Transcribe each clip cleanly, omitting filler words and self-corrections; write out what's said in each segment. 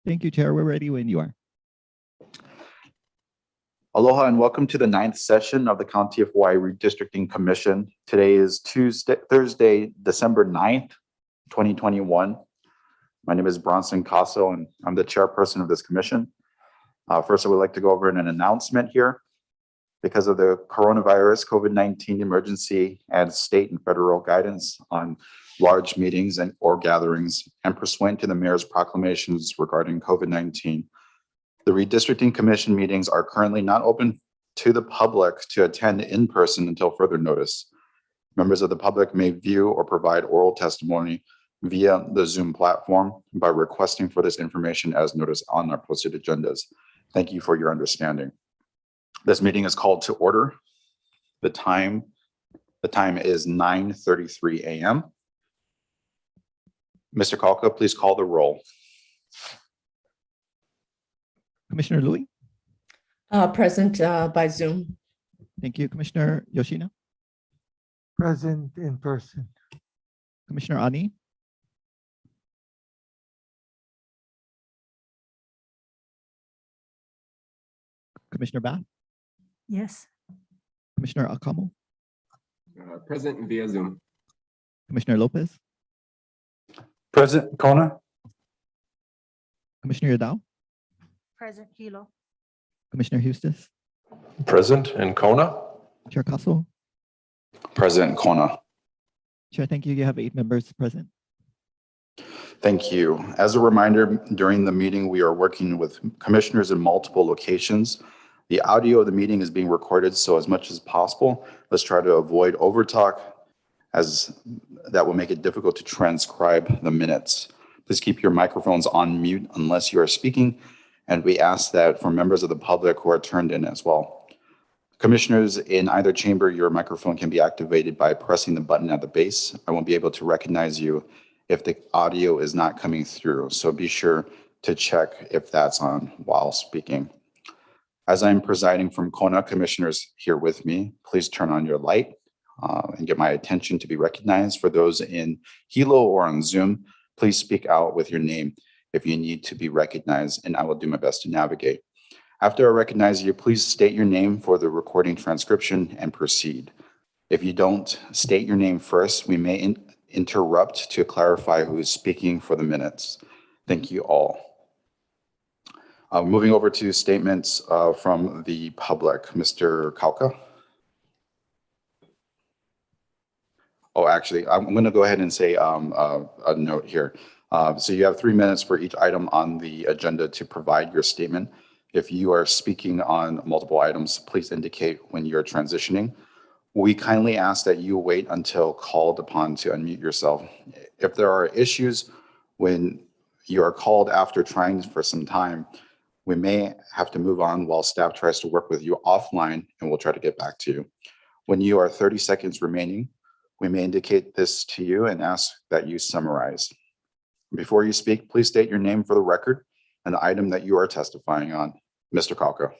Thank you, Chair. We're ready when you are. Aloha and welcome to the 9th session of the County of Hawaii Redistricting Commission. Today is Thursday, December 9th, 2021. My name is Bronson Caso and I'm the chairperson of this commission. First, I would like to go over an announcement here. Because of the coronavirus COVID-19 emergency and state and federal guidance on large meetings or gatherings and pursuant to the mayor's proclamations regarding COVID-19, the Redistricting Commission meetings are currently not open to the public to attend in person until further notice. Members of the public may view or provide oral testimony via the Zoom platform by requesting for this information as noticed on our posted agendas. Thank you for your understanding. This meeting is called to order. The time is 9:33 a.m. Mr. Kalka, please call the roll. Commissioner Louie? Present by Zoom. Thank you. Commissioner Yoshino? Present in person. Commissioner Ani? Commissioner Bath? Yes. Commissioner Akamo? Present via Zoom. Commissioner Lopez? President Kona? Commissioner Yadao? Present Hilo. Commissioner Hustis? Present in Kona. Chair Castle? President Kona. Chair, thank you. You have 8 members present. Thank you. As a reminder, during the meeting, we are working with commissioners in multiple locations. The audio of the meeting is being recorded, so as much as possible, let's try to avoid overtalk, as that will make it difficult to transcribe the minutes. Please keep your microphones on mute unless you are speaking, and we ask that for members of the public who are turned in as well. Commissioners in either chamber, your microphone can be activated by pressing the button at the base. I won't be able to recognize you if the audio is not coming through, so be sure to check if that's on while speaking. As I'm presiding from Kona, commissioners here with me, please turn on your light and get my attention to be recognized. For those in Hilo or on Zoom, please speak out with your name if you need to be recognized, and I will do my best to navigate. After I recognize you, please state your name for the recording transcription and proceed. If you don't state your name first, we may interrupt to clarify who is speaking for the minutes. Thank you all. Moving over to statements from the public. Mr. Kalka. Oh, actually, I'm going to go ahead and say a note here. So you have 3 minutes for each item on the agenda to provide your statement. If you are speaking on multiple items, please indicate when you're transitioning. We kindly ask that you wait until called upon to unmute yourself. If there are issues when you are called after trying for some time, we may have to move on while staff tries to work with you offline, and we'll try to get back to you. When you are 30 seconds remaining, we may indicate this to you and ask that you summarize. Before you speak, please state your name for the record and the item that you are testifying on. Mr. Kalka.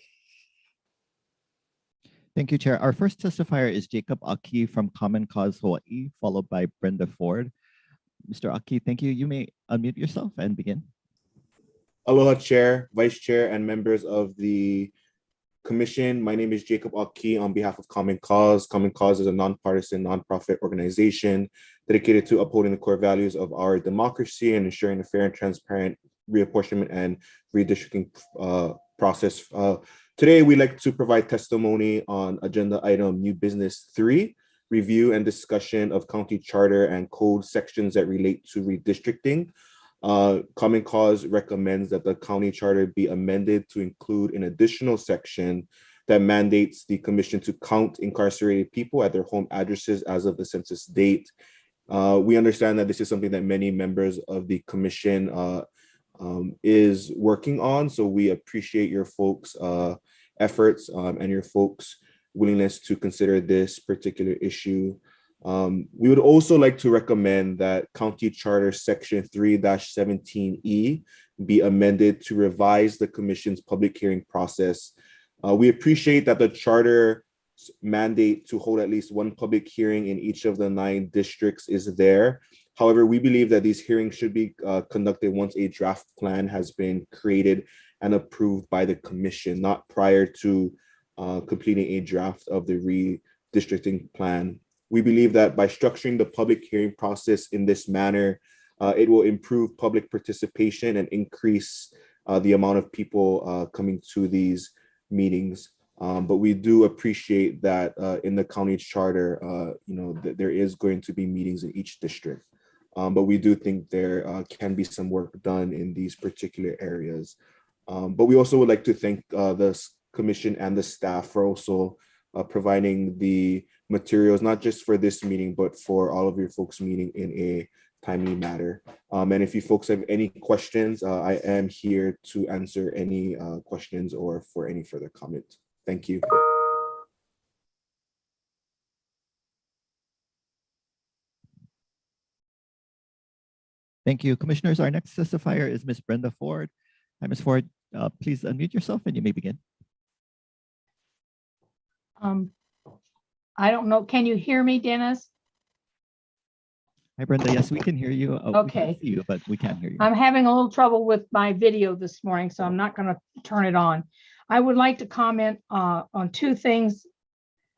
Thank you, Chair. Our first testifier is Jacob Aki from Common Cause Hawaii, followed by Brenda Ford. Mr. Aki, thank you. You may unmute yourself and begin. Aloha, Chair, Vice Chair, and members of the Commission. My name is Jacob Aki on behalf of Common Cause. Common Cause is a nonpartisan, nonprofit organization dedicated to upholding the core values of our democracy and ensuring a fair and transparent reapportionment and redistricting process. Today, we'd like to provide testimony on agenda item New Business 3, review and discussion of county charter and code sections that relate to redistricting. Common Cause recommends that the county charter be amended to include an additional section that mandates the commission to count incarcerated people at their home addresses as of the census date. We understand that this is something that many members of the commission is working on, so we appreciate your folks' efforts and your folks' willingness to consider this particular issue. We would also like to recommend that County Charter Section 3-17E be amended to revise the Commission's public hearing process. We appreciate that the Charter mandate to hold at least one public hearing in each of the 9 districts is there. However, we believe that these hearings should be conducted once a draft plan has been created and approved by the commission, not prior to completing a draft of the redistricting plan. We believe that by structuring the public hearing process in this manner, it will improve public participation and increase the amount of people coming to these meetings. But we do appreciate that in the county charter, that there is going to be meetings in each district. But we do think there can be some work done in these particular areas. But we also would like to thank the commission and the staff for also providing the materials, not just for this meeting, but for all of your folks meeting in a timely manner. And if you folks have any questions, I am here to answer any questions or for any further comment. Thank you. Thank you, commissioners. Our next testifier is Ms. Brenda Ford. Hi, Ms. Ford. Please unmute yourself and you may begin. I don't know. Can you hear me, Dennis? Hi, Brenda. Yes, we can hear you. We Okay. can see you, but we can't hear you. I'm having a little trouble with my video this morning, so I'm not going to turn it on. I would like to comment on two things.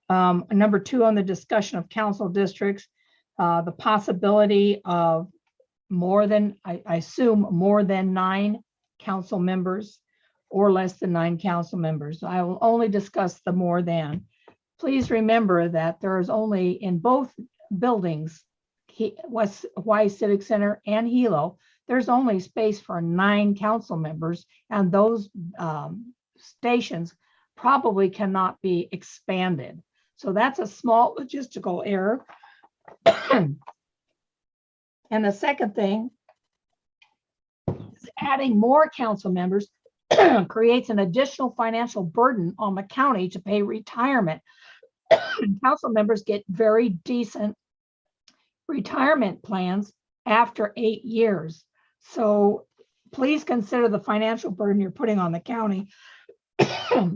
Number two, on the discussion of council districts, the possibility of more than, I assume, more than 9 council members or less than 9 council members. I will only discuss the more than. Please remember that there is only in both buildings, West Hawaii Civic Center and Hilo, there's only space for 9 council members, and those stations probably cannot be expanded. So that's a small logistical error. And the second thing is adding more council members creates an additional financial burden on the county to pay retirement. Council members get very decent retirement plans after 8 years. So please consider the financial burden you're putting on the county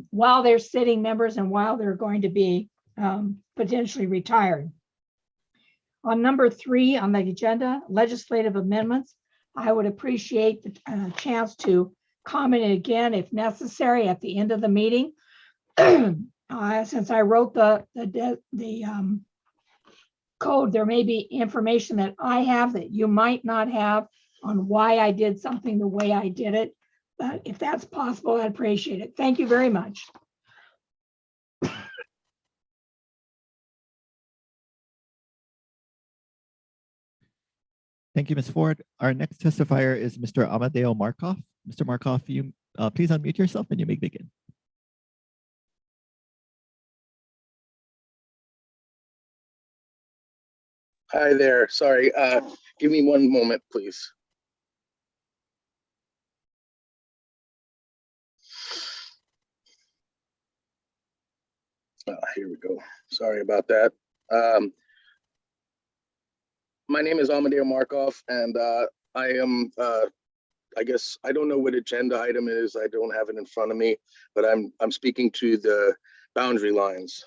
while they're sitting members and while they're going to be potentially retired. On number 3 on the agenda, legislative amendments, I would appreciate the chance to comment again if necessary at the end of the meeting. Since I wrote the code, there may be information that I have that you might not have on why I did something the way I did it. But if that's possible, I'd appreciate it. Thank you very much. Thank you, Ms. Ford. Our next testifier is Mr. Amadeo Markov. Mr. Markov, you please unmute yourself and you may begin. Hi there. Sorry. Give me one moment, please. Here we go. Sorry about that. My name is Amadeo Markov, and I am, I guess, I don't know what agenda item it is. I don't have it in front of me, but I'm speaking to the boundary lines.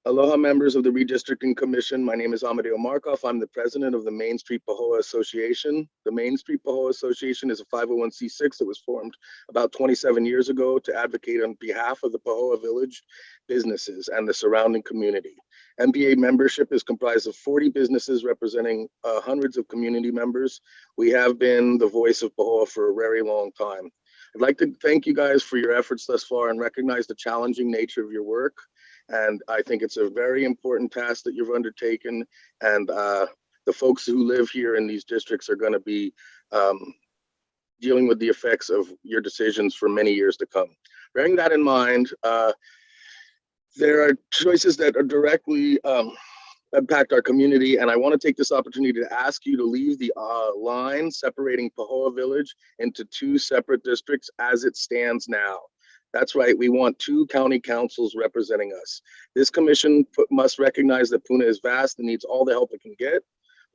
Aloha, members of the Redistricting Commission. My name is Amadeo Markov. I'm the president of the Main Street Pahoa Association. The Main Street Pahoa Association is a 501c6 that was formed about 27 years ago to advocate on behalf of the Pahoa Village businesses and the surrounding community. MPA membership is comprised of 40 businesses representing hundreds of community members. We have been the voice of Pahoa for a very long time. I'd like to thank you guys for your efforts thus far and recognize the challenging nature of your work. And I think it's a very important task that you've undertaken. And the folks who live here in these districts are going to be dealing with the effects of your decisions for many years to come. Bearing that in mind, there are choices that are directly impact our community. And I want to take this opportunity to ask you to leave the line separating Pahoa Village into 2 separate districts as it stands now. That's right, we want 2 county councils representing us. This commission must recognize that Puna is vast and needs all the help it can get.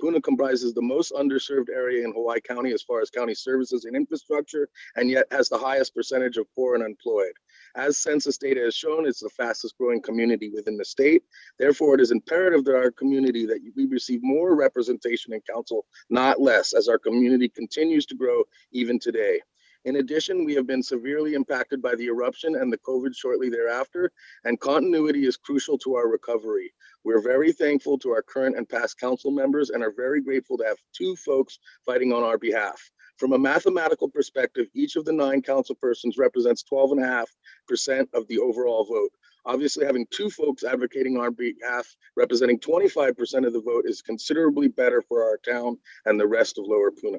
Puna comprises the most underserved area in Hawaii County as far as county services and infrastructure, and yet has the highest percentage of poor and unemployed. As census data has shown, it's the fastest growing community within the state. Therefore, it is imperative that our community that we receive more representation in council, not less, as our community continues to grow even today. In addition, we have been severely impacted by the eruption and the COVID shortly thereafter, and continuity is crucial to our recovery. We're very thankful to our current and past council members and are very grateful to have two folks fighting on our behalf. From a mathematical perspective, each of the 9 council persons represents 12.5% of the overall vote. Obviously, having two folks advocating on our behalf, representing 25% of the vote, is considerably better for our town and the rest of Lower Puna.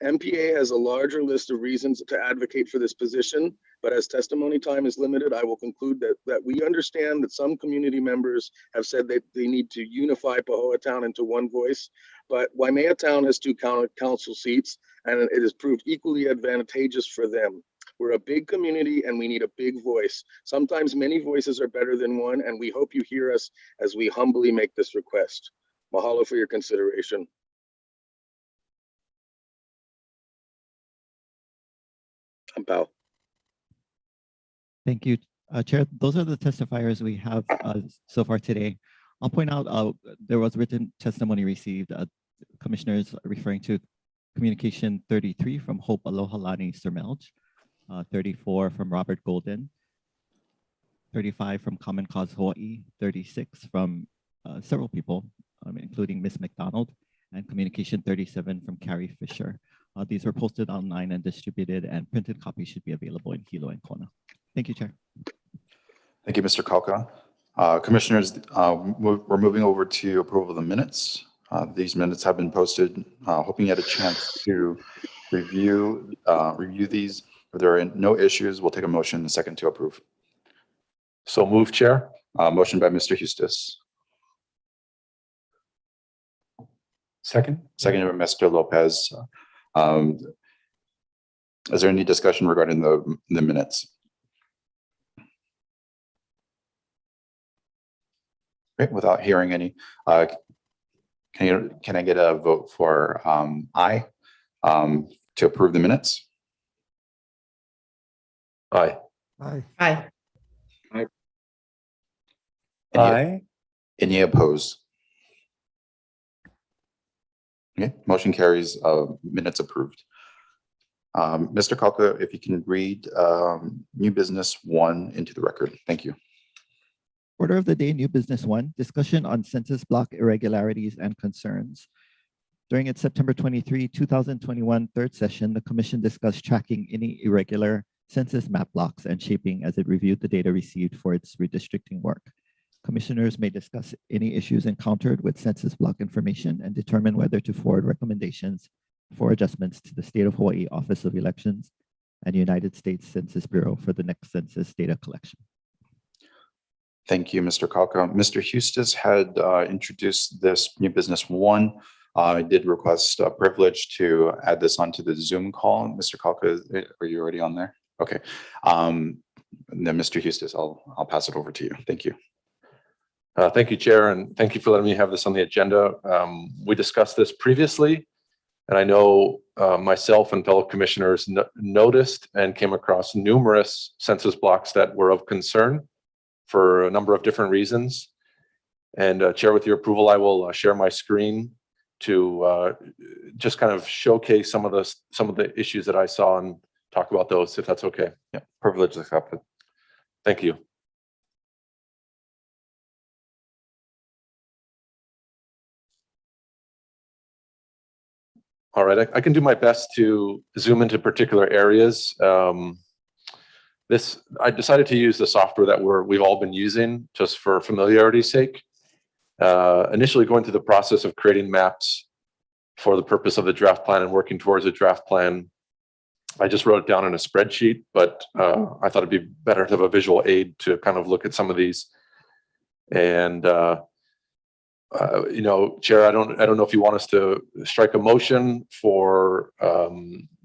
MPA has a larger list of reasons to advocate for this position, but as testimony time is limited, I will conclude that we understand that some community members have said that they need to unify Pahoa Town into one voice, but Waimea Town has 2 council seats, and it has proved equally advantageous for them. We're a big community and we need a big voice. Sometimes many voices are better than one, and we hope you hear us as we humbly make this request. Mahalo for your consideration. Pao. Thank you, Chair. Those are the testifiers we have so far today. I'll point out there was written testimony received. Commissioners referring to communication 33 from Hope Alohalani Sermelj, 34 from Robert Golden, 35 from Common Cause Hawaii, 36 from several people, including Ms. McDonald, and communication 37 from Carrie Fisher. These were posted online and distributed, and printed copies should be available in Hilo and Kona. Thank you, Chair. Thank you, Mr. Kalka. Commissioners, we're moving over to approval of the minutes. These minutes have been posted. Hoping you had a chance to review these. If there are no issues, we'll take a motion and a second to approve. So move, Chair. Motion by Mr. Eustis. Second. Seconded by Mr. Lopez. Is there any discussion regarding the minutes? Great. Without hearing any, can I get a vote for aye to approve the minutes? Aye. Aye. Aye. Aye. Any opposed? Okay, motion carries. Minutes approved. Mr. Kalka, if you can read new business 1 into the record. Thank you. Order of the day, new business 1, discussion on census block irregularities and concerns. During its September 23, 2021 third session, the Commission discussed tracking any irregular census map blocks and shaping as it reviewed the data received for its redistricting work. Commissioners may discuss any issues encountered with census block information and determine whether to forward recommendations for adjustments to the State of Hawaii Office of Elections and United States Census Bureau for the next census data collection. Thank you, Mr. Kalka. Mr. Eustis had introduced this new business 1. I did request a privilege to add this onto the Zoom call. Mr. Kalka, are you already on there? Okay. And then Mr. Eustis, I'll pass it over to you. Thank you. Thank you, Chair, and thank you for letting me have this on the agenda. We discussed this previously, and I know myself and fellow commissioners noticed and came across numerous census blocks that were of concern for a number of different reasons. And Chair, with your approval, I will share my screen to just kind of showcase some of the issues that I saw and talk about those, if that's okay. Yeah, privilege accepted. Thank you. All right, I can do my best to zoom into particular areas. I decided to use the software that we've all been using just for familiarity's sake. Initially going through the process of creating maps for the purpose of the draft plan and working towards a draft plan, I just wrote it down in a spreadsheet, but I thought it'd be better to have a visual aid to kind of look at some of these. And you know, Chair, I don't know if you want us to strike a motion for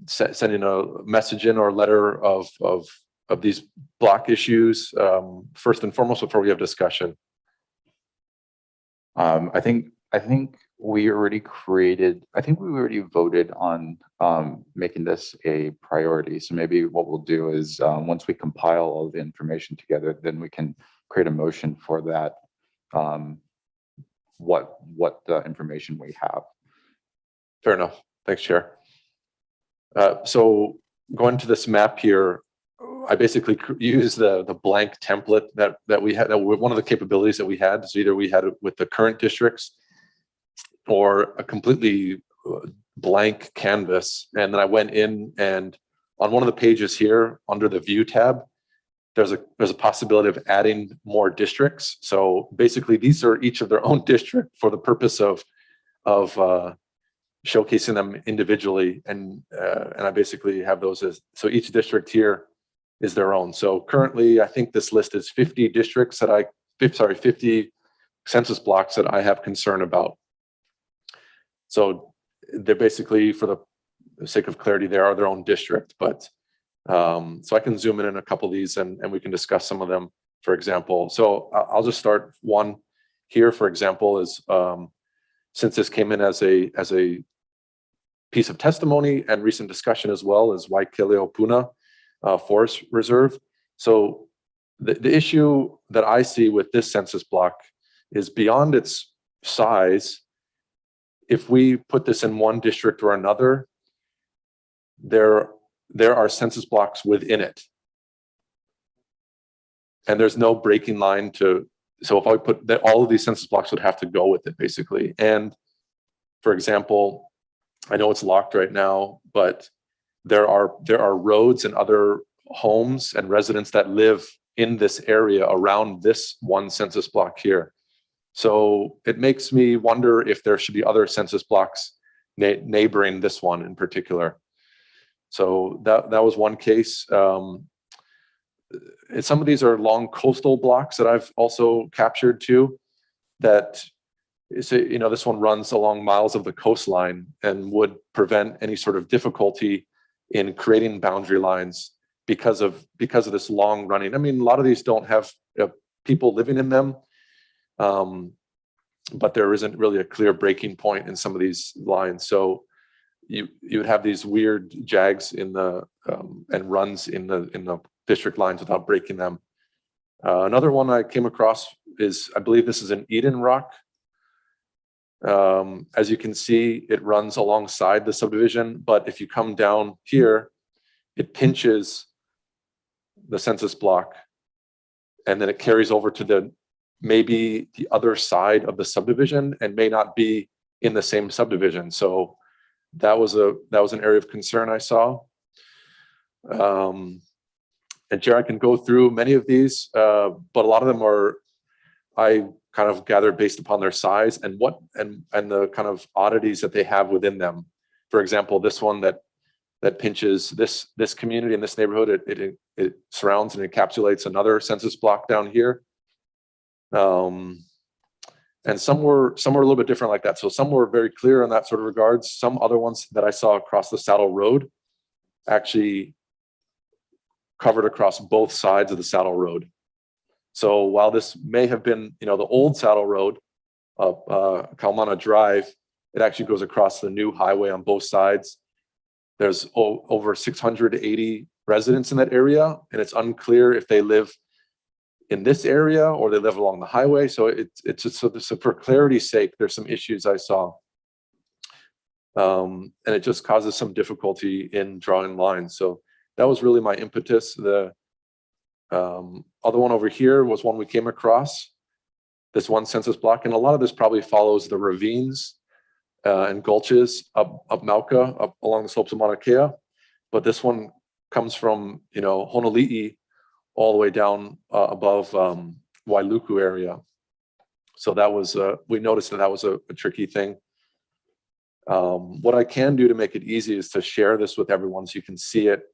sending a message in or a letter of these block issues first and foremost before we have discussion. I think We already created, I think we already voted on making this a priority. So maybe what we'll do is once we compile all the information together, then we can create a motion for that. What the information we have. Fair enough. Thanks, Chair. So going to this map here, I basically use the blank template that we had, one of the capabilities that we had. So either we had it with the current districts or a completely blank canvas. And then I went in and on one of the pages here under the view tab, there's a possibility of adding more districts. So basically these are each of their own district for the purpose of showcasing them individually. And I basically have those as, so each district here is their own. So currently I think this list is 50 districts that 50 census blocks that I have concern about. So they're basically, for the sake of clarity, they are their own district, but so I can zoom in a couple of these and we can discuss some of them, for example. So I'll just start one here, for example, is since this came in as a piece of testimony and recent discussion as well, as Waikeleopuna Forest Reserve. So the issue that I see with this census block is beyond its size. If we put this in one district or another, there are census blocks within it. And there's no breaking line to, so if I put that, all of these census blocks would have to go with it basically. And for example, I know it's locked right now, but there are roads and other homes and residents that live in this area around this one census block here. So it makes me wonder if there should be other census blocks neighboring this one in particular. So that was one case. Some of these are long coastal blocks that I've also captured too, that is, this one runs along miles of the coastline and would prevent any sort of difficulty in creating boundary lines because of this long running. I mean, a lot of these don't have people living in them, but there isn't really a clear breaking point in some of these lines. So you would have these weird jags in the and runs in the district lines without breaking them. Another one I came across is, I believe this is an Eden Rock. As you can see, it runs alongside the subdivision, but if you come down here, it pinches the census block and then it carries over to maybe the other side of the subdivision and may not be in the same subdivision. So that was an area of concern I saw. And Jared, I can go through many of these, but a lot of them I kind of gathered based upon their size and the kind of oddities that they have within them. For example, this one that pinches this community in this neighborhood, it surrounds and encapsulates another census block down here. And some were a little bit different like that. So some were very clear in that sort of regards. Some other ones that I saw across the Saddle Road actually covered across both sides of the Saddle Road. So while this may have been, the old Saddle Road up Kalmana Drive, it actually goes across the new highway on both sides. There's over 680 residents in that area, and it's unclear if they live in this area or they live along the highway. So it's just, so for clarity's sake, there's some issues I saw. And it just causes some difficulty in drawing lines. So that was really my impetus. The other one over here was one we came across, this one census block. And a lot of this probably follows the ravines and gulches up Mauka, up along the slopes of Mauna Kea. But this one comes from, Honolii all the way down above Wailuku area. So that was, we noticed that was a tricky thing. What I can do to make it easy is to share this with everyone so you can see it.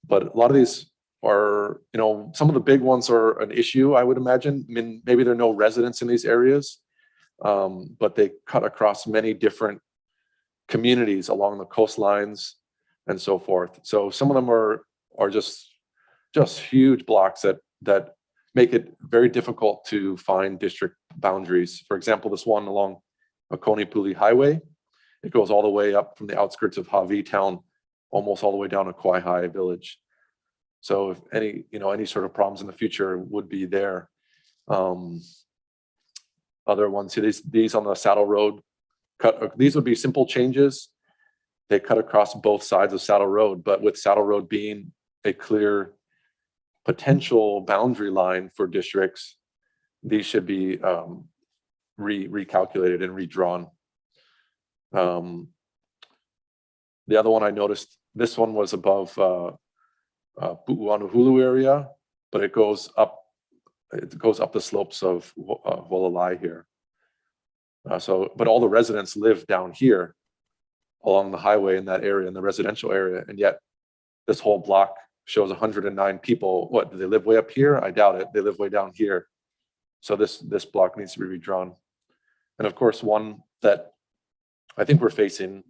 But a lot of these are, some of the big ones are an issue, I would imagine. I mean, maybe there are no residents in these areas, but they cut across many different communities along the coastlines and so forth. So some of them are just huge blocks that make it very difficult to find district boundaries. For example, this one along Makoni-Puli Highway. It goes all the way up from the outskirts of Hawi town, almost all the way down to Kauai High Village. So if any sort of problems in the future would be there. Other ones, these on the Saddle Road, these would be simple changes. They cut across both sides of Saddle Road, but with Saddle Road being a clear potential boundary line for districts, these should be recalculated and redrawn. The other one I noticed, this one was above Pu'uanuhulu area, but it goes up the slopes of Hualalai here. But all the residents live down here along the highway in that area, in the residential area, and yet this whole block shows 109 people. What, do they live way up here? I doubt it. They live way down here. So this block needs to be redrawn. And of course, one that I think we're facing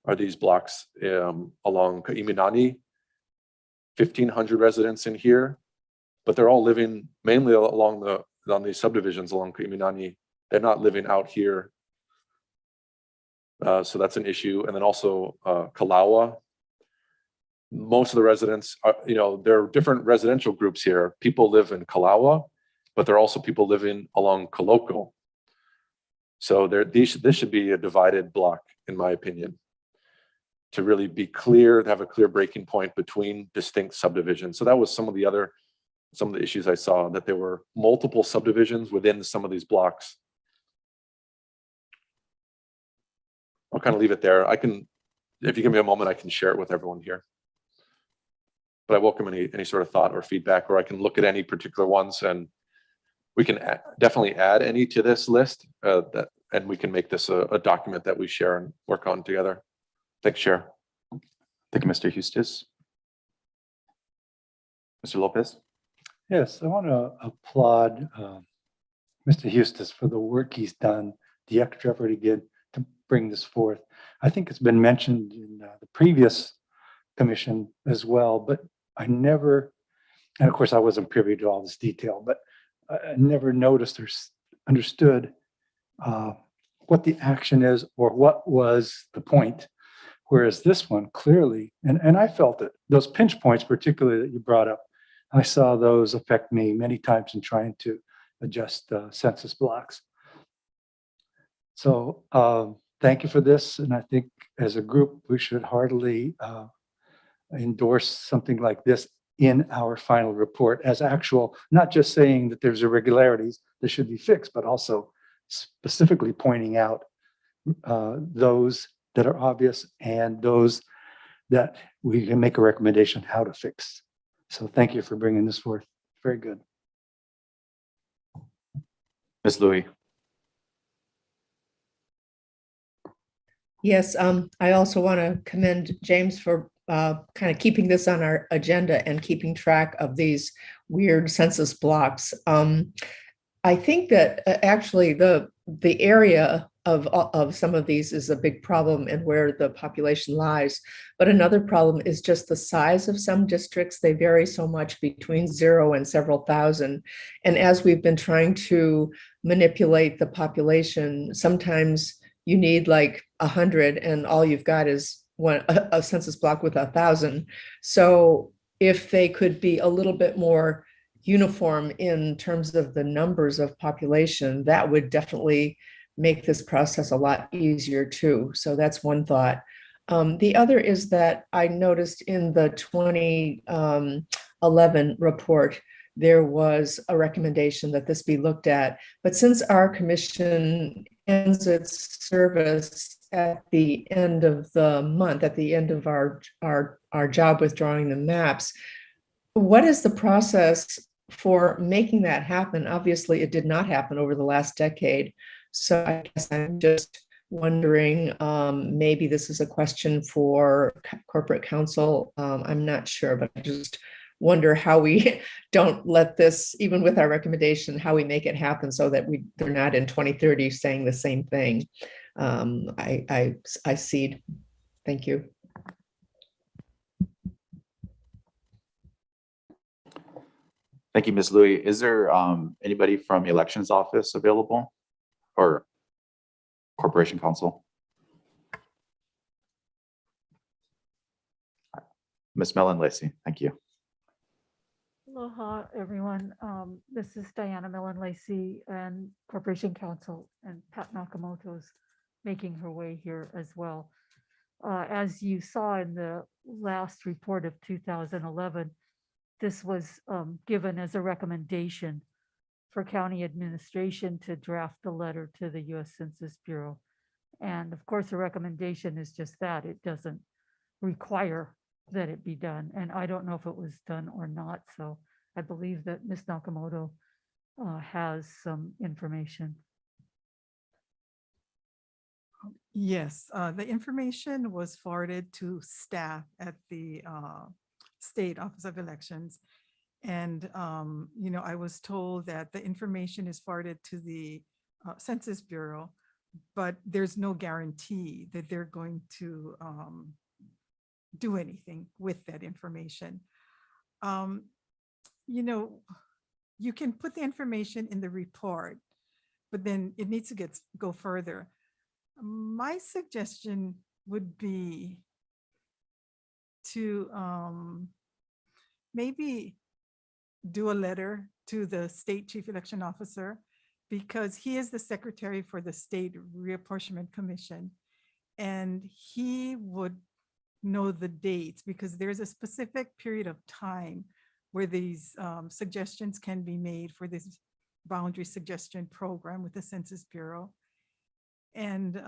are these blocks along Ka'iminani, 1,500 residents in here, but they're all living mainly on these subdivisions along Ka'iminani. They're not living out here. So that's an issue. And then also Kalawa. Most of the residents are, there are different residential groups here. People live in Kalawa, but there are also people living along Koloko. So this should be a divided block, in my opinion, to really be clear, to have a clear breaking point between distinct subdivisions. So that was some of the issues I saw, that there were multiple subdivisions within some of these blocks. I'll kind of leave it there. If you give me a moment, I can share it with everyone here. But I welcome any sort of thought or feedback, or I can look at any particular ones, and we can definitely add any to this list, and we can make this a document that we share and work on together. Thanks, Chair. Thank you, Mr. Eustis. Mr. Lopez? Yes, I want to applaud Mr. Eustis for the work he's done, the extra effort he did to bring this forth. I think it's been mentioned in the previous commission as well, but I never, and of course I wasn't privy to all this detail, but I never noticed or understood what the action is or what was the point. Whereas this one clearly, and I felt it, those pinch points particularly that you brought up, I saw those affect me many times in trying to adjust census blocks. So thank you for this. And I think as a group, we should heartily endorse something like this in our final report as actual, not just saying that there's irregularities that should be fixed, but also specifically pointing out those that are obvious and those that we can make a recommendation how to fix. So thank you for bringing this forth. Very good. Ms. Louie? Yes, I also want to commend James for kind of keeping this on our agenda and keeping track of these weird census blocks. I think that actually the area of some of these is a big problem and where the population lies. But another problem is just the size of some districts. They vary so much between 0 and several thousand. And as we've been trying to manipulate the population, sometimes you need like 100 and all you've got is a census block with 1,000. So if they could be a little bit more uniform in terms of the numbers of population, that would definitely make this process a lot easier too. So that's one thought. The other is that I noticed in the 2011 report, there was a recommendation that this be looked at. But since our commission ends its service at the end of the month, at the end of our job with drawing the maps, what is the process for making that happen? Obviously, it did not happen over the last decade. So I guess I'm just wondering, maybe this is a question for corporate counsel. I'm not sure, but I just wonder how we don't let this, even with our recommendation, how we make it happen so that they're not in 2030 saying the same thing. I cede. Thank you. Thank you, Ms. Louie. Is there anybody from elections office available? Or Corporation Counsel. Ms. Mellon Lacy, thank you. Aloha, everyone. This is Diana Millen Lacey and Corporation Counsel, and Pat Nakamoto's making her way here as well. As you saw in the last report of 2011, this was given as a recommendation for county administration to draft a letter to the U.S. Census Bureau. And of course, the recommendation is just that. It doesn't require that it be done. And I don't know if it was done or not. So I believe that Ms. Nakamoto has some information. Yes, the information was forwarded to staff at the State Office of Elections. And, I was told that the information is forwarded to the Census Bureau, but there's no guarantee that they're going to do anything with that information. You can put the information in the report, but then it needs to go further. My suggestion would be to maybe do a letter to the state chief election officer, because he is the secretary for the State Reapportionment Commission. And he would know the dates, because there's a specific period of time where these suggestions can be made for this boundary suggestion program with the Census Bureau. And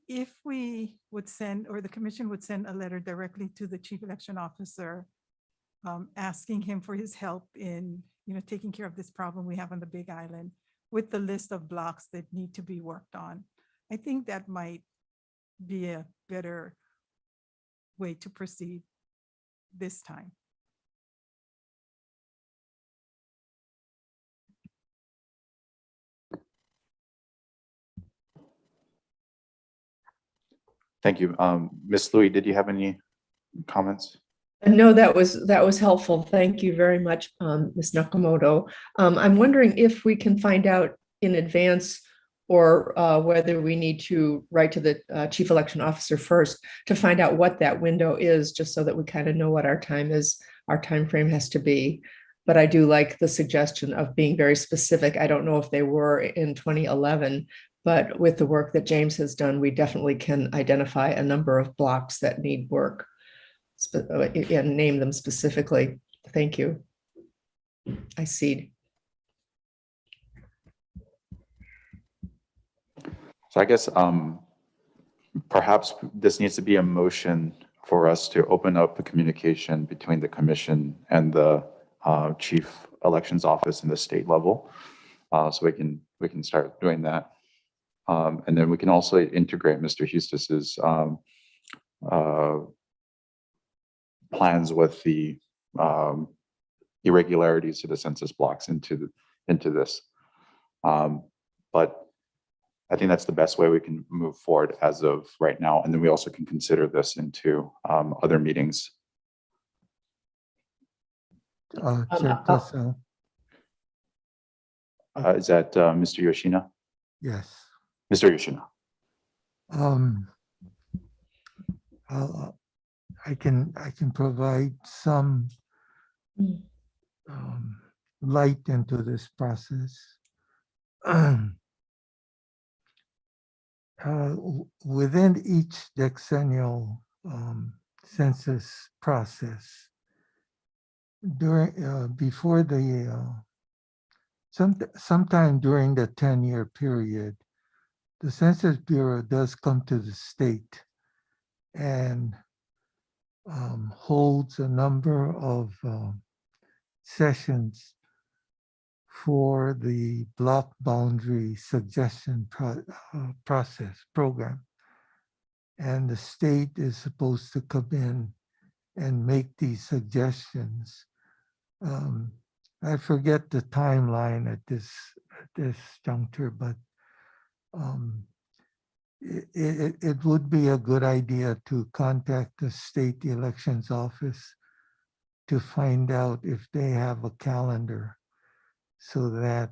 if we would send, or the commission would send a letter directly to the chief election officer, asking him for his help in, taking care of this problem we have on the Big Island, with the list of blocks that need to be worked on. I think that might be a better way to proceed this time. Thank you. Ms. Louie, did you have any comments? No, that was helpful. Thank you very much, Ms. Nakamoto. I'm wondering if we can find out in advance, or whether we need to write to the chief election officer first to find out what that window is, just so that we kind of know what our time frame has to be. But I do like the suggestion of being very specific. I don't know if they were in 2011, but with the work that James has done, we definitely can identify a number of blocks that need work and name them specifically. Thank you. I cede. So I guess perhaps this needs to be a motion for us to open up the communication between the commission and the chief elections office in the state level. So we can start doing that. And then we can also integrate Mr. Eustis's plans with the irregularities to the census blocks into this. But I think that's the best way we can move forward as of right now. And then we also can consider this into other meetings. Chairperson, Is that Mr. Yoshina? yes. Mr. Yoshina. I can provide some light into this process. Within each decennial census process, before the sometime during the 10-year period, the Census Bureau does come to the state and holds a number of sessions for the block boundary suggestion program. And the state is supposed to come in and make these suggestions. I forget the timeline at this juncture, but it would be a good idea to contact the state elections office to find out if they have a calendar, so that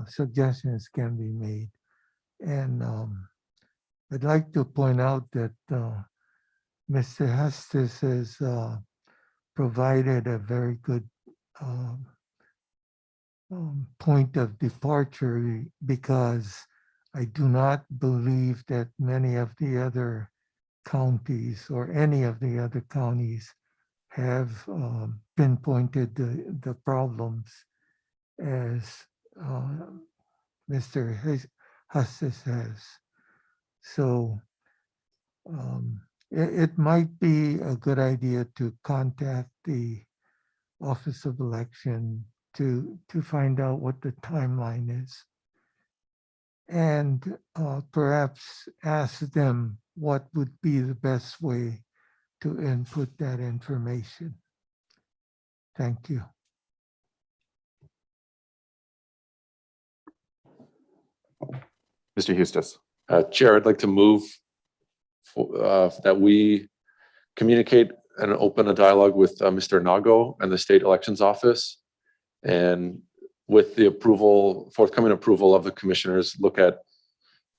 suggestions can be made. And I'd like to point out that Mr. Hestes has provided a very good point of departure, because I do not believe that many of the other counties or any of the other counties have pinpointed the problems as Mr. Hustis has. So it might be a good idea to contact the Office of Election to find out what the timeline is, and perhaps ask them what would be the best way to input that information. Thank you. Mr. Eustace. Chair, I'd like to move that we communicate and open a dialogue with Mr. Nago and the State Elections Office. And with the approval, forthcoming approval of the commissioners, look at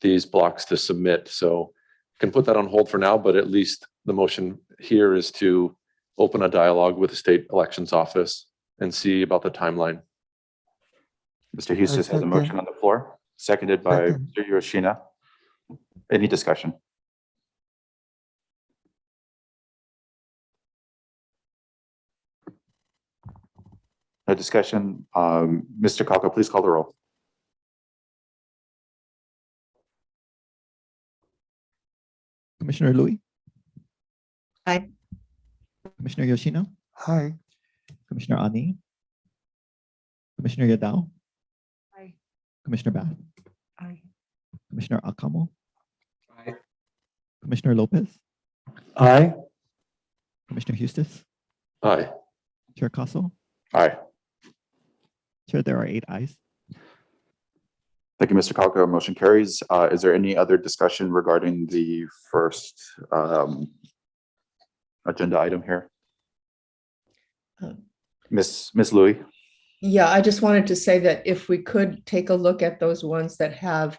these blocks to submit. So can put that on hold for now, but at least the motion here is to open a dialogue with the State Elections Office and see about the timeline. Mr. Eustace has a motion on the floor, seconded by Mr. Yoshina. Any discussion? No discussion. Mr. Kalka, please call the roll. Commissioner Louis, Aye. Commissioner Yoshino, Aye. Commissioner Ani, Commissioner Yadao, Aye. Commissioner Bath, Aye. Commissioner Akamo, Aye. Commissioner Lopez, Aye. Commissioner Eustace, Aye. Chair Castle. Aye. Chair, there are 8 ayes. Thank you, Mr. Kalka. Motion carries. Is there any other discussion regarding the first agenda item here? Miss Louis? Yeah, I just wanted to say that if we could take a look at those ones that have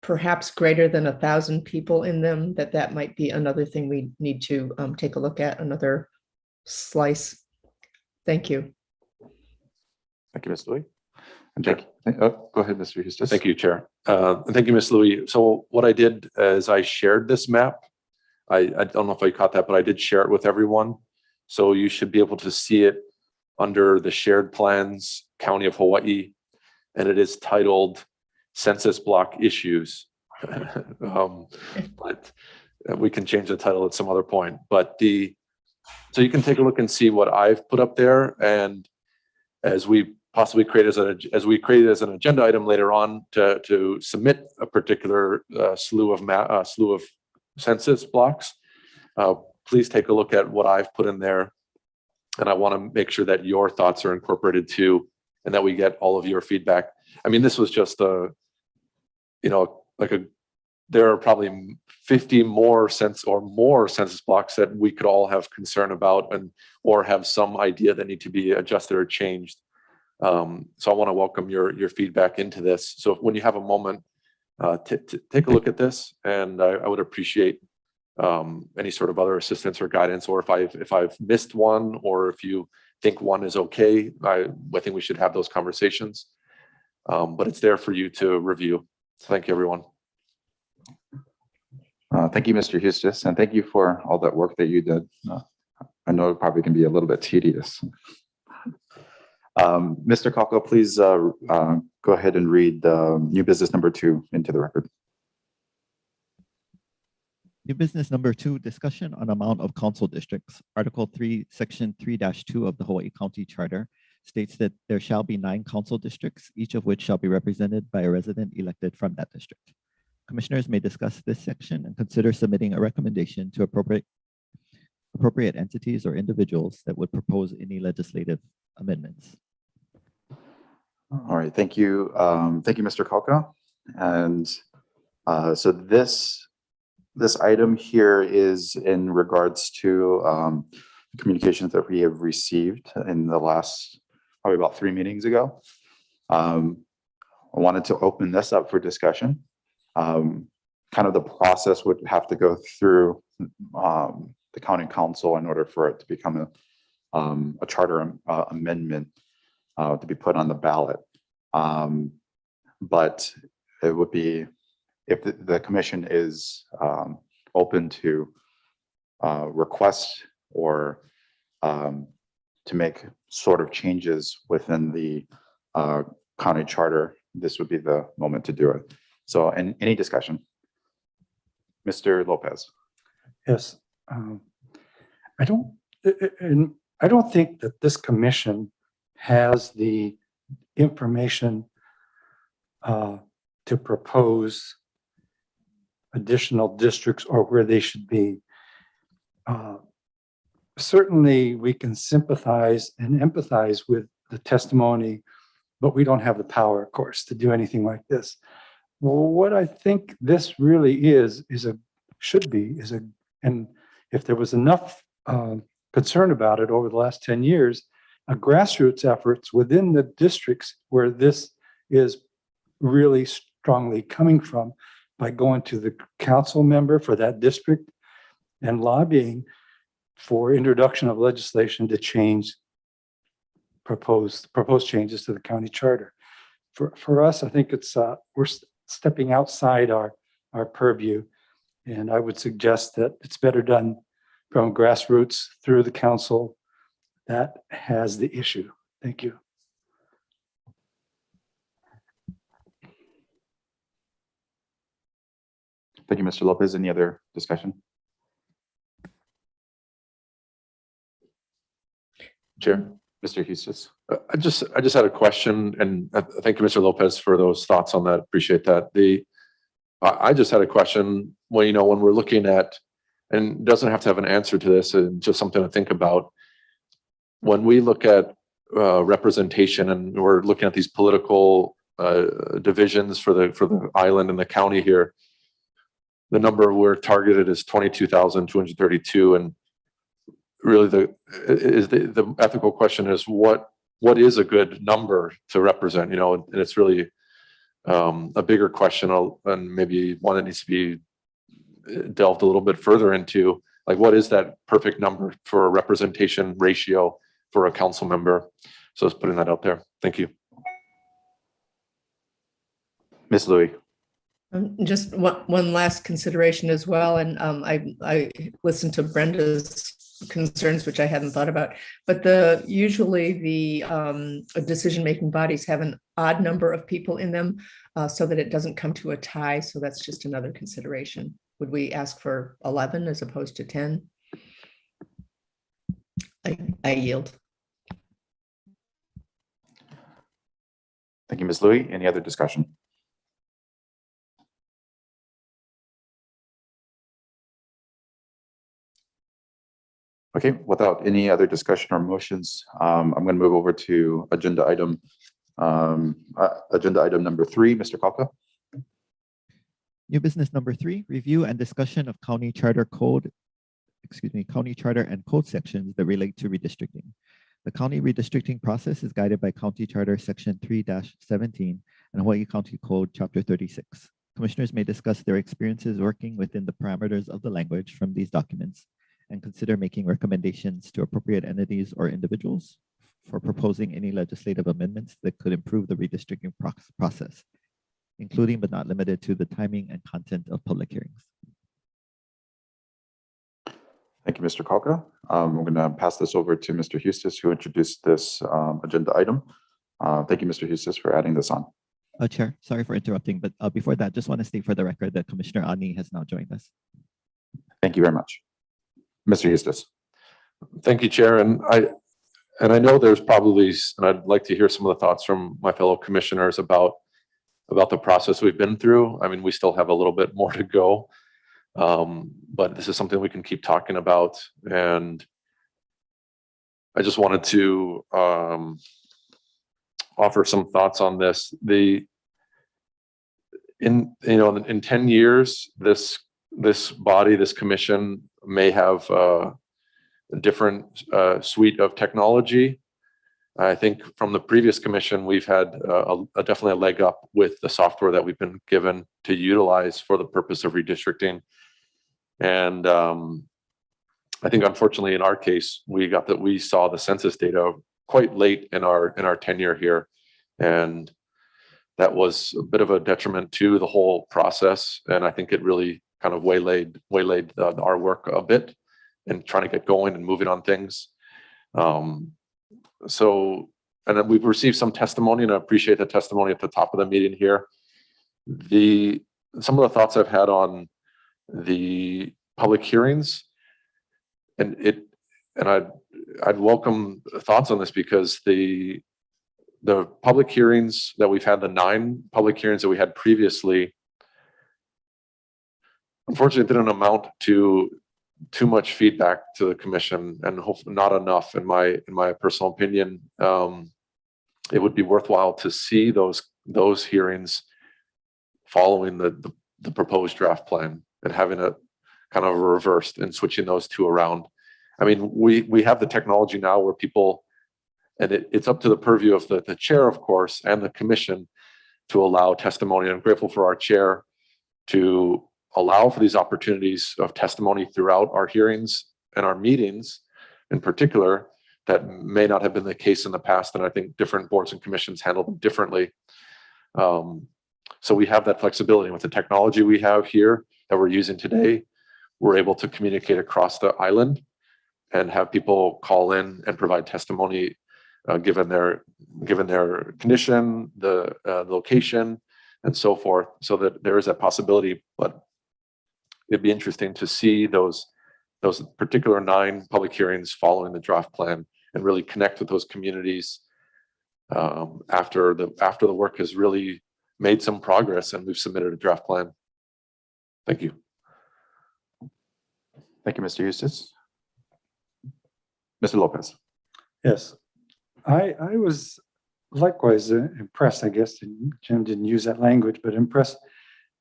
perhaps greater than 1,000 people in them, that might be another thing we need to take a look at, another slice. Thank you. Thank you, Ms. Louis. And go ahead, Mr. Eustace. Thank you, Chair. Thank you, Ms. Louis. So what I did is I shared this map. I don't know if I caught that, but I did share it with everyone. So you should be able to see it under the shared plans, County of Hawaii, and it is titled Census Block Issues. But we can change the title at some other point. But so you can take a look and see what I've put up there, and as we possibly create as an agenda item later on to submit a particular slew of census blocks. Please take a look at what I've put in there, and I want to make sure that your thoughts are incorporated too, and that we get all of your feedback. I mean, this was just there are probably 50 more census blocks that we could all have concern about or have some idea that need to be adjusted or changed. So I want to welcome your feedback into this. So when you have a moment, take a look at this, and I would appreciate any sort of other assistance or guidance, or if I've missed one, or if you think one is okay, I think we should have those conversations. But it's there for you to review. So thank you, everyone. Thank you, Mr. Eustace, and thank you for all that work that you did. I know it probably can be a little bit tedious. Mr. Kalka, please go ahead and read new business number 2 into the record. New business number 2, discussion on amount of council districts. Article 3, Section 3-2 of the Hawaii County Charter states that there shall be 9 council districts, each of which shall be represented by a resident elected from that district. Commissioners may discuss this section and consider submitting a recommendation to appropriate entities or individuals that would propose any legislative amendments. All right, thank you. Thank you, Mr. Kalka. And so this item here is in regards to communications that we have received in the last, probably about 3 meetings ago. I wanted to open this up for discussion. kind of the process would have to go through the county council in order for it to become a charter amendment to be put on the ballot. But it would be, if the commission is open to request or to make sort of changes within the county charter, this would be the moment to do it. So, and any discussion? Mr. Lopez. Yes. I don't think that this commission has the information to propose additional districts or where they should be. Certainly we can sympathize and empathize with the testimony, but we don't have the power, of course, to do anything like this. Well, what I think this really should be, and if there was enough concern about it over the last 10 years, a grassroots efforts within the districts where this is really strongly coming from, by going to the council member for that district and lobbying for introduction of legislation to change proposed changes to the county charter. For us, I think it's we're stepping outside our purview, and I would suggest that it's better done from grassroots through the council that has the issue. Thank you. Thank you, Mr. Lopez. Any other discussion? Chair, Mr. Hustis. I just had a question, and thank you, Mr. Lopez, for those thoughts on that. Appreciate that. I just had a question. Well, when we're looking at, and it doesn't have to have an answer to this, and just something to think about. When we look at representation, and we're looking at these political divisions for the island and the county here, the number we're targeted is 22,232, and really the ethical question is what is a good number to represent, and it's really a bigger question, and maybe one that needs to be delved a little bit further into, like what is that perfect number for a representation ratio for a council member? So just putting that out there. Thank you. Ms. Louie. Just one last consideration as well, and I listened to Brenda's concerns, which I hadn't thought about, but usually the decision-making bodies have an odd number of people in them so that it doesn't come to a tie. So that's just another consideration. Would we ask for 11 as opposed to 10? I yield. Thank you, Ms. Louie. Any other discussion? Okay, without any other discussion or motions, I'm going to move over to agenda item number 3, Mr. Kalka. New business number 3, review and discussion of county charter and code sections that relate to redistricting. The county redistricting process is guided by County Charter Section 3-17 and Hawaii County Code Chapter 36. Commissioners may discuss their experiences working within the parameters of the language from these documents and consider making recommendations to appropriate entities or individuals for proposing any legislative amendments that could improve the redistricting process, including but not limited to the timing and content of public hearings. Thank you, Mr. Kalka. I'm going to pass this over to Mr. Hustis, who introduced this agenda item. Thank you, Mr. Hustis, for adding this on. Chair, sorry for interrupting, but before that, just want to state for the record that Commissioner Ani has now joined us. Thank you very much. Mr. Hustis. Thank you, Chair. And I know there's probably, and I'd like to hear some of the thoughts from my fellow commissioners about the process we've been through. I mean, we still have a little bit more to go, but this is something we can keep talking about. And I just wanted to offer some thoughts on this. In 10 years, this body, this commission may have a different suite of technology. I think from the previous commission, we've had definitely a leg up with the software that we've been given to utilize for the purpose of redistricting. And I think unfortunately in our case, we saw the census data quite late in our tenure here. And that was a bit of a detriment to the whole process. And I think it really kind of waylaid our work a bit and trying to get going and moving on things. So, and then we've received some testimony, and I appreciate the testimony at the top of the meeting here. Some of the thoughts I've had on the public hearings, and I'd welcome thoughts on this, because the public hearings that we've had, the 9 public hearings that we had previously, unfortunately didn't amount to too much feedback to the commission, and hopefully not enough in my personal opinion. It would be worthwhile to see those hearings following the proposed draft plan and having it kind of reversed and switching those 2 around. I mean, we have the technology now where people, and it's up to the purview of the chair, of course, and the commission to allow testimony. I'm grateful for our chair to allow for these opportunities of testimony throughout our hearings and our meetings in particular that may not have been the case in the past. And I think different boards and commissions handle them differently. So we have that flexibility with the technology we have here that we're using today. We're able to communicate across the island and have people call in and provide testimony given their condition, the location, and so forth, so that there is that possibility. But it'd be interesting to see those particular 9 public hearings following the draft plan and really connect with those communities after the work has really made some progress and we've submitted a draft plan. Thank you. Thank you, Mr. Eustace. Mr. Lopez. Yes, I was likewise impressed, I guess, and Jim didn't use that language, but impressed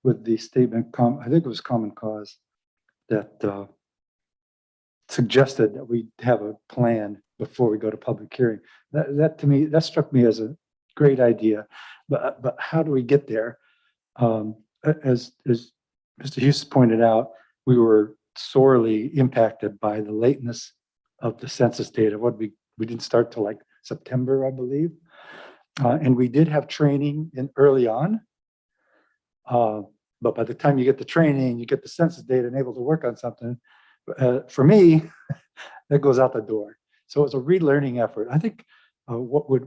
with the statement, I think it was Common Cause, that suggested that we have a plan before we go to public hearing. That to me, that struck me as a great idea, but how do we get there? As Mr. Hughes pointed out, we were sorely impacted by the lateness of the census data. We didn't start till like September, I believe. And we did have training early on. But by the time you get the training, you get the census data and able to work on something, for me, that goes out the door. So it's a relearning effort. I think what would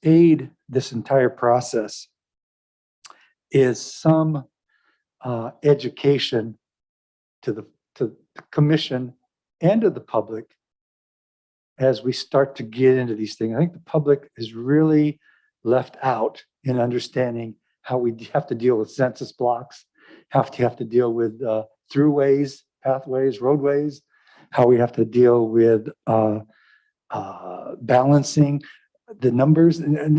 aid this entire process is some education to the commission and to the public as we start to get into these things. I think the public is really left out in understanding how we have to deal with census blocks, have to deal with throughways, pathways, roadways, how we have to deal with balancing the numbers. And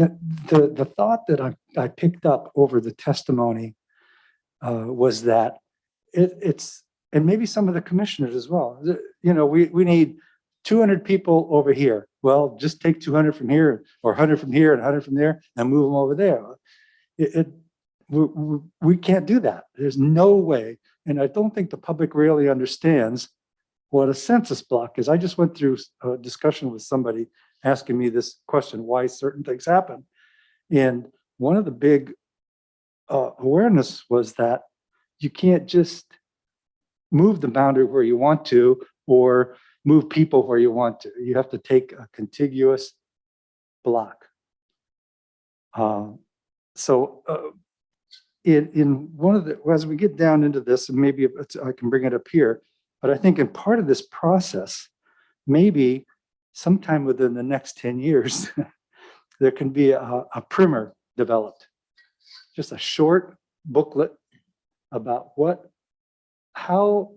the thought that I picked up over the testimony was that it's, and maybe some of the commissioners as well, you know, we need 200 people over here. Well, just take 200 from here, or 100 from here and 100 from there and move them over there. We can't do that. There's no way. And I don't think the public really understands what a census block is. I just went through a discussion with somebody asking me this question, why certain things happen. And one of the big awareness was that you can't just move the boundary where you want to, or move people where you want to. You have to take a contiguous block. In one of the, as we get down into this, and maybe I can bring it up here, but I think in part of this process, maybe sometime within the next 10 years, there can be a primer developed, just a short booklet about what are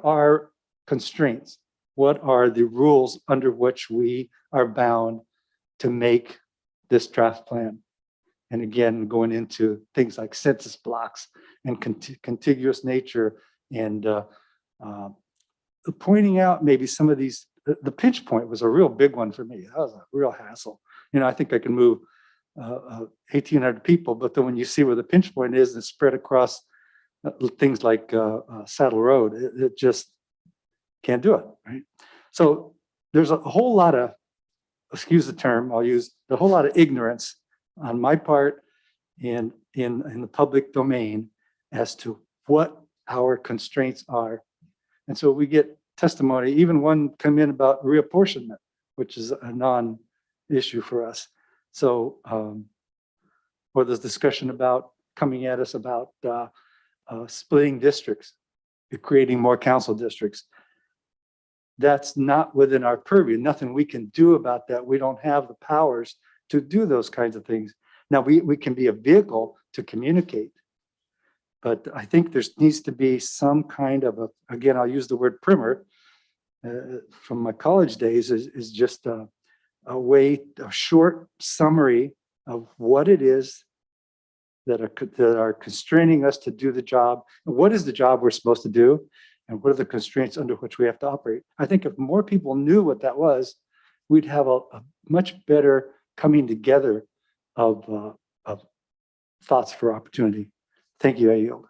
our constraints, what are the rules under which we are bound to make this draft plan. And again, going into things like census blocks and contiguous nature, and pointing out maybe some of these the pinch point was a real big one for me. That was a real hassle. I think I can move 1,800 people, but then when you see where the pinch point is and spread across things like Saddle Road, it just can't do it, right? So there's a whole lot of, excuse the term, I'll use a whole lot of ignorance on my part and in the public domain as to what our constraints are. And so we get testimony, even one come in about reapportionment, which is a non-issue for us. So, or there's discussion about coming at us about splitting districts, creating more council districts. That's not within our purview. Nothing we can do about that. We don't have the powers to do those kinds of things. Now, we can be a vehicle to communicate, but I think there needs to be some kind of a, again, I'll use the word primer from my college days, is just a way, a short summary of what it is that are constraining us to do the job. And what is the job we're supposed to do? And what are the constraints under which we have to operate? I think if more people knew what that was, we'd have a much better coming together of thoughts for opportunity. Thank you, I yield.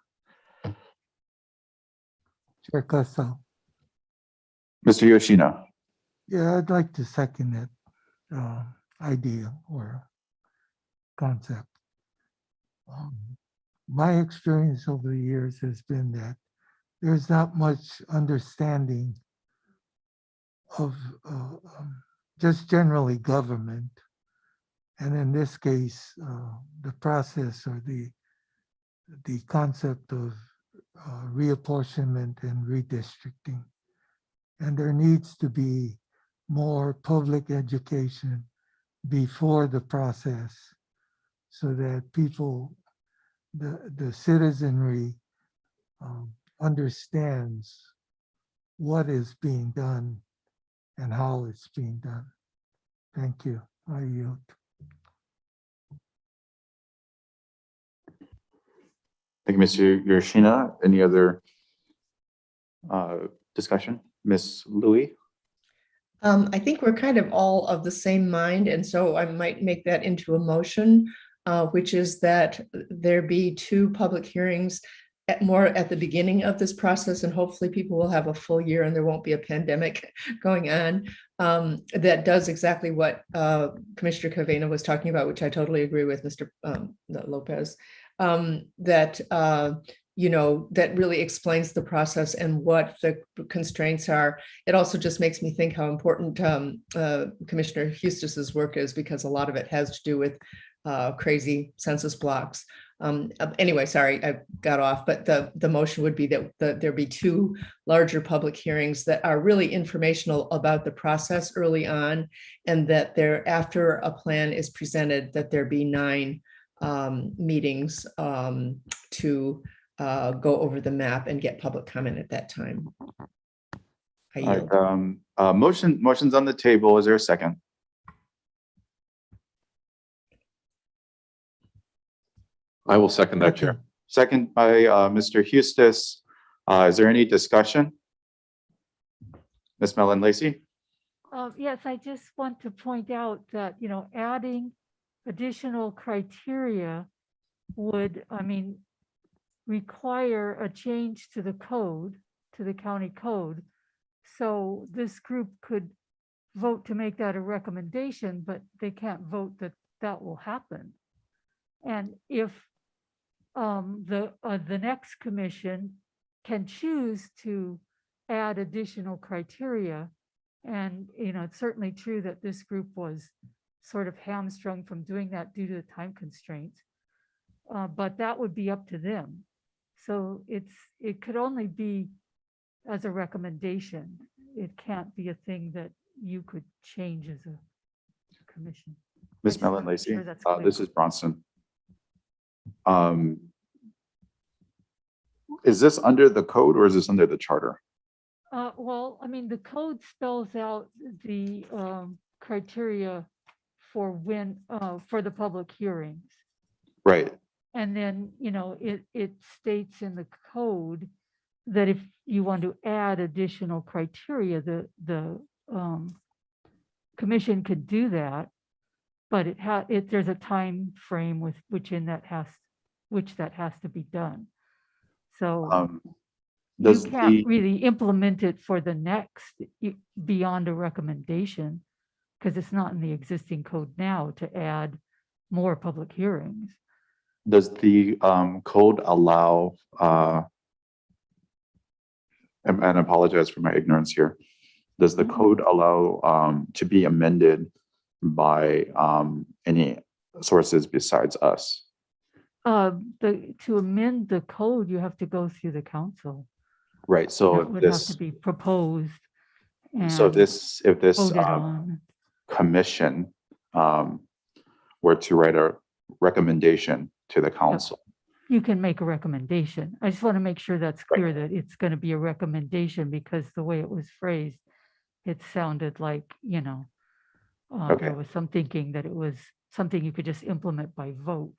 Chair Castell. Mr. Yoshino. Yeah, I'd like to second that idea or concept. My experience over the years has been that there's not much understanding of just generally government. And in this case, the process or the concept of reapportionment and redistricting. And there needs to be more public education before the process so that people, the citizenry understands what is being done and how it's being done. Thank you. I yield. Thank you, Mr. Yoshino. Any other discussion? Ms. Louie? I think we're kind of all of the same mind, and so I might make that into a motion, which is that there be 2 public hearings more at the beginning of this process, and hopefully people will have a full year and there won't be a pandemic going on. That does exactly what Commissioner Cavena was talking about, which I totally agree with, Mr. Lopez. That that really explains the process and what the constraints are. It also just makes me think how important Commissioner Eustis's work is, because a lot of it has to do with crazy census blocks. Anyway, sorry, I got off, but the motion would be that there be 2 larger public hearings that are really informational about the process early on, and that there, after a plan is presented, that there be 9 meetings to go over the map and get public comment at that time. I yield. Motion's on the table. Is there a second? I will second that, Chair. Second by Mr. Eustis. Is there any discussion? Ms. Mellon Lacy? Yes, I just want to point out that, adding additional criteria would, require a change to the code, to the county code. So this group could vote to make that a recommendation, but they can't vote that that will happen. And if the next commission can choose to add additional criteria, and it's certainly true that this group was sort of hamstrung from doing that due to the time constraints, but that would be up to them. So it could only be as a recommendation. It can't be a thing that you could change as a commission. Ms. Mellon Lacy, Sure, this is Bronson. Is this under the code or is this under the charter? Well, the code spells out the criteria for when for the public hearings. Right. And then, it states in the code that if you want to add additional criteria, the commission could do that, but there's a time frame with which that has to be done. So you Does can't the, really implement it for the next beyond a recommendation, because it's not in the existing code now to add more public hearings. does the code allow, and I apologize for my ignorance here. Does the code allow to be amended by any sources besides us? To amend the code, you have to go through the council. Right, so That if would have to this, be proposed so and if this voted on. commission were to write a recommendation to the council, You can make a recommendation. I just want to make sure that's clear that it's going to be a recommendation, because the way it was phrased, it sounded like, Okay. there was some thinking that it was something you could just implement by vote.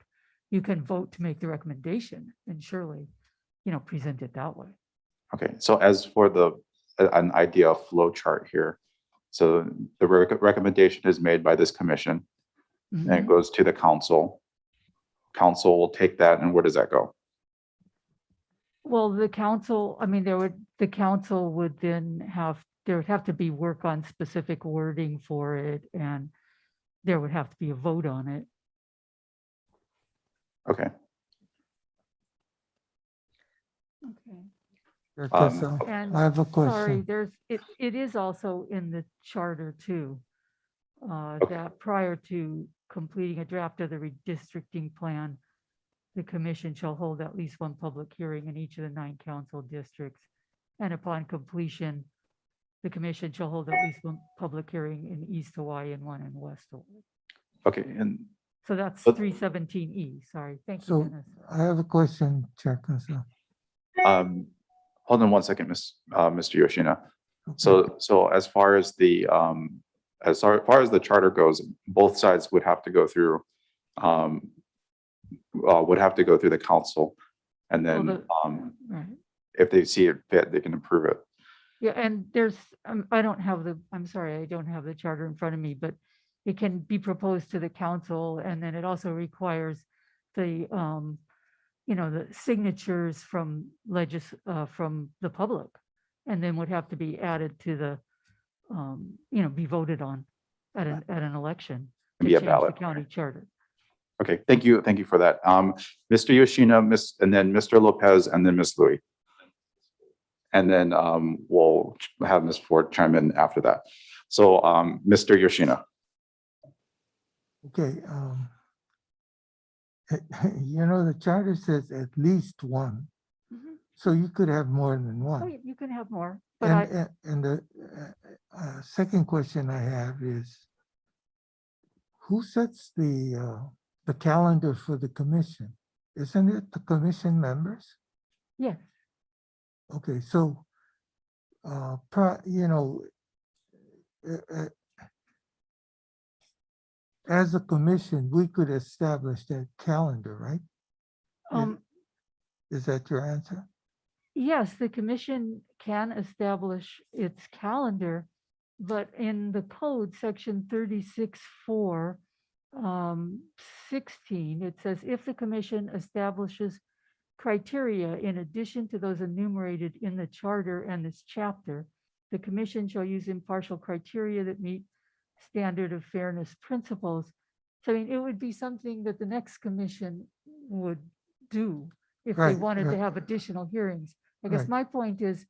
You can vote to make the recommendation and surely, present it that way. Okay, so as for an idea of flow chart here, so the recommendation is made by this commission and it Mhm. goes to the council. Council will take that, and where does that go? Well, the council, the council would then there would have to be work on specific wording for it, and there would have to be a vote on it. Okay. Okay. Because, And I have a sorry, question. it is also in the charter too, that prior to completing a draft of the redistricting plan, the commission shall hold at least one public hearing in each of the 9 council districts. And upon completion, the commission shall hold at least one public hearing in East Hawaii and one in West Hawaii. Okay, and So that's But- 317E, sorry. Thank you, So Dennis. I have a question, Chair Council. hold on one second, Mr. Yoshina. So as far as the charter goes, both sides would have to go through the council, and then Right. if they see it fit, they can approve it. Yeah, and I'm sorry, I don't have the charter in front of me, but it can be proposed to the council, and then it also requires the, the signatures from from the public, and then would have to be added to the, be voted on at an election to Be a change the ballot. county charter. Okay, thank you for that. Mr. Yoshina, and then Mr. Lopez, and then Ms. Louis. And then we'll have Ms. Ford chime in after that. So Mr. Yoshina. Okay, the charter says at least one, Mhm. so you could have more than Oh, one. you can have more, but And the second question I have is, who sets the calendar for the commission? Isn't it the commission members? yes, Okay, so, as a commission, we could establish that calendar, right? Is that your answer? yes, the commission can establish its calendar, but in the code, section 36(4), 16, it says, if the commission establishes criteria in addition to those enumerated in the charter and this chapter, the commission shall use impartial criteria that meet standard of fairness principles. So it would be something that the next commission would do if they Right, wanted to right. have additional hearings. I guess Right. my point is,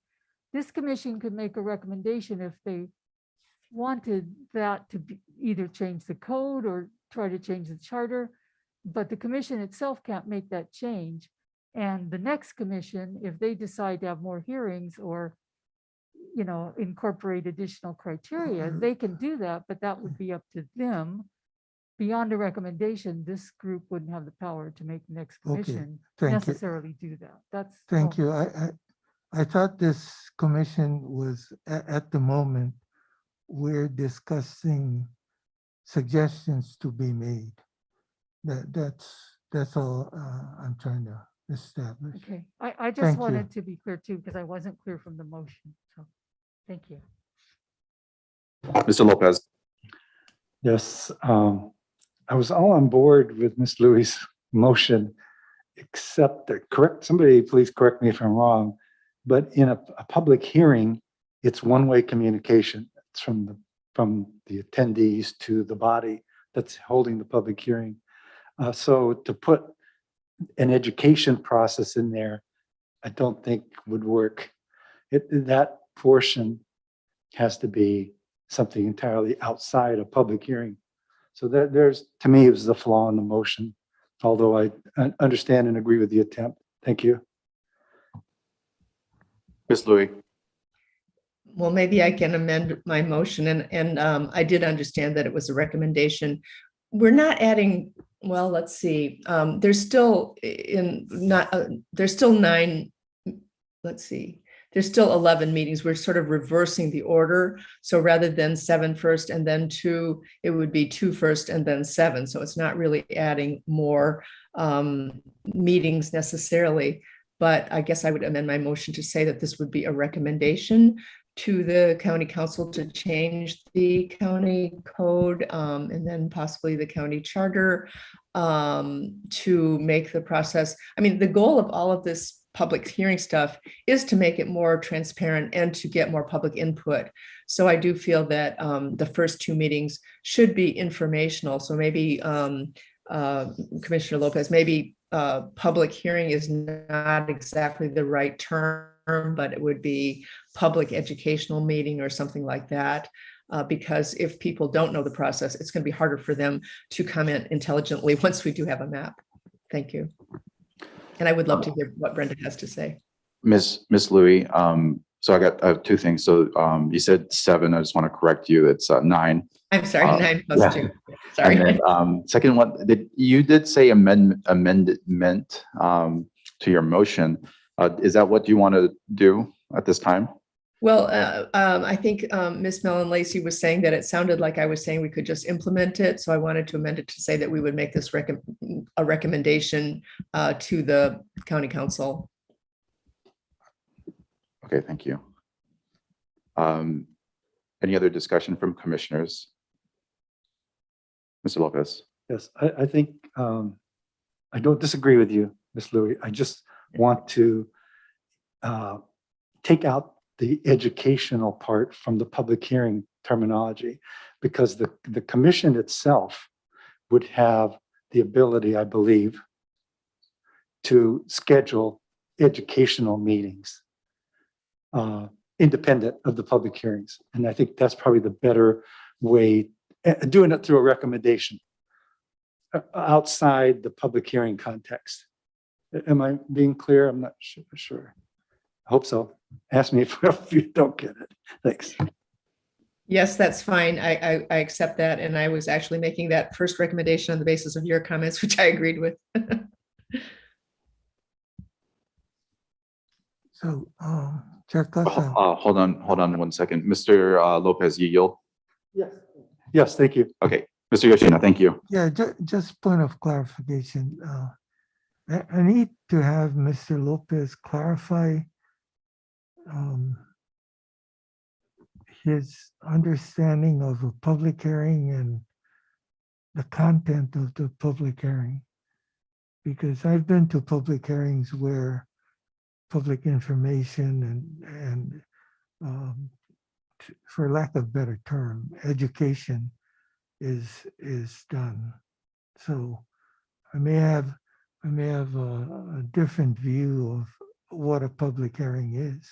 this commission could make a recommendation if they wanted that to be either change the code or try to change the charter, but the commission itself can't make that change. And the next commission, if they decide to have more hearings or, incorporate additional criteria, they can do that, but that would be up to them. Beyond a recommendation, this group wouldn't have the power to make the next Okay, commission thank you. necessarily do that. That's. Thank all. you. I thought this commission was, at the moment, we're discussing suggestions to be made. That's all I'm trying to establish. Okay, I just Thank you. wanted to be clear too, because I wasn't clear from the motion. So, thank you. Mr. Lopez. Yes, I was all on board with Ms. Louis' motion, except that, somebody please correct me if I'm wrong, but in a public hearing, it's one-way communication. It's from the attendees to the body that's holding the public hearing. So to put an education process in there, I don't think would work. That portion has to be something entirely outside a public hearing. So to me, it was the flaw in the motion, although I understand and agree with the attempt. Thank you. Ms. Louis. Well, maybe I can amend my motion, and I did understand that it was a recommendation. We're not adding, well, let's see, there's still there's still 9, let's see, there's still 11 meetings. We're sort of reversing the order. So rather than 7 first and then 2, it would be 2 first and then 7. So it's not really adding more meetings necessarily. But I guess I would amend my motion to say that this would be a recommendation to the county council to change the county code and then possibly the county charter to make the process. I mean, the goal of all of this public hearing stuff is to make it more transparent and to get more public input. So I do feel that the first 2 meetings should be informational. So maybe Commissioner Lopez, maybe public hearing is not exactly the right term, but it would be public educational meeting or something like that. Because if people don't know the process, it's going to be harder for them to comment intelligently once we do have a map. Thank you. And I would love to hear what Brenda has to say. Ms. Louis, so I got 2 things. So you said 7. I just want to correct you. It's 9. I'm sorry, 9 plus 2. Sorry. And then second one, you did say amendment to your motion. Is that what you want to do at this time? Well, I think Ms. Mellon Lacey was saying that it sounded like I was saying we could just implement it. So I wanted to amend it to say that we would make this a recommendation to the county council. Okay, thank you. Any other discussion from commissioners? Mr. Lopez. Yes, I think I don't disagree with you, Ms. Louis. I just want to take out the educational part from the public hearing terminology, because the commission itself would have the ability, I believe, to schedule educational meetings independent of the public hearings. And I think that's probably the better way, doing it through a recommendation outside the public hearing context. Am I being clear? I'm not sure. I hope so. Ask me if you don't get it. Thanks. Yes, that's fine. I accept that. And I was actually making that first recommendation on the basis of your comments, which I agreed with. So, Chair Casa. Hold on 1 second. Mr. Lopez, you yield? Yes. Yes, thank you. Okay. Mr. Yoshino, thank you. Yeah, just point of clarification. I need to have Mr. Lopez clarify his understanding of a public hearing and the content of the public hearing. Because I've been to public hearings where public information and for lack of a better term, education is done. So I may have a different view of what a public hearing is.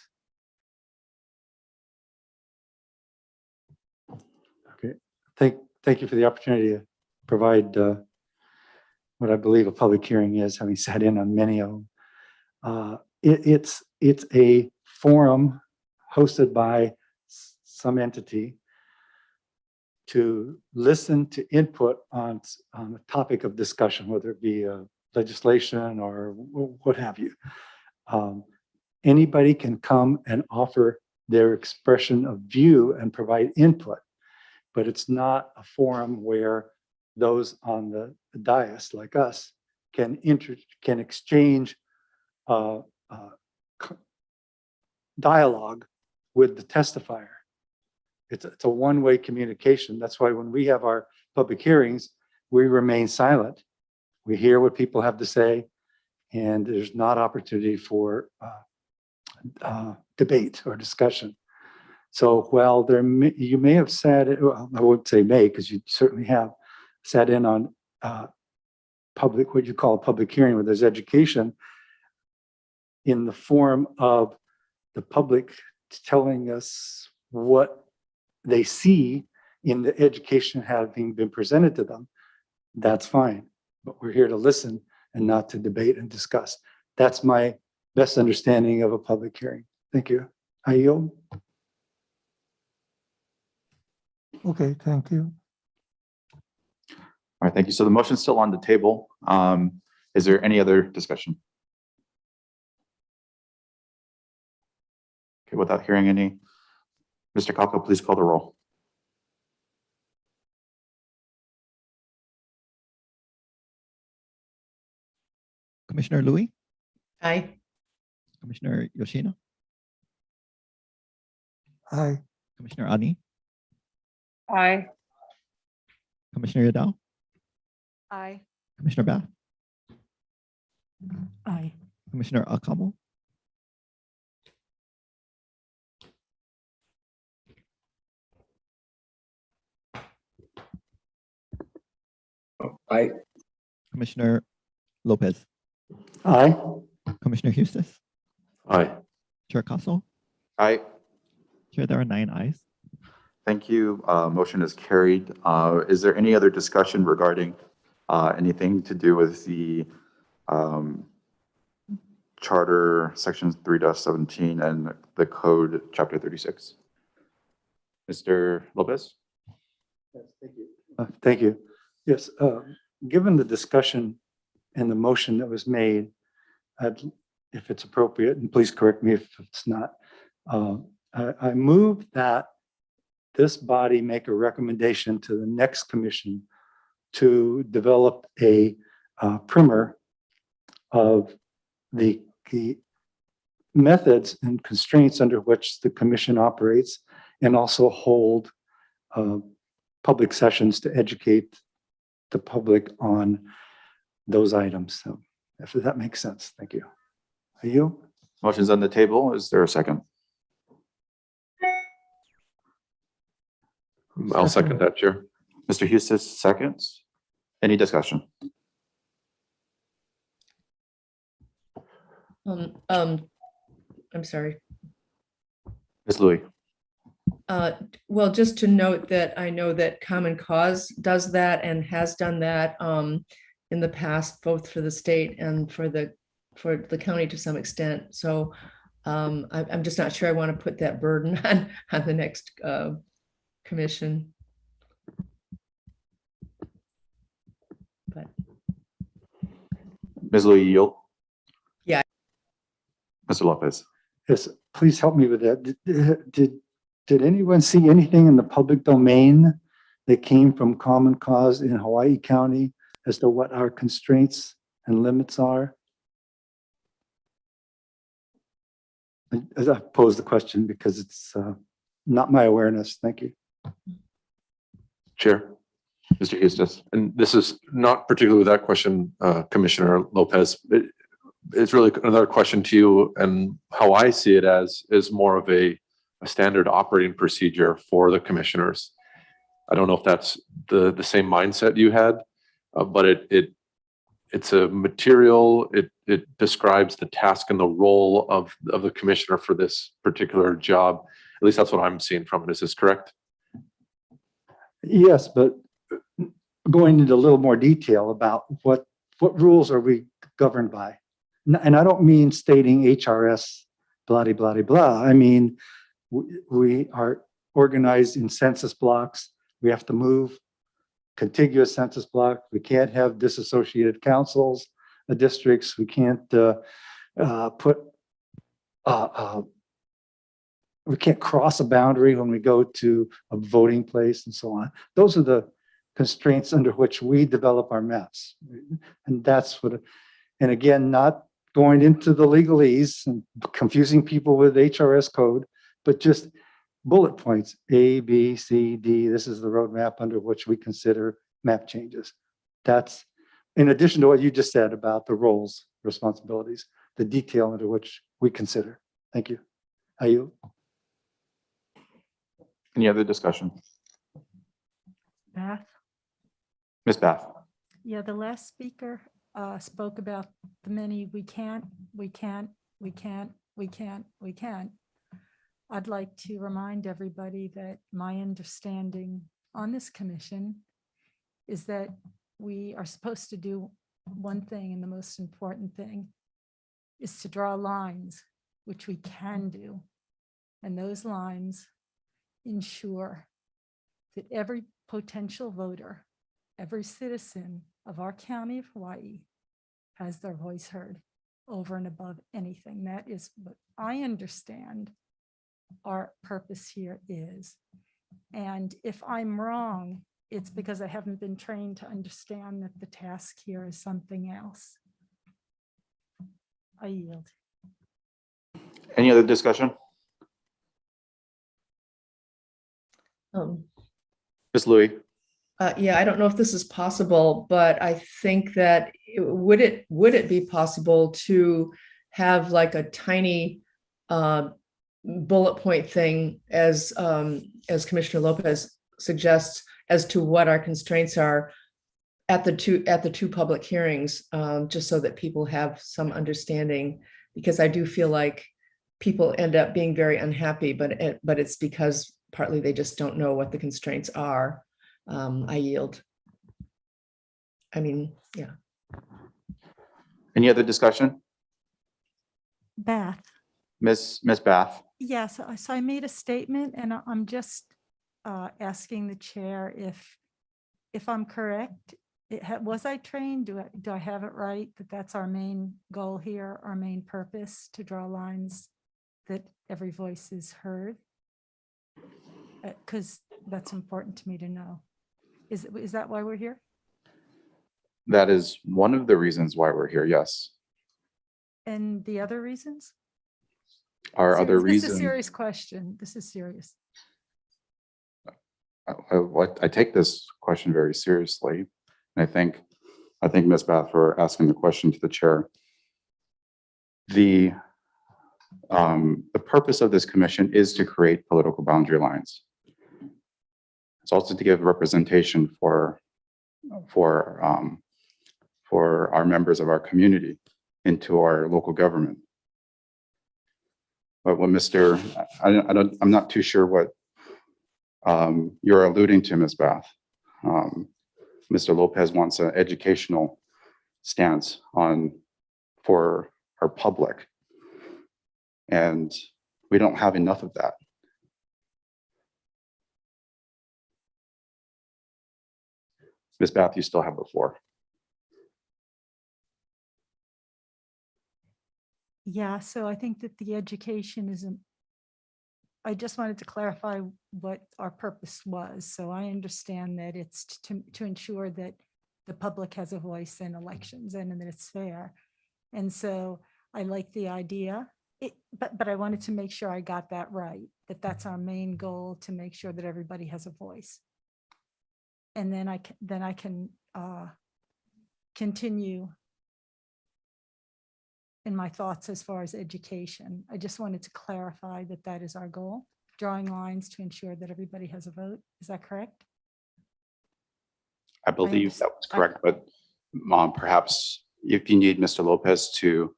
Okay. Thank you for the opportunity to provide what I believe a public hearing is, having sat in on many of them. It's a forum hosted by some entity to listen to input on a topic of discussion, whether it be legislation or what have you. Anybody can come and offer their expression of view and provide input, but it's not a forum where those on the dais like us can exchange dialogue with the testifier. it's a one-way communication. That's why when we have our public hearings, we remain silent. We hear what people have to say, and there's not opportunity for debate or discussion. So while you may have sat, well, I won't say may, because you certainly have sat in on public, what you call a public hearing, where there's education in the form of the public telling us what they see in the education having been presented to them. That's fine, but we're here to listen and not to debate and discuss. That's my best understanding of a public hearing. Thank you. I yield. Okay, thank you. All right, thank you. So the motion's still on the table. Is there any other discussion? Okay, without hearing any, Mr. Calco, please call the roll. Commissioner Louis, Aye. Commissioner Yoshino, Aye. Commissioner Ani, Aye. Commissioner Yadao, Aye. Commissioner Bath, Aye. Commissioner Akamo, Aye. Commissioner Lopez, Aye. Commissioner Hustis, Aye. Chair Castle. Aye. Chair, there are 9 ayes. Thank you. Motion is carried. Is there any other discussion regarding anything to do with the Charter Section 3-17 and the Code Chapter 36? Mr. Lopez? Yes, thank you. Thank you. Yes, given the discussion and the motion that was made, if it's appropriate, and please correct me if it's not, I move that this body make a recommendation to the next commission to develop a primer of the methods and constraints under which the commission operates, and also hold public sessions to educate the public on those items. So if that makes sense, thank you. Are you? Motion's on the table. Is there a second? I'll second that, Chair. Mr. Hustis, seconds. Any discussion? I'm sorry. Ms. Louis? Well, just to note that I know that Common Cause does that and has done that in the past, both for the state and for the county to some extent. So I'm just not sure I want to put that burden on the next commission. But Ms. Louis, you yield? Yeah. Mr. Lopez? Yes, please help me with that. Did anyone see anything in the public domain that came from Common Cause in Hawaii County as to what our constraints and limits are? As I pose the question because it's not my awareness. Thank you. Chair, Mr. Eustace, and this is not particularly with that question, Commissioner Lopez. It's really another question to you, and how I see it as is more of a standard operating procedure for the commissioners. I don't know if that's the same mindset you had, but it's a material. It describes the task and the role of the commissioner for this particular job. At least that's what I'm seeing from it. Is this correct? Yes, but going into a little more detail about what rules are we governed by? And I don't mean stating HRS blah, blah, blah, blah. I mean, we are organized in census blocks. We have to move contiguous census blocks. We can't have disassociated councils, districts. We can't we can't cross a boundary when we go to a voting place and so on. Those are the constraints under which we develop our maps. And that's what, and again, not going into the legalese and confusing people with HRS code, but just bullet points, A, B, C, D. This is the roadmap under which we consider map changes. That's in addition to what you just said about the roles, responsibilities, the detail under which we consider. Thank you. I yield. Any other discussion? Beth? Ms. Bath? Yeah, the last speaker spoke about the many we can't. I'd like to remind everybody that my understanding on this commission is that we are supposed to do one thing, and the most important thing is to draw lines, which we can do. And those lines ensure that every potential voter, every citizen of our county of Hawaii has their voice heard over and above anything. That is what I understand our purpose here is. And if I'm wrong, it's because I haven't been trained to understand that the task here is something else. I yield. Any other discussion? Ms. Louie? Yeah, I don't know if this is possible, but I think that would it be possible to have like a tiny bullet point thing as Commissioner Lopez suggests as to what our constraints are at the two public hearings, just so that people have some understanding, because I do feel like people end up being very unhappy, but it's because partly they just don't know what the constraints are. I yield. I mean, yeah. Any other discussion? Beth. Ms. Bath? Yes, so I made a statement, and I'm just asking the chair if I'm correct. Was I trained? Do I have it right that that's our main goal here, our main purpose, to draw lines that every voice is heard? Because that's important to me to know. Is that why we're here? That is one of the reasons why we're here, yes. And the other reasons? Our other This is a reason, serious question. This is serious. I take this question very seriously. And I think Ms. Bath, for asking the question to the chair. The purpose of this commission is to create political boundary lines. It's also to give representation for our members of our community into our local government. But what I'm not too sure what you're alluding to, Ms. Bath. Mr. Lopez wants an educational stance for our public, and we don't have enough of that. Ms. Bath, you still have the floor. Yeah, so I think that the education isn't, I just wanted to clarify what our purpose was. So I understand that it's to ensure that the public has a voice in elections and that it's fair. And so I like the idea, but I wanted to make sure I got that right, that that's our main goal, to make sure that everybody has a voice. And then I can continue in my thoughts as far as education. I just wanted to clarify that that is our goal, drawing lines to ensure that everybody has a vote. Is that correct? I believe that was correct, but perhaps if you need Mr. Lopez to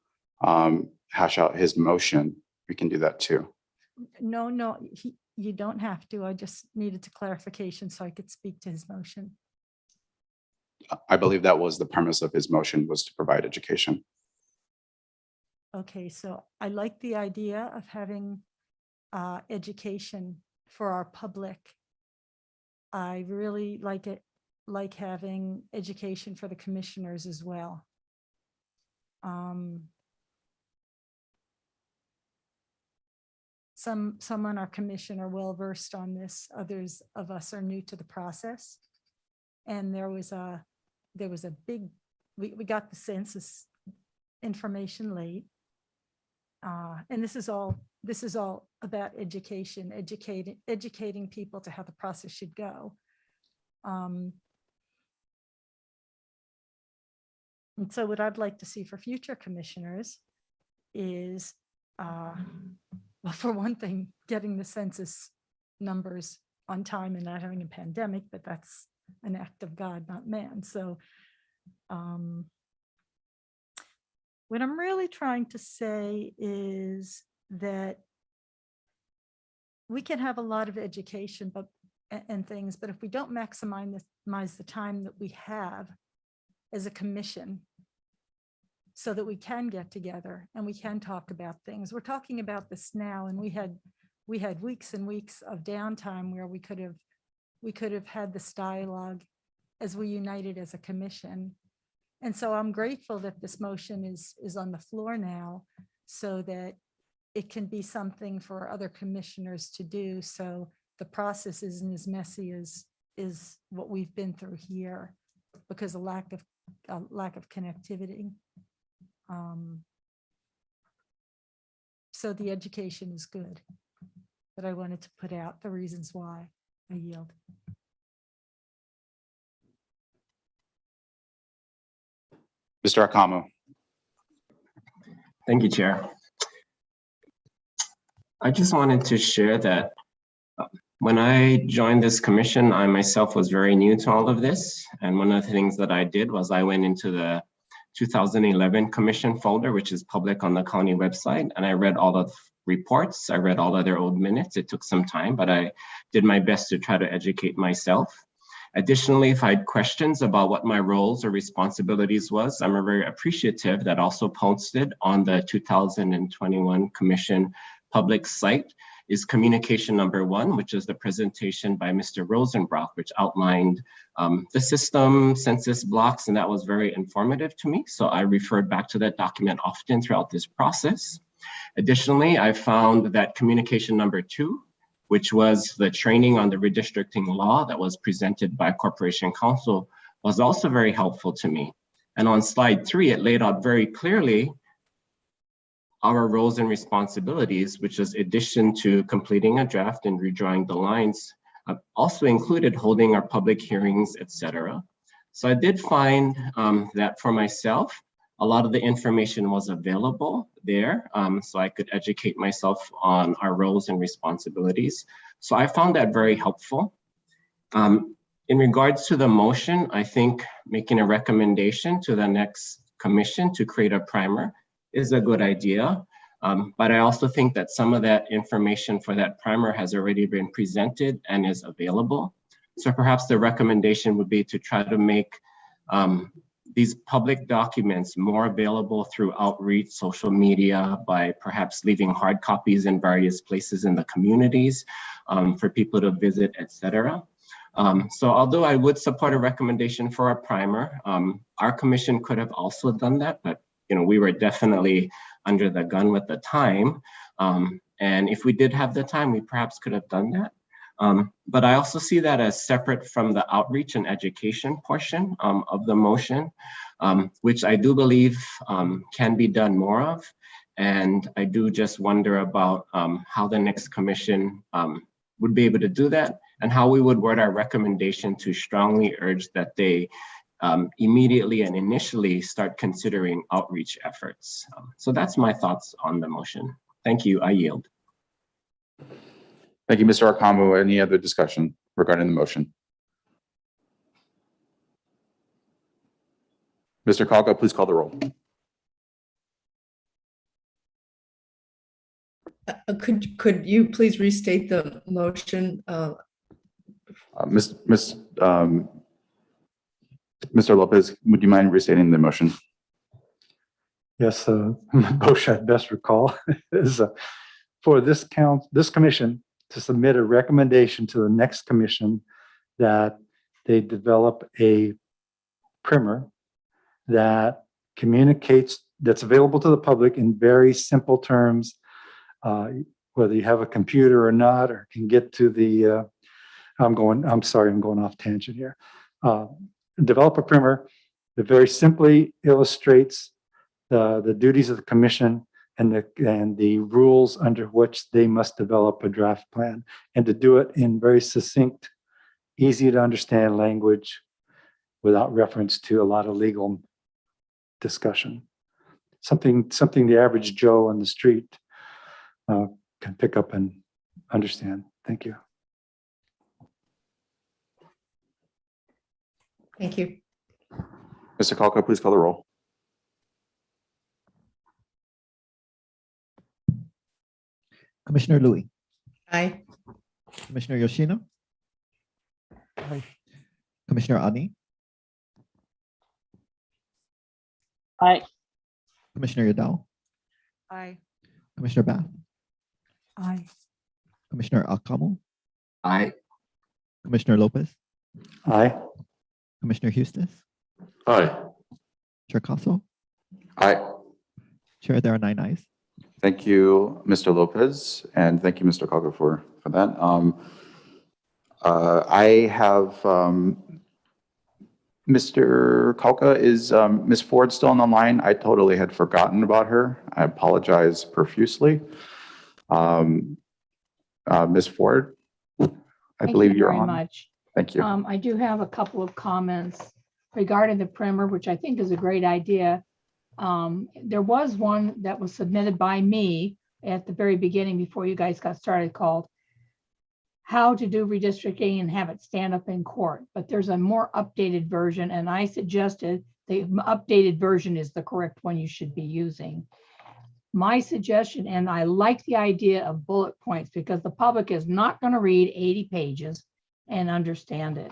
hash out his motion, we can do that too. No, you don't have to. I just needed clarification so I could speak to his motion. I believe that was the premise of his motion, was to provide education. Okay, so I like the idea of having education for our public. I really like having education for the commissioners as well. Some on our commission are well versed on this. Others of us are new to the process. And there was a big, we got the census information late. And this is all about education, educating people to how the process should go. And so what I'd like to see for future commissioners is, well, for one thing, getting the census numbers on time and not having a pandemic, but that's an act of God, not man. So what I'm really trying to say is that we can have a lot of education and things, but if we don't maximize the time that we have as a commission so that we can get together and we can talk about things. We're talking about this now, and we had weeks and weeks of downtime where we could have had this dialogue as we united as a commission. And so I'm grateful that this motion is on the floor now so that it can be something for other commissioners to do. So the process isn't as messy as what we've been through here because of lack of connectivity. So the education is good, but I wanted to put out the reasons why. I yield. Mr. Akamo. Thank you, Chair. I just wanted to share that when I joined this commission, I myself was very new to all of this. And one of the things that I did was I went into the 2011 commission folder, which is public on the county website. And I read all the reports. I read all of their old minutes. It took some time, but I did my best to try to educate myself. Additionally, if I had questions about what my roles or responsibilities was, I'm very appreciative that also posted on the 2021 commission public site is communication number 1, which is the presentation by Mr. Rosenbrock, which outlined the system, census blocks, and that was very informative to me. So I referred back to that document often throughout this process. Additionally, I found that communication number 2, which was the training on the redistricting law that was presented by Corporation Counsel, was also very helpful to me. And on slide 3, it laid out very clearly our roles and responsibilities, which is addition to completing a draft and redrawing the lines, also included holding our public hearings, etc. So I did find that for myself, a lot of the information was available there, so I could educate myself on our roles and responsibilities. So I found that very helpful. In regards to the motion, I think making a recommendation to the next commission to create a primer is a good idea. But I also think that some of that information for that primer has already been presented and is available. So perhaps the recommendation would be to try to make these public documents more available through outreach, social media, by perhaps leaving hard copies in various places in the communities for people to visit, etc. So although I would support a recommendation for a primer, our commission could have also done that, but we were definitely under the gun with the time. And if we did have the time, we perhaps could have done that. But I also see that as separate from the outreach and education portion of the motion, which I do believe can be done more of. And I do just wonder about how the next commission would be able to do that and how we would word our recommendation to strongly urge that they immediately and initially start considering outreach efforts. So that's my thoughts on the motion. Thank you, I yield. Thank you, Mr. Arcamo. Any other discussion regarding the motion? Mr. Kalka, please call the roll. Could you please restate the motion? Mr. Lopez, would you mind restating the motion? Yes, motion I best recall is for this commission to submit a recommendation to the next commission that they develop a primer that communicates, that's available to the public in very simple terms, whether you have a computer or not, or can get to the, I'm sorry, I'm going off tangent here. Develop a primer that very simply illustrates the duties of the commission and the rules under which they must develop a draft plan, and to do it in very succinct, easy to understand language without reference to a lot of legal discussion. Something the average Joe on the street can pick up and understand. Thank you. Thank you. Mr. Kalka, please call the roll. Commissioner Louis, Aye. Commissioner Yoshino, Aye. Commissioner Ani, Aye. Commissioner Yadao, Aye. Commissioner Bath, Aye. Commissioner Alcamo, Aye. Commissioner Lopez, Aye. Commissioner Hustis, Aye. Chair Caso, Aye. Chair, there are 9 ayes. Thank you, Mr. Lopez, and thank you, Mr. Kalka, for that. I have Mr. Kalka, is Ms. Ford still on the line? I totally had forgotten about her. I apologize profusely. Ms. Ford, I believe you're on. Thank you very much. Thank you. I do have a couple of comments regarding the primer, which I think is a great idea. There was one that was submitted by me at the very beginning before you guys got started called How to Do Redistricting and Have It Stand Up in Court. But there's a more updated version, and I suggested the updated version is the correct one you should be using. My suggestion, and I like the idea of bullet points because the public is not going to read 80 pages and understand it.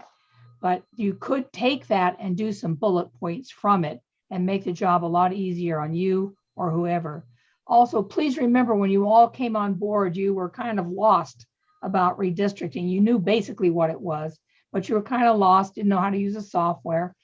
But you could take that and do some bullet points from it and make the job a lot easier on you or whoever. Also, please remember when you all came on board, you were kind of lost about redistricting. You knew basically what it was, but you were kind of lost, didn't know how to use the software.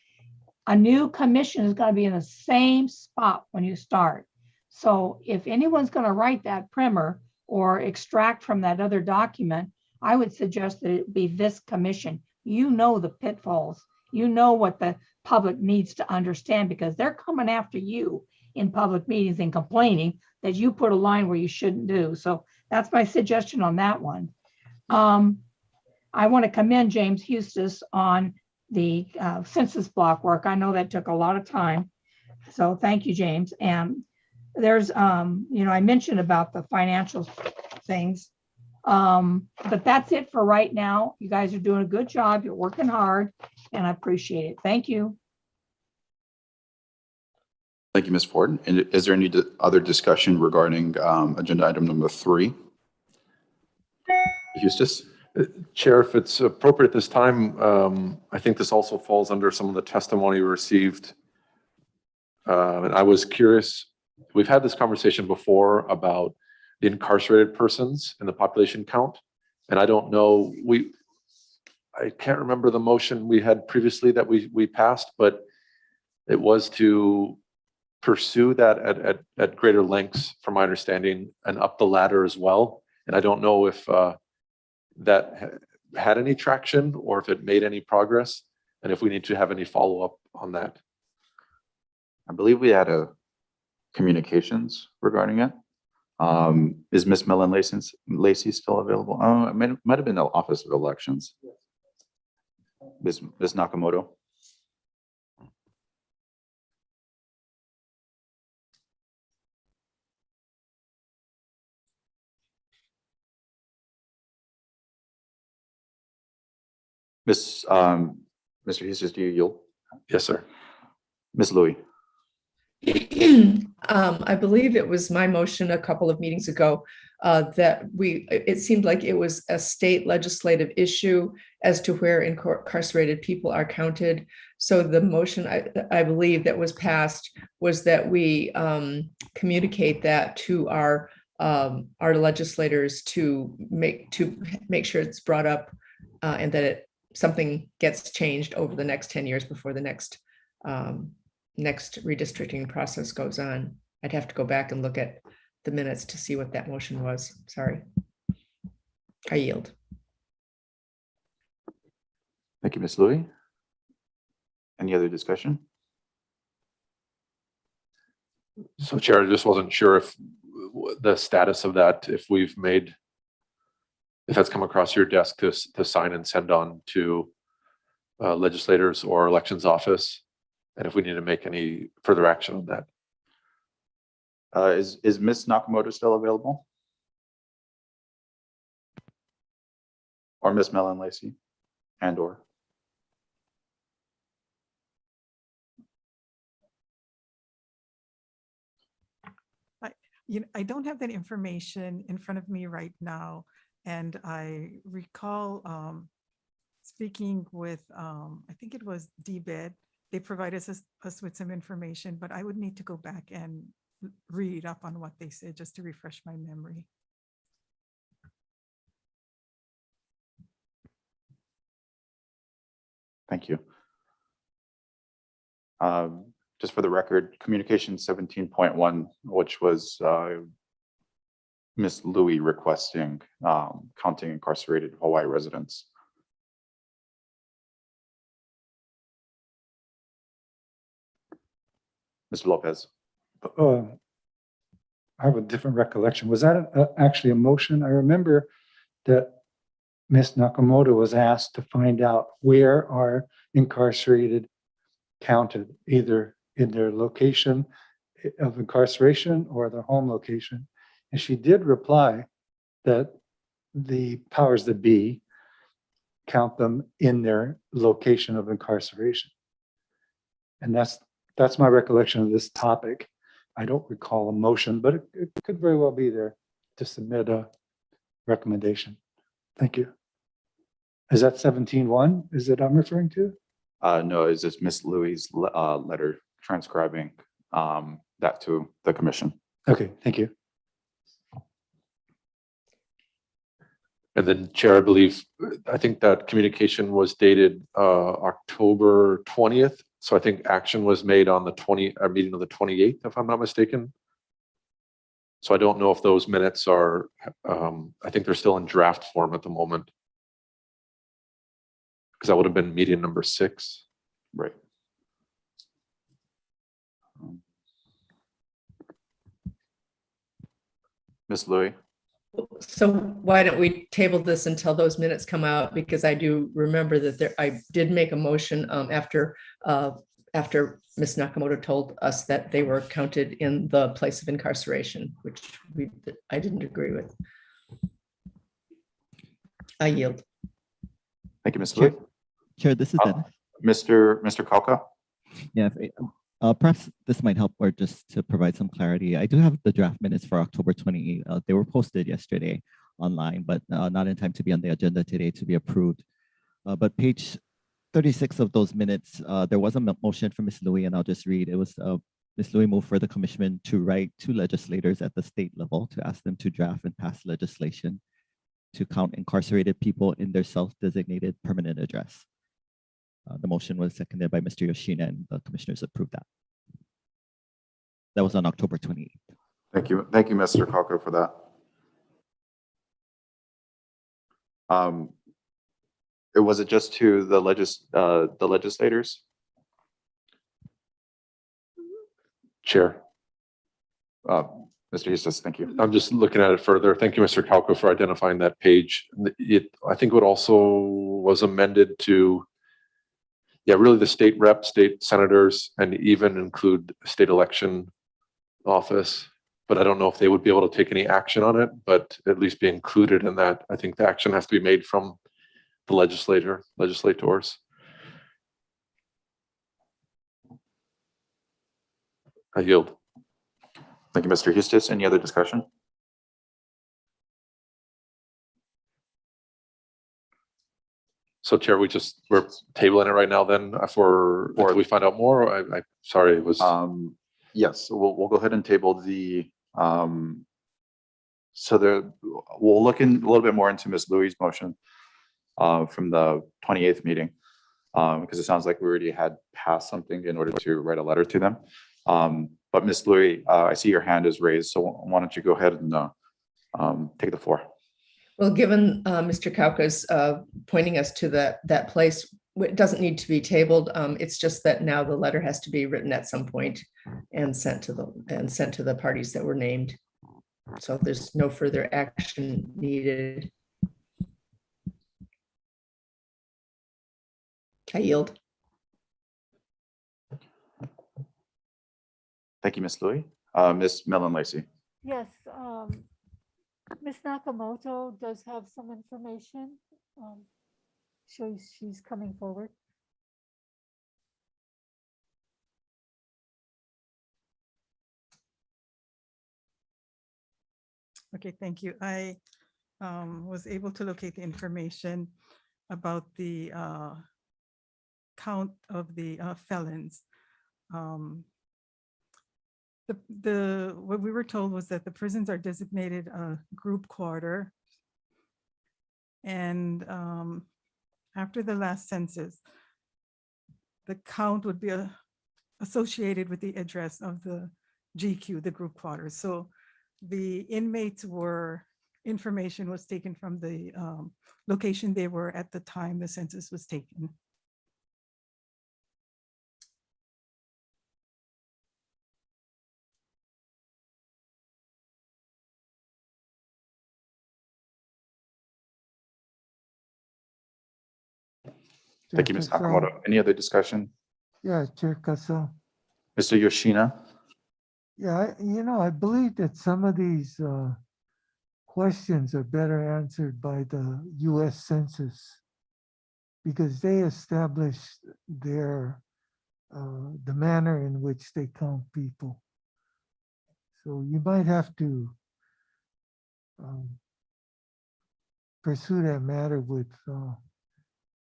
A new commission is going to be in the same spot when you start. So if anyone's going to write that primer or extract from that other document, I would suggest that it be this commission. You know the pitfalls. You know what the public needs to understand because they're coming after you in public meetings and complaining that you put a line where you shouldn't do. So that's my suggestion on that one. I want to commend James Hustis on the census block work. I know that took a lot of time. So thank you, James. And there's, I mentioned about the financial things. But that's it for right now. You guys are doing a good job. You're working hard and I appreciate it. Thank you. Thank you, Ms. Ford. And is there any other discussion regarding agenda item number 3? Eustace? Chair, if it's appropriate this time, I think this also falls under some of the testimony received. And I was curious, we've had this conversation before about the incarcerated persons in the population count. And I don't know, I can't remember the motion we had previously that we passed, but it was to pursue that at greater lengths, from my understanding, and up the ladder as well. And I don't know if that had any traction or if it made any progress, and if we need to have any follow-up on that. I believe we had a communications regarding it. Is Ms. Mellon Lacey still available? Oh, it might have been the Office of Elections. Ms. Nakamoto. Mr. Hustis, do you yield? Yes, sir. Ms. Louis. I believe it was my motion a couple of meetings ago that it seemed like it was a state legislative issue as to where incarcerated people are counted. So the motion I believe that was passed was that we communicate that to our legislators to make sure it's brought up and that something gets changed over the next 10 years before the next redistricting process goes on. I'd have to go back and look at the minutes to see what that motion was. Sorry. I yield. Thank you, Ms. Louis. Any other discussion? So, Chair, I just wasn't sure if the status of that, if that's come across your desk to sign and send on to legislators or elections office, and if we need to make any further action on that. Is Ms. Nakamoto still available? Or Ms. Mellon Lacy and or? I don't have that information in front of me right now. And I recall speaking with, I think it was DBED. They provided us with some information, but I would need to go back and read up on what they said just to refresh my memory. Thank you. Just for the record, communication 17.1, which was Ms. Louie requesting counting incarcerated Hawaii residents. Mr. Lopez. I have a different recollection. Was that actually a motion? I remember that Ms. Nakamoto was asked to find out where are incarcerated counted, either in their location of incarceration or their home location. And she did reply that the powers that be count them in their location of incarceration. And that's my recollection of this topic. I don't recall a motion, but it could very well be there to submit a recommendation. Thank you. Is that 17.1? Is it I'm referring to? No, is this Ms. Louie's letter transcribing that to the commission? Okay, thank you. And then Chair, I think that communication was dated October 20th. So I think action was made on our meeting of the 28th, if I'm not mistaken. So I don't know if those minutes are, I think they're still in draft form at the moment. Because that would have been meeting number 6. Right. Ms. Louie. So why don't we table this until those minutes come out? Because I do remember that I did make a motion after Ms. Nakamoto told us that they were counted in the place of incarceration, which I didn't agree with. I yield. Thank you, Ms. Louie. Chair, this is Dennis. Mr. Kauka. Yeah, perhaps this might help, or just to provide some clarity. I do have the draft minutes for October 28th. They were posted yesterday online, but not in time to be on the agenda today to be approved. But page 36 of those minutes, there was a motion from Ms. Louie, and I'll just read. It was Ms. Louie moved for the commission to write to legislators at the state level to ask them to draft and pass legislation to count incarcerated people in their self-designated permanent address. The motion was seconded by Mr. Yoshina, and the commissioners approved that. That was on October 28th. Thank you, Mr. Kauka, for that. Was it just to the legislators? Chair. Mr. Eustace, thank you. I'm just looking at it further. Thank you, Mr. Kauka, for identifying that page. I think it also was amended to, really the state rep, state senators, and even include state election office. But I don't know if they would be able to take any action on it, but at least be included in that. I think the action has to be made from the legislators. I yield. Thank you, Mr. Eustace. Any other discussion? So Chair, we're tabling it right now then or we find out more? I sorry, it was. Yes, so we'll go ahead and table the, we'll look in a little bit more into Ms. Louie's motion from the 28th meeting, because it sounds like we already had passed something in order to write a letter to them. But Ms. Louie, I see your hand is raised, so why don't you go ahead and take the floor. Well, given Mr. Kauka's pointing us to that place, it doesn't need to be tabled. It's just that now the letter has to be written at some point and sent to the parties that were named. So there's no further action needed. I yield. Thank you, Ms. Louie. Ms. Mellon Lacey. Yes, Ms. Nakamoto does have some information. She's coming forward. Okay, thank you. I was able to locate the information about the count of the felons. What we were told was that the prisons are designated a group quarter. And after the last census, the count would be associated with the address of the GQ, the group quarters. So the inmates information was taken from the location they were at the time the census was taken. Thank you, Ms. Nakamoto. Any other discussion? Yeah, Chair Kaso. Mr. Yoshina? Yeah, I believe that some of these questions are better answered by the US Census because they established the manner in which they count people. So you might have to pursue that matter with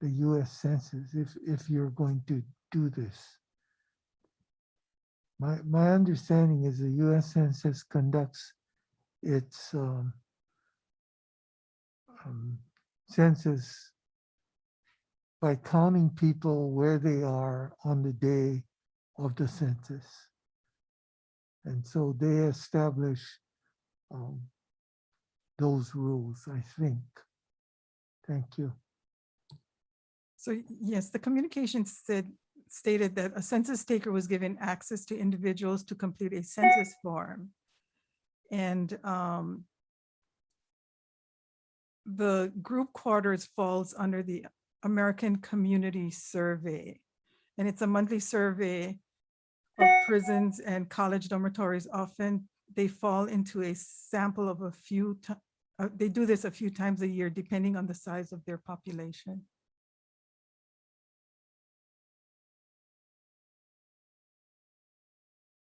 the US Census if you're going to do this. My understanding is the US Census conducts its census by counting people where they are on the day of the census. And so they establish those rules, I think. Thank you. So yes, the communication stated that a census taker was given access to individuals to complete a census form. And the group quarters falls under the American Community Survey. And it's a monthly survey of prisons and college dormitories. Often they fall into a sample of they do this a few times a year, depending on the size of their population.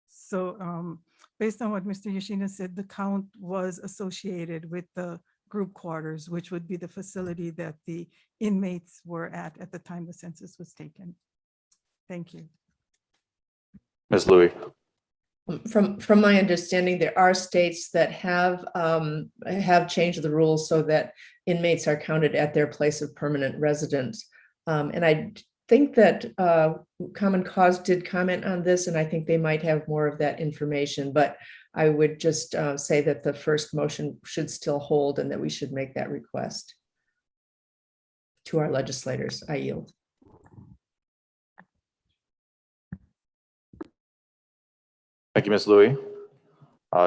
So based on what Mr. Yoshina said, the count was associated with the group quarters, which would be the facility that the inmates were at the time the census was taken. Thank you. Ms. Louie? From my understanding, there are states that have changed the rules so that inmates are counted at their place of permanent residence. And I think that Common Cause did comment on this, and I think they might have more of that information, but I would just say that the first motion should still hold and that we should make that request to our legislators. I yield. Thank you, Ms. Louie.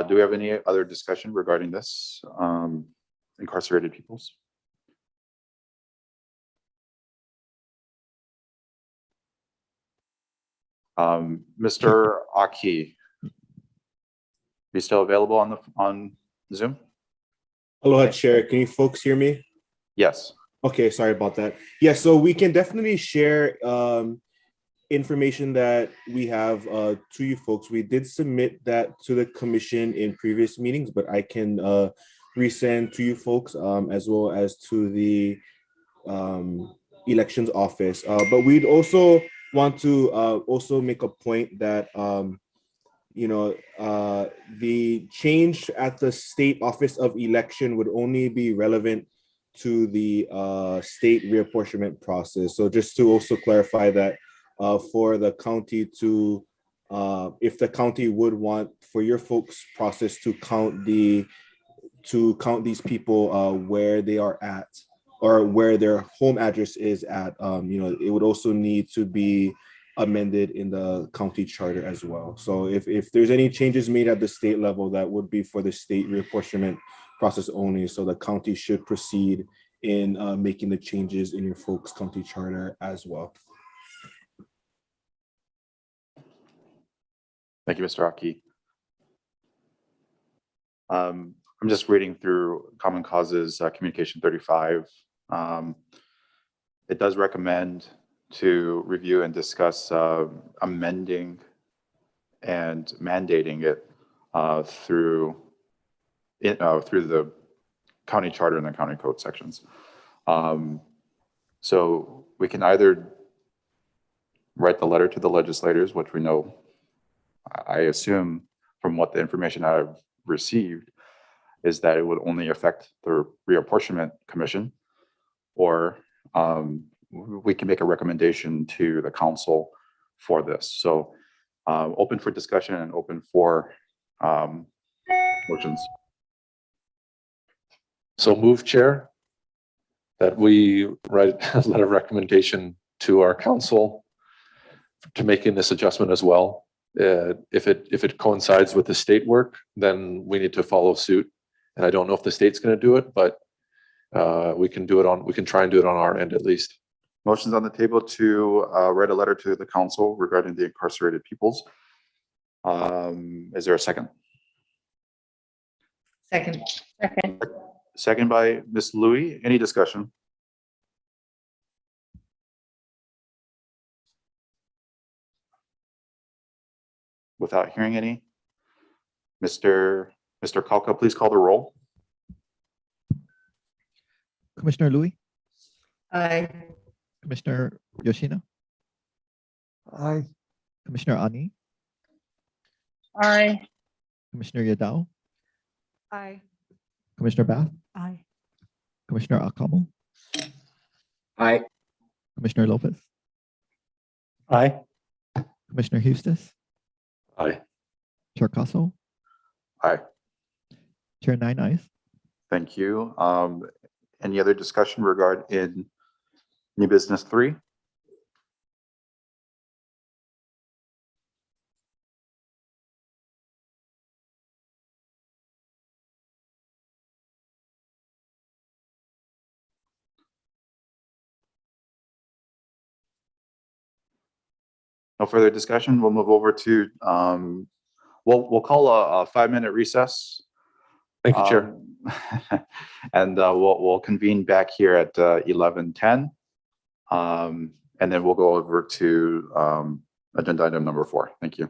Do we have any other discussion regarding this incarcerated peoples? Mr. Aki, you still available on Zoom? Aloha, Chair. Can you folks hear me? Yes. Okay, sorry about that. Yeah, so we can definitely share information that we have to you folks. We did submit that to the commission in previous meetings, but I can resend to you folks as well as to the elections office. But we'd also want to also make a point that the change at the state office of election would only be relevant to the state reapportionment process. So just to also clarify that for the county to, if the county would want for your folks process to count these people where they are at or where their home address is at, it would also need to be amended in the county charter as well. So if there's any changes made at the state level, that would be for the state reapportionment process only. So the county should proceed in making the changes in your folks' county charter as well. Thank you, Mr. Aki. I'm just reading through Common Cause's Communication 35. It does recommend to review and discuss amending and mandating it through the county charter and the county code sections. So we can either write the letter to the legislators, which we know, I assume from what the information I've received is that it would only affect the reapportionment commission, or we can make a recommendation to the council for this. So open for discussion and open for motions. So move, Chair, that we write a letter of recommendation to our council to making this adjustment as well. If it coincides with the state work, then we need to follow suit. And I don't know if the state's going to do it, but we can try and do it on our end at least. Motion's on the table to write a letter to the council regarding the incarcerated peoples. Is there a second? Second. Second by Ms. Louie. Any discussion? Without hearing any, Mr. Kalka, please call the roll. Commissioner Louis, Aye. Commissioner Yoshino, Aye. Commissioner Ani, Aye. Commissioner Yadao, Aye. Commissioner Bath, Aye. Commissioner Akamo, Aye. Commissioner Lopez, Aye. Commissioner Eustace, Aye. Chair Caso, Aye. Chair 9 ayes. Thank you. Any other discussion regarding new business 3? No further discussion. We'll move over to we'll call a 5-minute recess. Thank you, Chair. And we'll convene back here at 11:10. And then we'll go over to agenda item number 4. Thank you.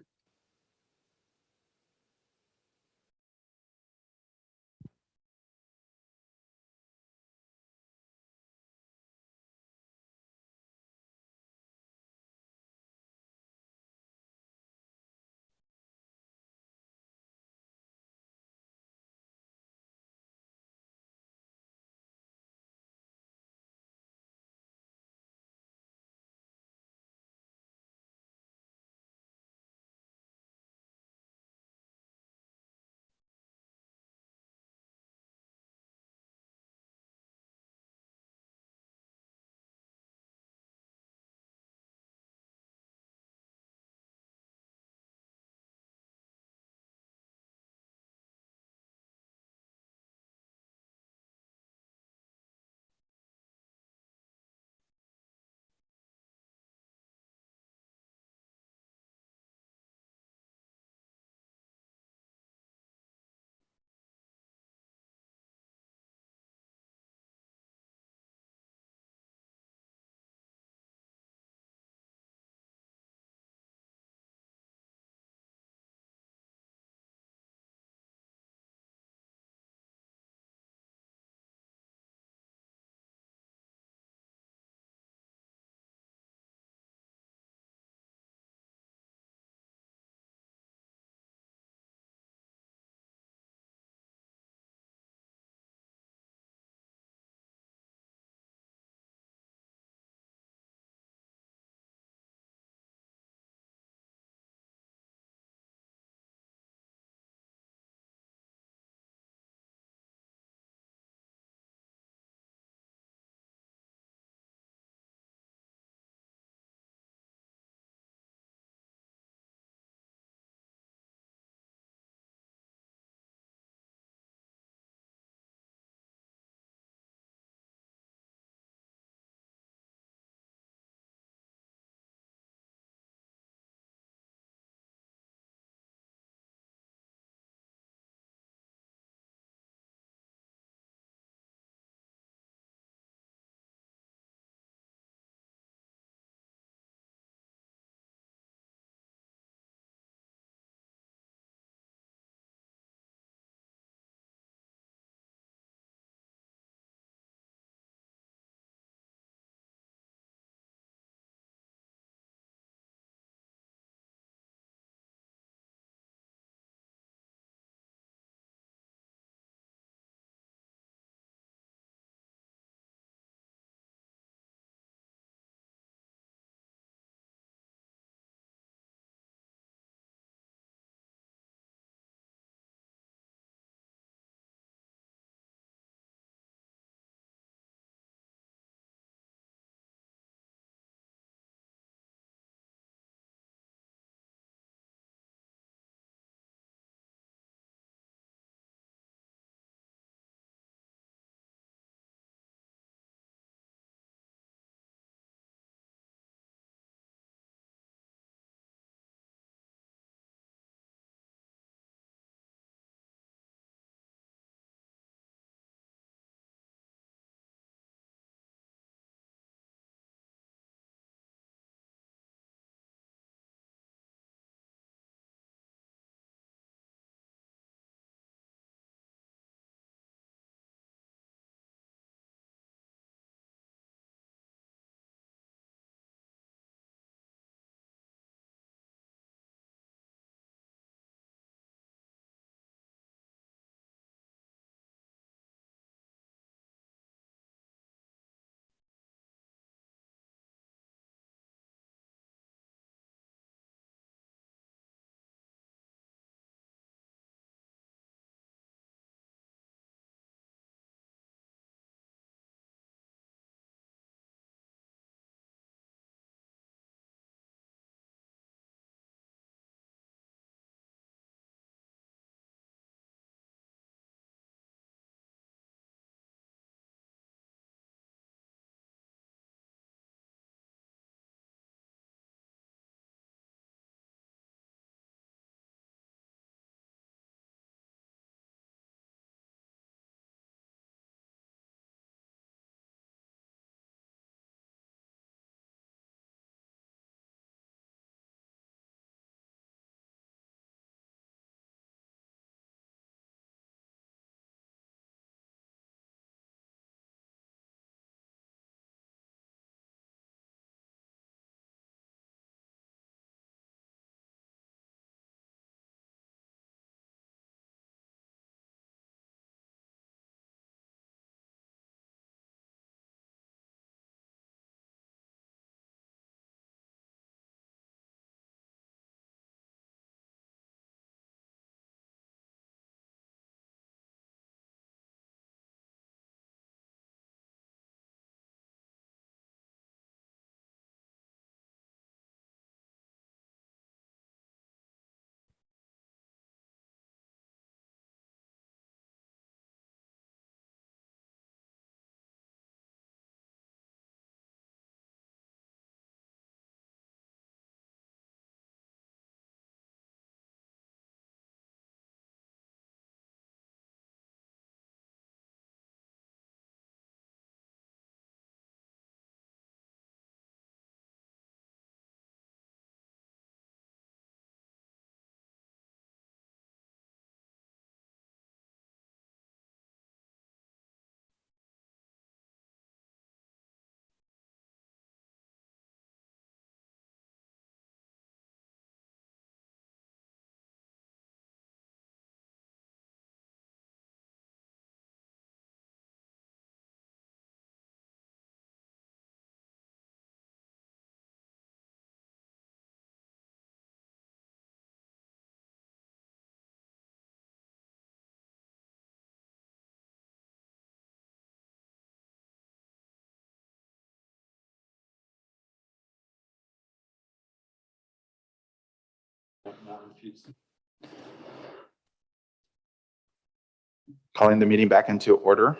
Calling the meeting back into order.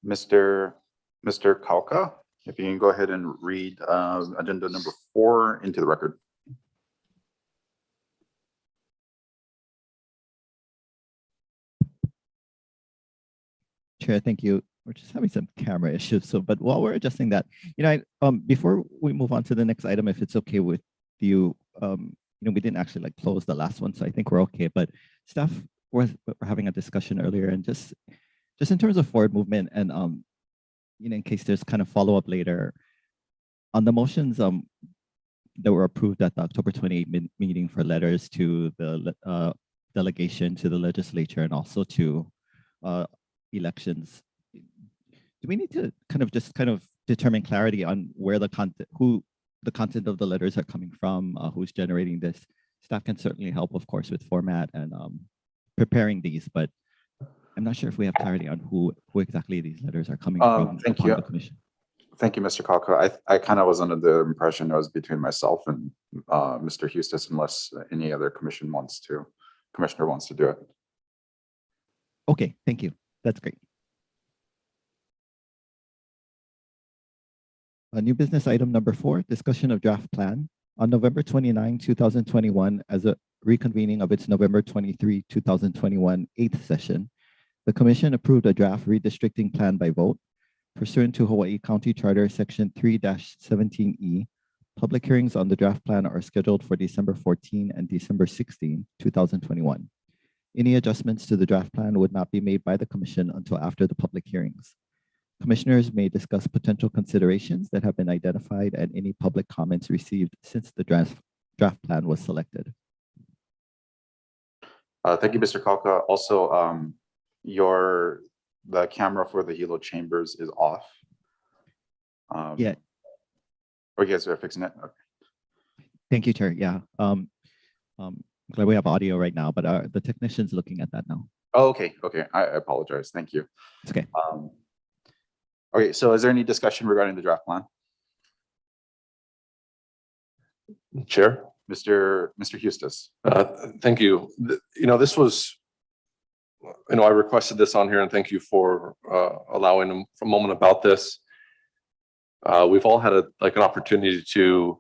Mr. Kalka, if you can go ahead and read agenda number 4 into the record. Chair, thank you. We're just having some camera issues. So, but while we're adjusting that, before we move on to the next item, if it's okay with you, we didn't actually like close the last one, so I think we're okay. But staff we're having a discussion earlier, and just in terms of forward movement, and in case there's kind of follow up later on the motions that were approved at the October 28th meeting for letters to the delegation to the legislature and also to elections. Do we need to kind of determine clarity on where the content, the content of the letters are coming from, who's generating this? Staff can certainly help, of course, with format and preparing these, but I'm not sure if we have clarity on who exactly these letters are coming from. Thank upon you. The commission. Thank you, Mr. Kalka. I kind of was under the impression it was between myself and Mr. Hustis, unless any other commissioner wants to do it. Okay, thank you. That's great. New business item number 4, discussion of draft plan. On November 29, 2021, as a reconvening of its November 23, 2021 8th session, the commission approved a draft redistricting plan by vote. Pursuant to Hawaii County Charter Section 3-17E, public hearings on the draft plan are scheduled for December 14 and December 16, 2021. Any adjustments to the draft plan would not be made by the commission until after the public hearings. Commissioners may discuss potential considerations that have been identified and any public comments received since the draft plan was selected. Thank you, Mr. Kalka. Also, the camera for the Hilo chambers is off. Yeah. Or you guys are fixing it? Okay. Thank you, Chair. Yeah. Glad we have audio right now, but the technician's looking at that now. Oh, okay. Okay. I apologize. Thank you. It's okay. Okay. So is there any discussion regarding the draft plan? Chair. Mr. Hustis. Thank you. This was, I requested this on here, and thank you for allowing a moment about this. We've all had an opportunity to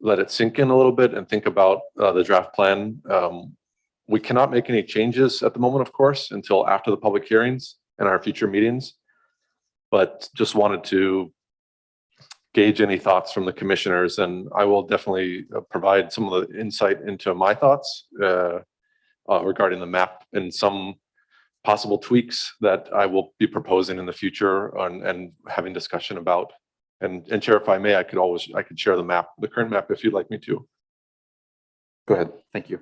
let it sink in a little bit and think about the draft plan. We cannot make any changes at the moment, of course, until after the public hearings and our future meetings, but just wanted to gauge any thoughts from the commissioners, and I will definitely provide some of the insight into my thoughts regarding the map and some possible tweaks that I will be proposing in the future and having discussion about. And Chair, if I may, I could share the map, the current map, if you'd like me to. Go ahead. Thank you.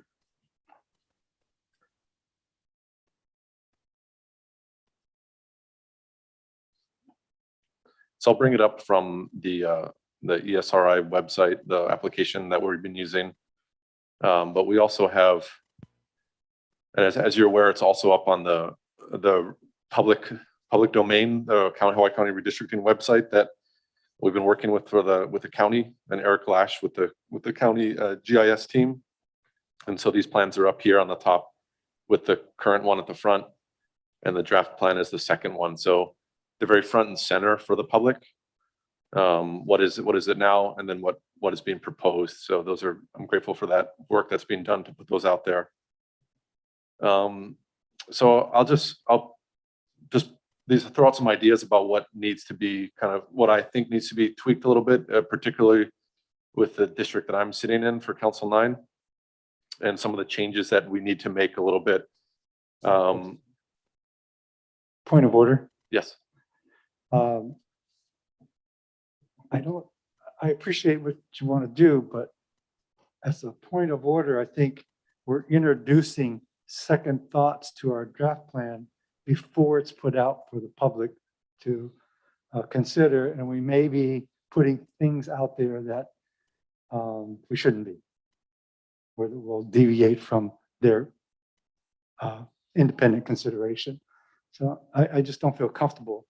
So I'll bring it up from the ESRI website, the application that we've been using. But we also have, as you're aware, it's also up on the public domain, the Hawaii County Redistricting website that we've been working with with the county, and Eric Lash with the county GIS team. And so these plans are up here on the top with the current one at the front, and the draft plan is the second one. So they're very front and center for the public. What is it now, and then what is being proposed. So I'm grateful for that work that's being done to put those out there. So I'll just throw out some ideas about what needs to be what I think needs to be tweaked a little bit, particularly with the district that I'm sitting in for Council 9, and some of the changes that we need to make a little bit. Point of order. Yes. I appreciate what you want to do, but as a point of order, I think we're introducing second thoughts to our draft plan before it's put out for the public to consider, and we may be putting things out there that we shouldn't be, or that will deviate from their independent consideration. So I just don't feel comfortable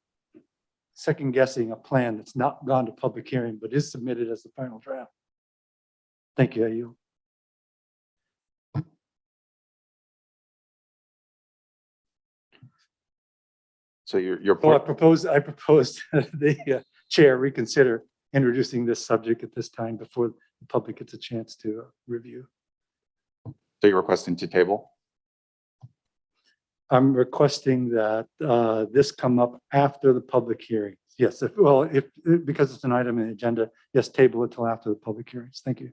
second guessing a plan that's not gone to public hearing, but is submitted as the final draft. Thank you, Ayu. So your So point, I proposed the chair reconsider introducing this subject at this time before the public gets a chance to review. so you're requesting to table? I'm requesting that this come up after the public hearings. Yes, if because it's an item in the agenda, yes, table it till after the public hearings. Thank you.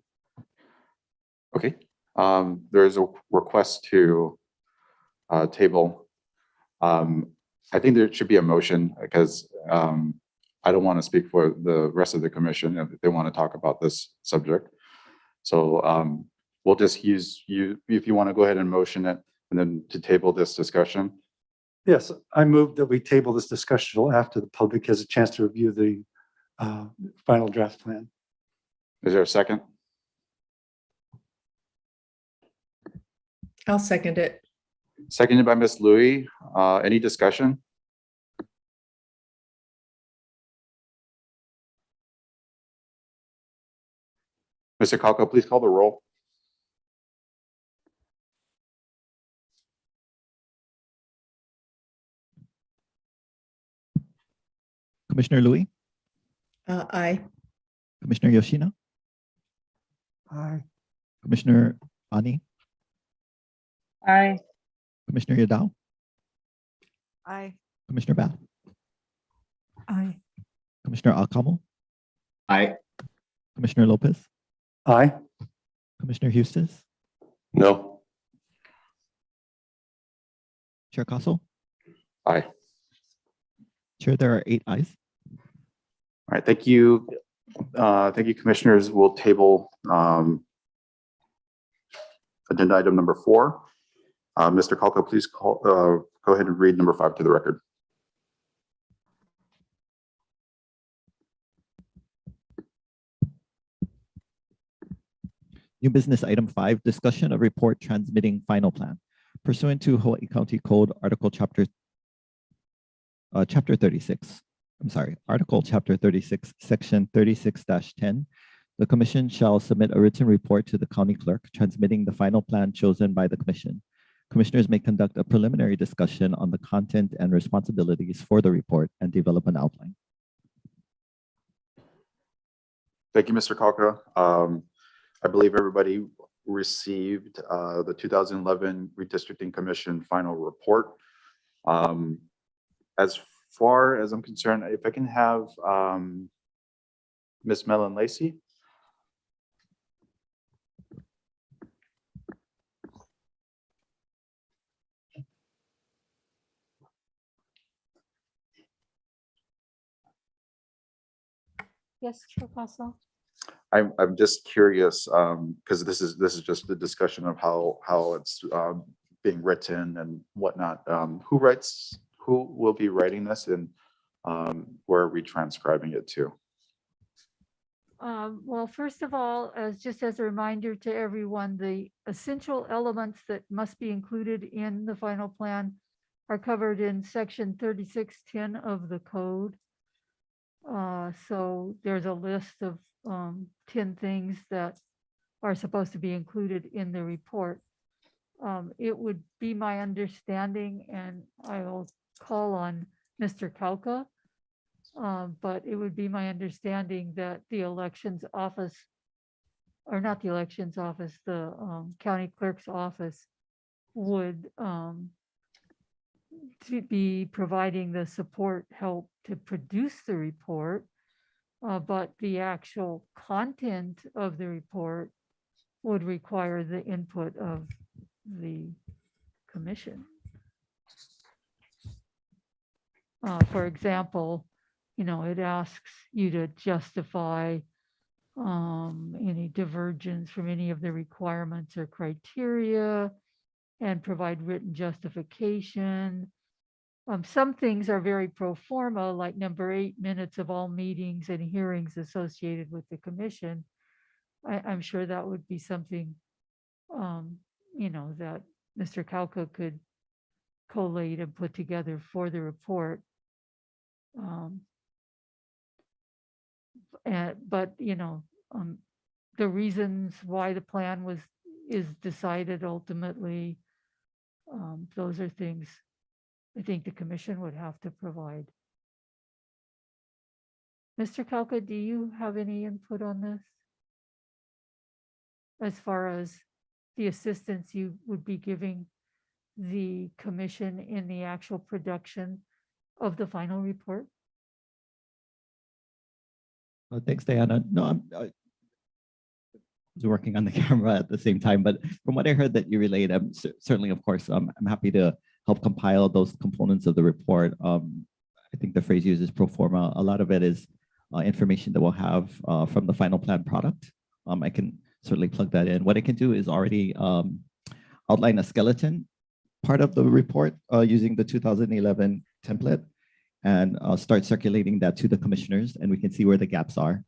Okay. There is a request to table. I think there should be a motion because I don't want to speak for the rest of the commission if they want to talk about this subject. So we'll just use you, if you want to go ahead and motion it and then to table this discussion. Yes, I move that we table this discussion till after the public has a chance to review the final draft plan. Is there a second? I'll second it. Seconded by Ms. Louie. Any discussion? Mr. Calco, please call the roll. Commissioner Louis, Aye. Commissioner Yoshino, Aye. Commissioner Ani, Aye. Commissioner Yadao, Aye. Commissioner Bath, Aye. Commissioner Alcamo, Aye. Commissioner Lopez, Aye. Commissioner Eustace, No. Chair Castle. Aye. Chair, there are 8 ayes. All right, thank you. Thank you, commissioners. We'll table agenda item number 4. Mr. Calco, please go ahead and read number 5 to the record. New business item 5, discussion of report transmitting final plan. Pursuant to Hawaii County Code, Article Chapter 36. I'm sorry, Article Chapter 36, Section 36-10. The commission shall submit a written report to the county clerk transmitting the final plan chosen by the commission. Commissioners may conduct a preliminary discussion on the content and responsibilities for the report and develop an outline. Thank you, Mr. Calco. I believe everybody received the 2011 Redistricting Commission final report. As far as I'm concerned, if I can have Ms. Mellon Lacey. Yes, Chair Castle. I'm just curious because this is just the discussion of how it's being written and whatnot. Who will be writing this, and where are we transcribing it to? Well, first of all, just as a reminder to everyone, the essential elements that must be included in the final plan are covered in section 3610 of the code. So there's a list of 10 things that are supposed to be included in the report. It would be my understanding, and I will call on Mr. Kauka, but it would be my understanding that the elections office, or not the elections office, the county clerk's office would to be providing the support help to produce the report, but the actual content of the report would require the input of the commission. For example, it asks you to justify any divergence from any of the requirements or criteria and provide written justification. Some things are very pro forma, like number 8, minutes of all meetings and hearings associated with the commission. I'm sure that would be something, that Mr. Kauka could collate and put together for the report. But, the reasons why the plan is decided ultimately, those are things I think the commission would have to provide. Mr. Kalka, do you have any input on this? As far as the assistance you would be giving the commission in the actual production of the final report? Thanks, Diana. No, I was working on the camera at the same time, but from what I heard that you relayed, I'm certainly, of course, I'm happy to help compile those components of the report. I think the phrase used is pro forma. A lot of it is information that we'll have from the final plan product. I can certainly plug that in. What I can do is already outline a skeleton part of the report using the 2011 template and start circulating that to the commissioners, and we can see where the gaps are.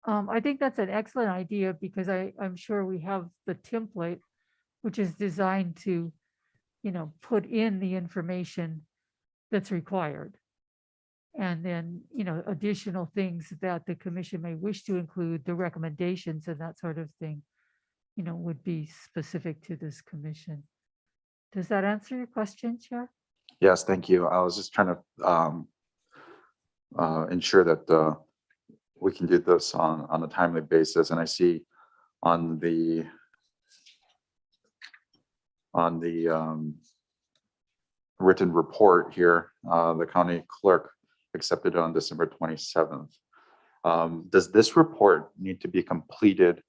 I think that's an excellent idea because I'm sure we have the template, which is designed to, put in the information that's required. And then, additional things that the commission may wish to include, the recommendations and that sort of thing, would be specific to this commission. Does that answer your question, Chair? Yes, thank you. I was just trying to ensure that we can do this on a timely basis. And I see on the written report here, the county clerk accepted it on December 27th. Does this report need to be completed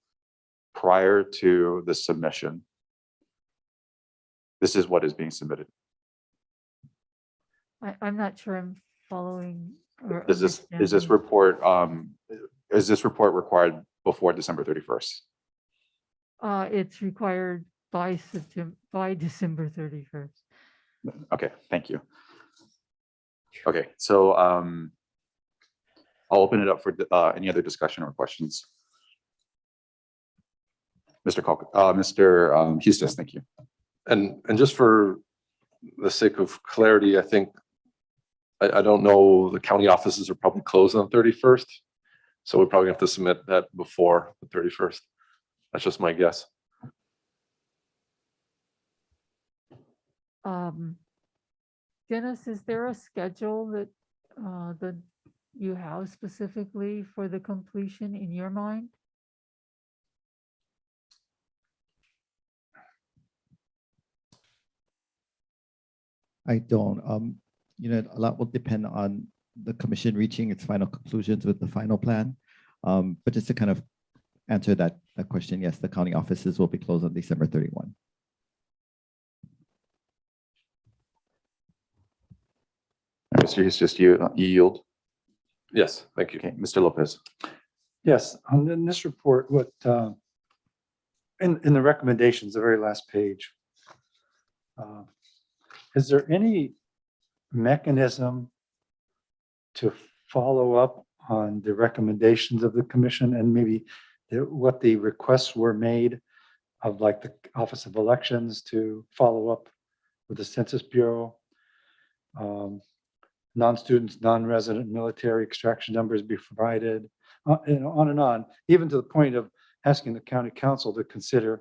prior to the submission? This is what is being submitted. I'm not sure I'm following. Or Is this understanding. report required before December 31st? It's required by December 31st. Okay, thank you. Okay, so I'll open it up for any other discussion or questions. Mr. Hustis, thank you. And just for the sake of clarity, I think, I don't know, the county offices are probably closed on the 31st. So we probably have to submit that before the 31st. That's just my guess. Dennis, is there a schedule that you have specifically for the completion in your mind? I don't. A lot will depend on the commission reaching its final conclusions with the final plan. But just to kind of answer that question, yes, the county offices will be closed on December 31. Mr. Hustis, you yield? Yes, thank you. Okay, Mr. Lopez. Yes, in this report, what in the recommendations, the very last page, is there any mechanism to follow up on the recommendations of the commission and maybe what the requests were made of, like, the Office of Elections to follow up with the Census Bureau, non-students, non-resident military extraction numbers be provided, on and on, even to the point of asking the county council to consider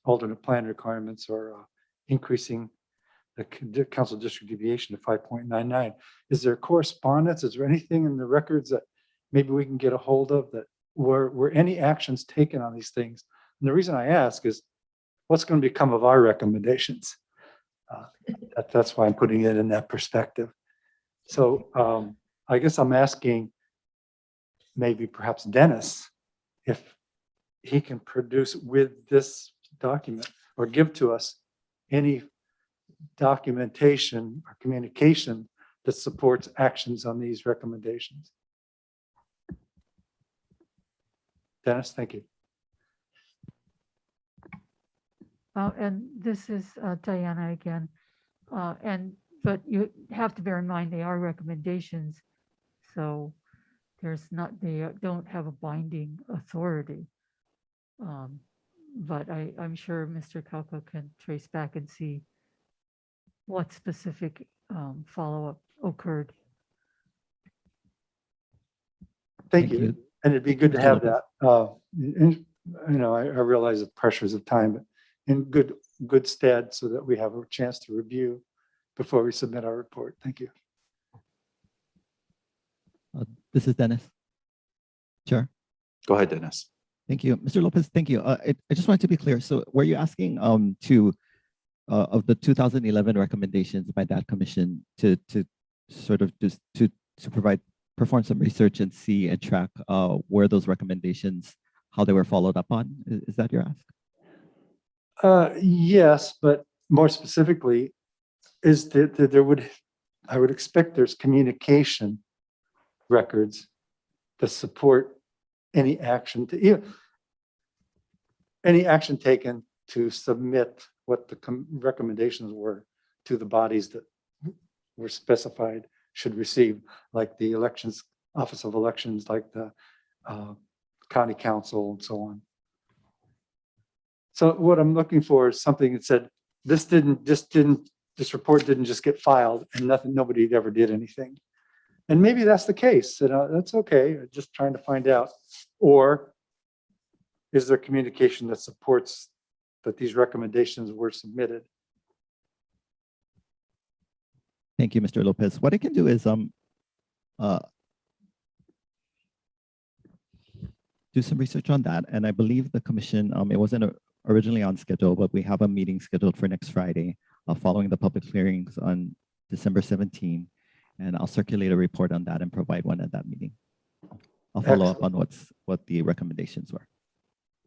alternate plan requirements or increasing the council district deviation to 5.99. Is there correspondence? Is there anything in the records that maybe we can get a hold of that were any actions taken on these things? And the reason I ask is, what's going to become of our recommendations? That's why I'm putting it in that perspective. So I guess I'm asking maybe perhaps Dennis if he can produce with this document or give to us any documentation or communication that supports actions on these recommendations. Dennis, thank you. And this is Diana again. But you have to bear in mind they are recommendations, so they don't have a binding authority. But I'm sure Mr. Kalko can trace back and see what specific follow-up occurred. Thank you. And it'd be good to Mr. have Lopez. that. I realize the pressures of time, but in good stead so that we have a chance to review before we submit our report. Thank you. This is Dennis. Chair. Go ahead, Dennis. Thank you. Mr. Lopez, thank you. I just wanted to be clear. So were you asking of the 2011 recommendations by that commission to sort of just to perform some research and see and track where those recommendations, how they were followed up on? Is that your ask? Yes, but more specifically, is that I would expect there's communication records to support any action taken to submit what the recommendations were to the bodies that were specified should receive, like the elections, Office of Elections, like the county council and so on. So what I'm looking for is something that said, this report didn't just get filed and nobody ever did anything. And maybe that's the case, that's okay, just trying to find out. Or is there communication that supports that these recommendations were submitted? Thank you, Mr. Lopez. What I can do is do some research on that. And I believe the commission, it wasn't originally on schedule, but we have a meeting scheduled for next Friday following the public hearings on December 17. And I'll circulate a report on that and provide one at that meeting. I'll follow up on what the recommendations were.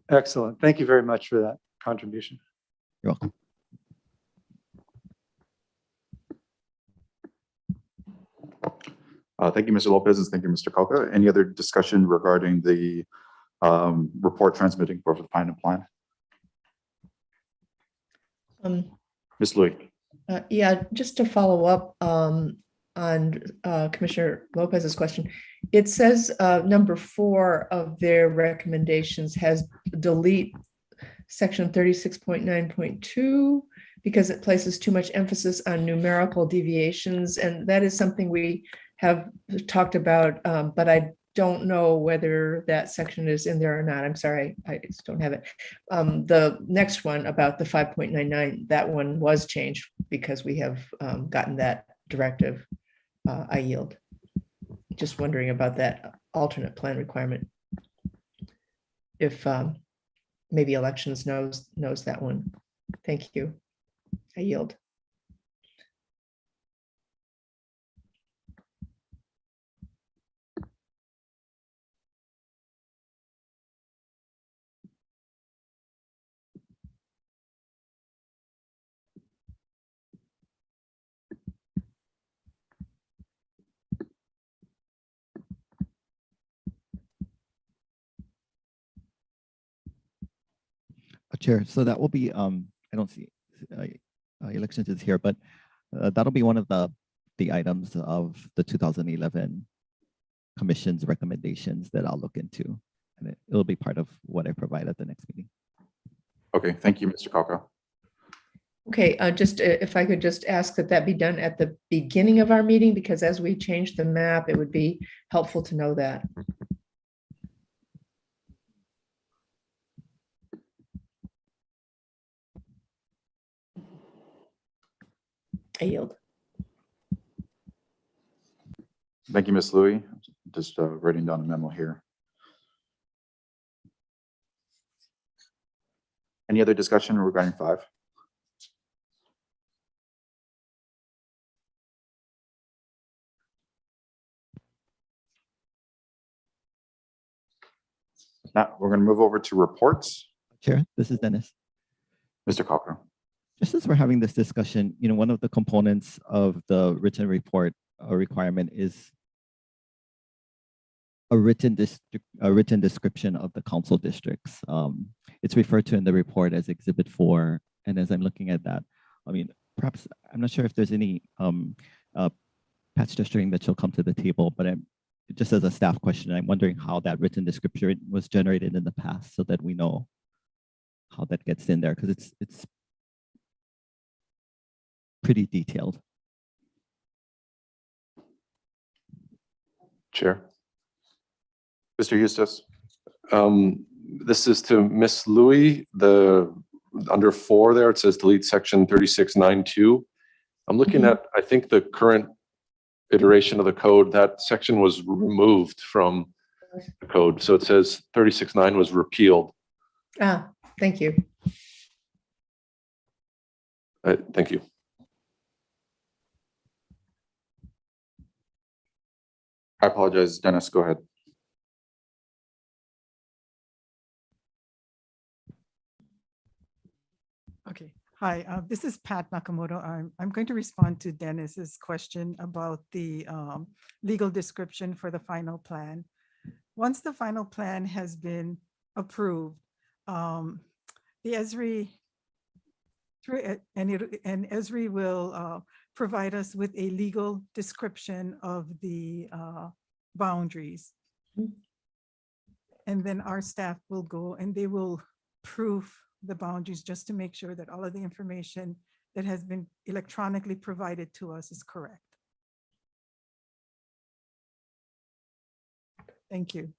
Excellent. Thank you very much for that contribution. You're welcome. Thank you, Mr. Lopez, and thank you, Mr. Kalka. Any other discussion regarding the report transmitting for the final plan? Ms. Louis. Yeah, just to follow up on Commissioner Lopez's question. It says number 4 of their recommendations has delete section 36.9.2 because it places too much emphasis on numerical deviations. And that is something we have talked about, but I don't know whether that section is in there or not. I'm sorry, I just don't have it. The next one about the 5.99, that one was changed because we have gotten that directive. I yield. Just wondering about that alternate plan requirement. If maybe elections knows that one. Thank you. I yield. Chair, so that will be, I don't see elections is here, but that'll be one of the items of the 2011 Commission's recommendations that I'll look into. And it'll be part of what I provide at the next meeting. Okay, thank you, Mr. Kalka. Okay, just if I could just ask that be done at the beginning of our meeting, because as we change the map, it would be helpful to know that. I yield. Thank you, Ms. Louis. Just writing down a memo here. Any other discussion regarding 5? Now we're going to move over to reports. Chair, this is Dennis. Mr. Kalka. Just as we're having this discussion, one of the components of the written report requirement is a written description of the council districts. It's referred to in the report as Exhibit 4. And as I'm looking at that, perhaps I'm not sure if there's any patch testing that shall come to the table, but just as a staff question, I'm wondering how that written description was generated in the past so that we know how that gets in there, because it's pretty detailed. Chair. Mr. Eustace? This is to Miss Louie, under 4 there, it says delete section 3692. I'm looking at, I think the current iteration of the code, that section was removed from the code. So it says 36.9 was repealed. Ah, thank you. Thank you. I apologize, Dennis, go ahead. Okay. Hi, this is Pat Nakamoto. I'm going to respond to Dennis's question about the legal description for the final plan. Once the final plan has been approved, the ESRI and ESRI will provide us with a legal description of the boundaries. And then our staff will go and they will proof the boundaries just to make sure that all of the information that has been electronically provided to us is correct. Thank you.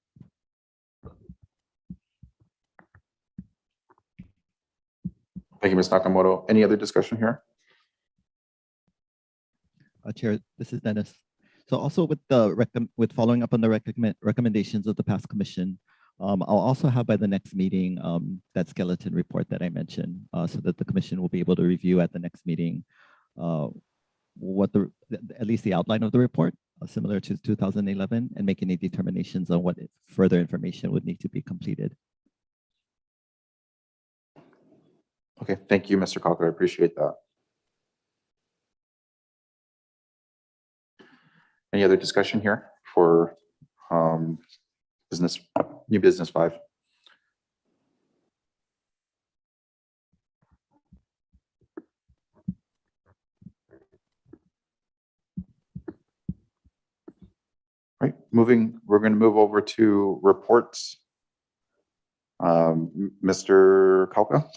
Thank you, Ms. Nakamoto. Any other discussion here? Chair, this is Dennis. So also with following up on the recommendations of the past commission, I'll also have by the next meeting that skeleton report that I mentioned, so that the commission will be able to review at the next meeting what at least the outline of the report, similar to 2011, and make any determinations on what further information would need to be completed. Okay, thank you, Mr. Cocker. I appreciate that. Any other discussion here for new business 5? Right, we're going to move over to reports. Mr. Kalka.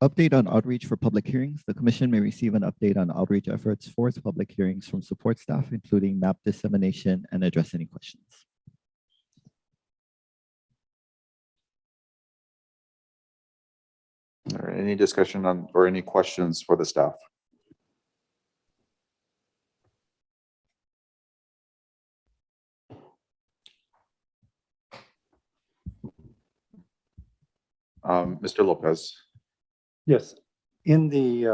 Update on outreach for public hearings. The commission may receive an update on outreach efforts for its public hearings from support staff, including map dissemination, and address any questions. All right, any discussion on or any questions for the staff? Mr. Lopez. Yes, in the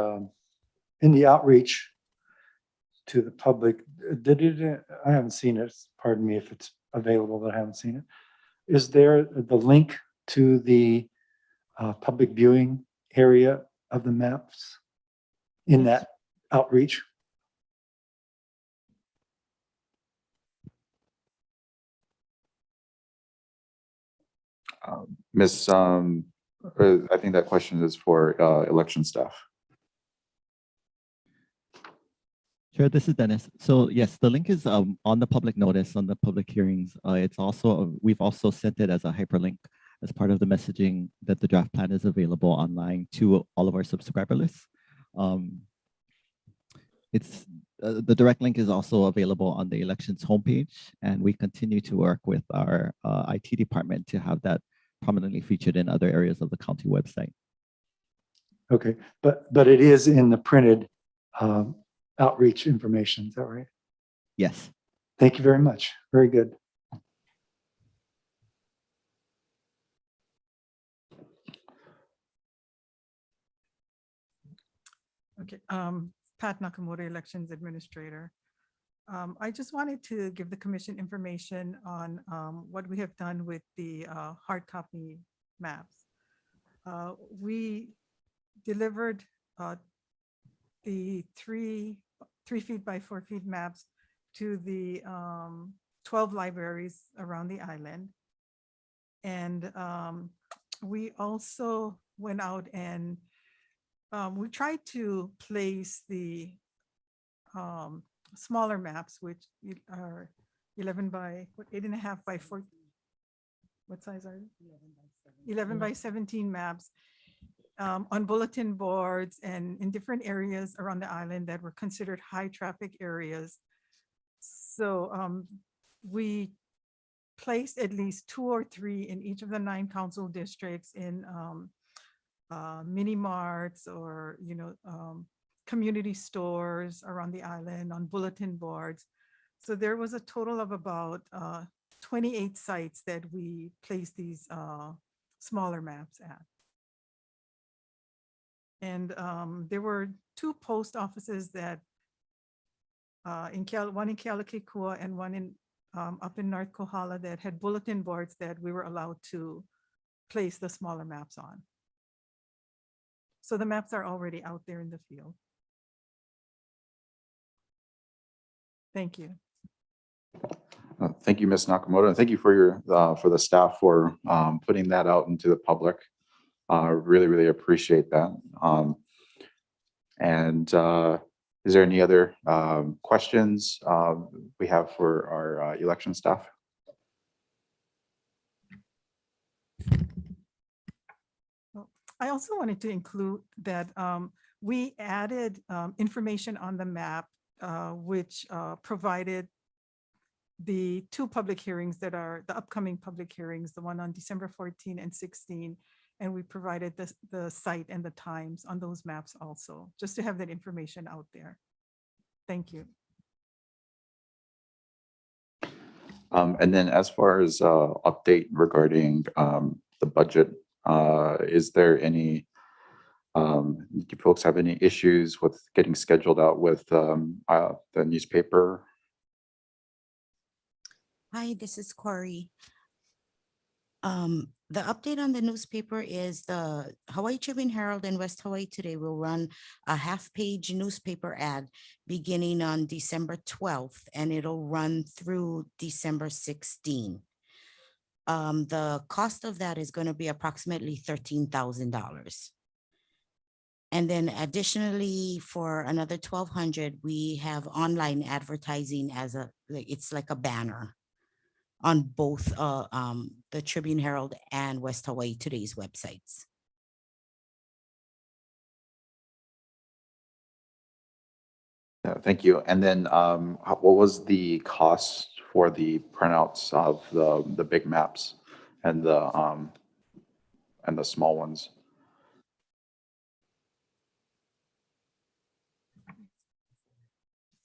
outreach to the public, I haven't seen it, pardon me if it's available, but I haven't seen it. Is there the link to the public viewing area of the maps in that outreach? Miss, I think that question is for election staff. Sure, this is Dennis. So yes, the link is on the public notice on the public hearings. It's also, we've also sent it as a hyperlink as part of the messaging that the draft plan is available online to all of our subscriber lists. The direct link is also available on the elections homepage, and we continue to work with our IT department to have that prominently featured in other areas of the county website. Okay, but it is in the printed outreach information, is that right? Yes. Thank you very much. Very good. Okay, Pat Nakamura, Elections Administrator. I just wanted to give the commission information on what we have done with the hard copy maps. We delivered the 3 feet by 4 feet maps to the 12 libraries around the island. And we also went out and we tried to place the smaller maps, which are 11 by 8.5 by 4. What size are they? 11 by 17 maps on bulletin boards and in different areas around the island that were considered high traffic areas, So we placed at least 2 or 3 in each of the 9 council districts in mini marts or, community stores around the island, on bulletin boards. So there was a total of about 28 sites that we placed these smaller maps at. And there were 2 post offices that one in Kealakekua and one in up in North Kohala that had bulletin boards that we were allowed to place the smaller maps on. So the maps are already out there in the field. Thank you. Thank you, Ms. Nakamoto, and thank you for your for the staff for putting that out into the public. Really, really appreciate that. Is there any other questions we have for our election staff? I also wanted to include that we added information on the map, which provided the 2 public hearings that are the upcoming public hearings, the one on December 14 and 16. And we provided the site and the times on those maps also, just to have that information out there. Thank you. And then as far as update regarding the budget, is there any, do you folks have any issues with getting scheduled out with the newspaper? Hi, this is Corey. The update on the newspaper is the Hawaii Tribune Herald and West Hawaii Today will run a half-page newspaper ad beginning on December 12th, and it'll run through December 16. The cost of that is going to be approximately $13,000. And then additionally, for another $1,200, we have online advertising as it's like a banner on both the Tribune Herald and West Hawaii Today's websites. Thank you. And then what was the cost for the printouts of the big maps and the small ones?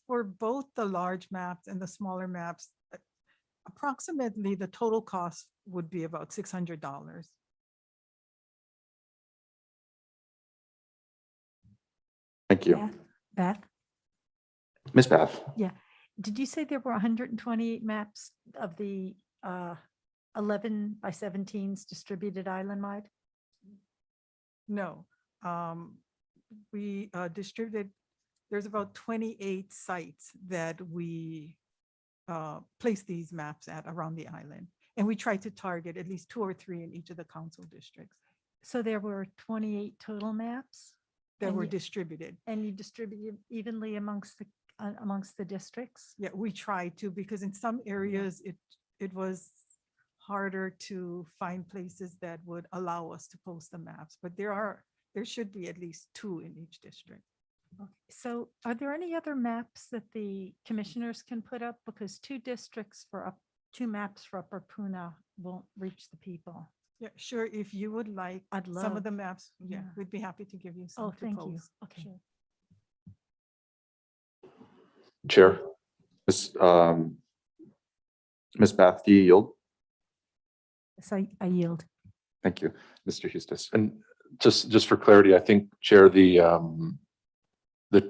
For both the large maps and the smaller maps, approximately the total cost would be about $600. Thank you. Beth? Ms. Beth. Yeah. Did you say there were 128 maps of the 11 by 17s distributed island-wide? No, we distributed, there's about 28 sites that we place these maps at around the island. And we try to target at least 2 or 3 in each of the council districts So there were 28 total maps? that And were you- distributed. And you distributed evenly amongst the districts? Yeah, we tried to, because in some areas it was harder to find places that would allow us to post the maps, but there should be at least 2 in each district. So are there any other maps that the commissioners can put up? Because 2 maps for Upper Puna won't reach the people. Yeah, sure. If you would like I'd some love. of the maps, yeah, Yeah. we'd be happy to give you some Oh, to thank you. post. Okay. Sure. Chair. Ms. Beth, do you yield? So I yield. Thank you. Mr. Hustis. And just for clarity, I think, Chair, the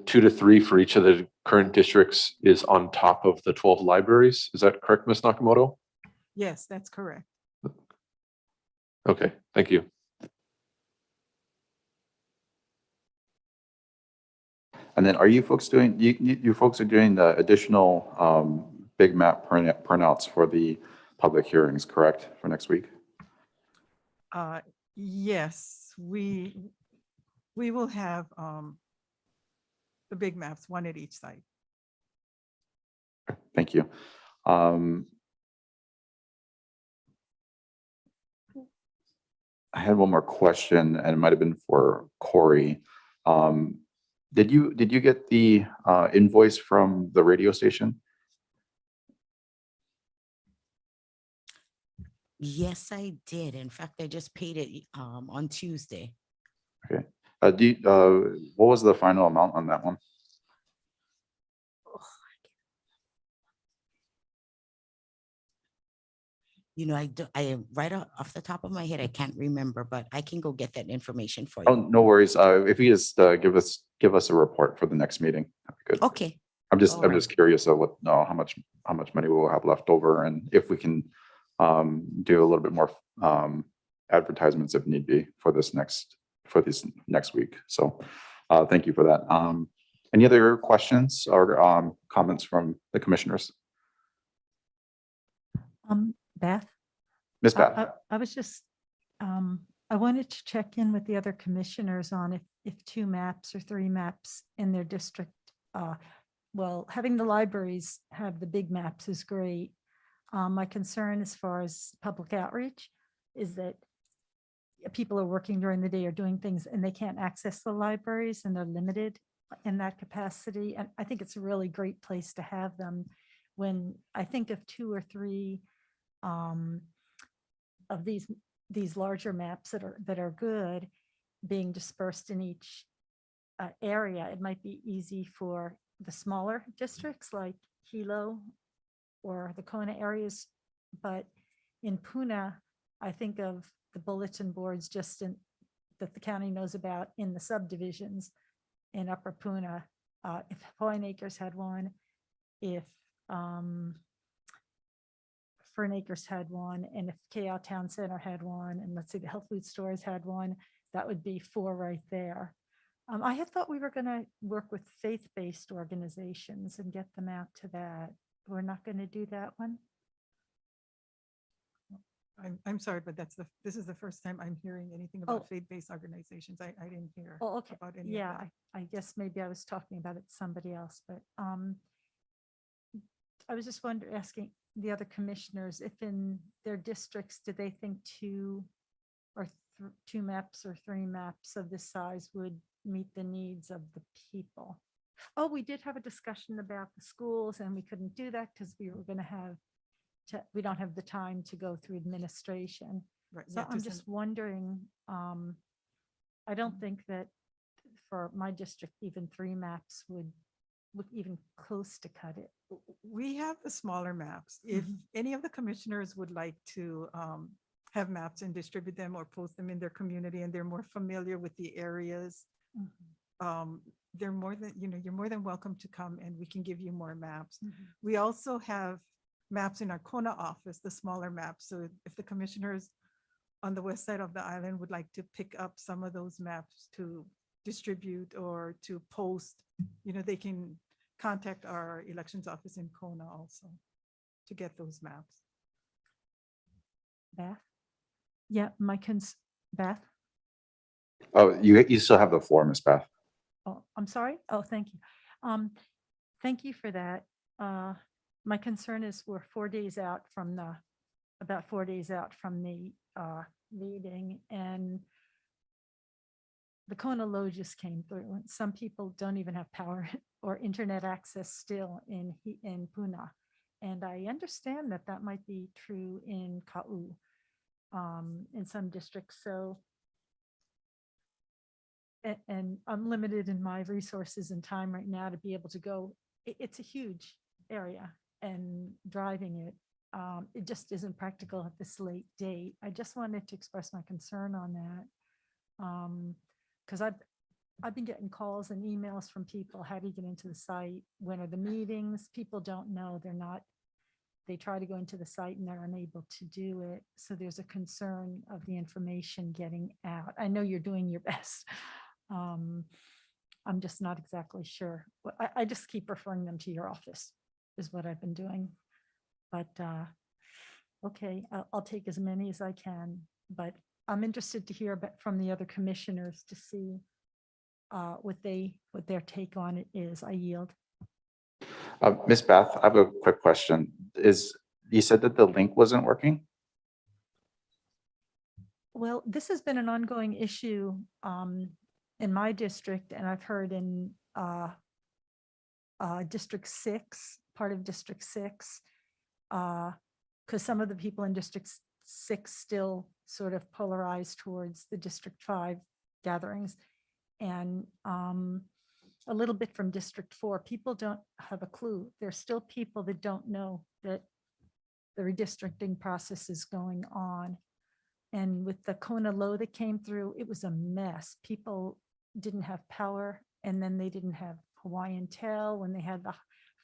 2 to 3 for each of the current districts is on top of the 12 libraries. Is that correct, Ms. Nakamoto? Yes, that's correct. Okay, thank you. And then are you folks doing, you folks are doing the additional big map printouts for the public hearings, correct, for next week? Yes, we will have the big maps, 1 at each site. Thank you. I had one more question, and it might have been for Corey. Did you get the invoice from the radio station? Yes, I did. In fact, I just paid it on Tuesday. Okay. What was the final amount on that one? You know, I am right off the top of my head, I can't remember, but I can go get that information for Oh, you. no worries. If you just give us a report for the next meeting, that'd be good. Okay. I'm just All right. curious of what, how much money we'll have left over, and if we can do a little bit more advertisements if need be for this next week. So thank you for that. Any other questions or comments from the commissioners? Beth? Ms. Beth? I was just, I wanted to check in with the other commissioners on if 2 maps or 3 maps in their district, well, having the libraries have the big maps is great. My concern as far as public outreach is that people are working during the day or doing things and they can't access the libraries and they're limited in that capacity. And I think it's a really great place to have them. When I think of 2 or 3 of these larger maps that are good being dispersed in each area, it might be easy for the smaller districts like Hilo or the Kona areas. But in Puna, I think of the bulletin boards that the county knows about in the subdivisions in Upper Puna. If Hawaiian Acres had one, if Fern Acres had one, and if KL Town Center had one, and let's say the health food stores had one, that would be 4 right there. I had thought we were going to work with faith-based organizations and get them out to that. We're not going to do that one. I'm sorry, but this is the first time I'm hearing anything about faith-based organizations. I didn't hear Okay. about any of Yeah, that. I guess maybe I was talking about it to somebody else, but I was just asking the other commissioners if in their districts, did they think 2 or 2 maps or 3 maps of this size would meet the needs of the people? Oh, we did have a discussion about the schools and we couldn't do that because we were going to have we don't have the time to go through administration. Right. So yeah, I'm just wondering, I don't think that for my district, even 3 maps would look even close to cut it. we have the smaller maps. If any of the commissioners would like to have maps and distribute them or post them in their community and they're more familiar with the areas, they're you're more than welcome to come and we can give you more maps. We also have maps in our Kona office, the smaller maps. So if the commissioners on the west side of the island would like to pick up some of those maps to distribute or to post, they can contact our elections office in Kona also to get those maps. Beth? Yeah, Beth? Oh, you still have the floor, Ms. Beth. Oh, I'm sorry. Oh, thank you. Thank you for that. My concern is we're 4 days out from about 4 days out from the meeting, and the Kona low just came through. Some people don't even have power or internet access still in Puna. And I understand that might be true in Ka'u, in some districts. So, and I'm limited in my resources and time right now to be able to go. It's a huge area, and driving it just isn't practical at this late date. I just wanted to express my concern on that. Because I've been getting calls and emails from people, how do you get into the site? When are the meetings? People don't know, they try to go into the site and they're unable to do it. So there's a concern of the information getting out. I know you're doing your best. I'm just not exactly sure. I just keep referring them to your office is what I've been doing. But okay, I'll take as many as I can, but I'm interested to hear from the other commissioners to see what their take on it is. I yield. Ms. Beth, I have a quick question. You said that the link wasn't working? Well, this has been an ongoing issue in my district, and I've heard in District 6, part of District 6, because some of the people in District 6 still sort of polarized towards the District 5 gatherings, and a little bit from District 4. People don't have a clue. There's still people that don't know that the redistricting process is going on. And with the Kona low that came through, it was a mess. People didn't have power, and then they didn't have Hawaiian Tel when they had the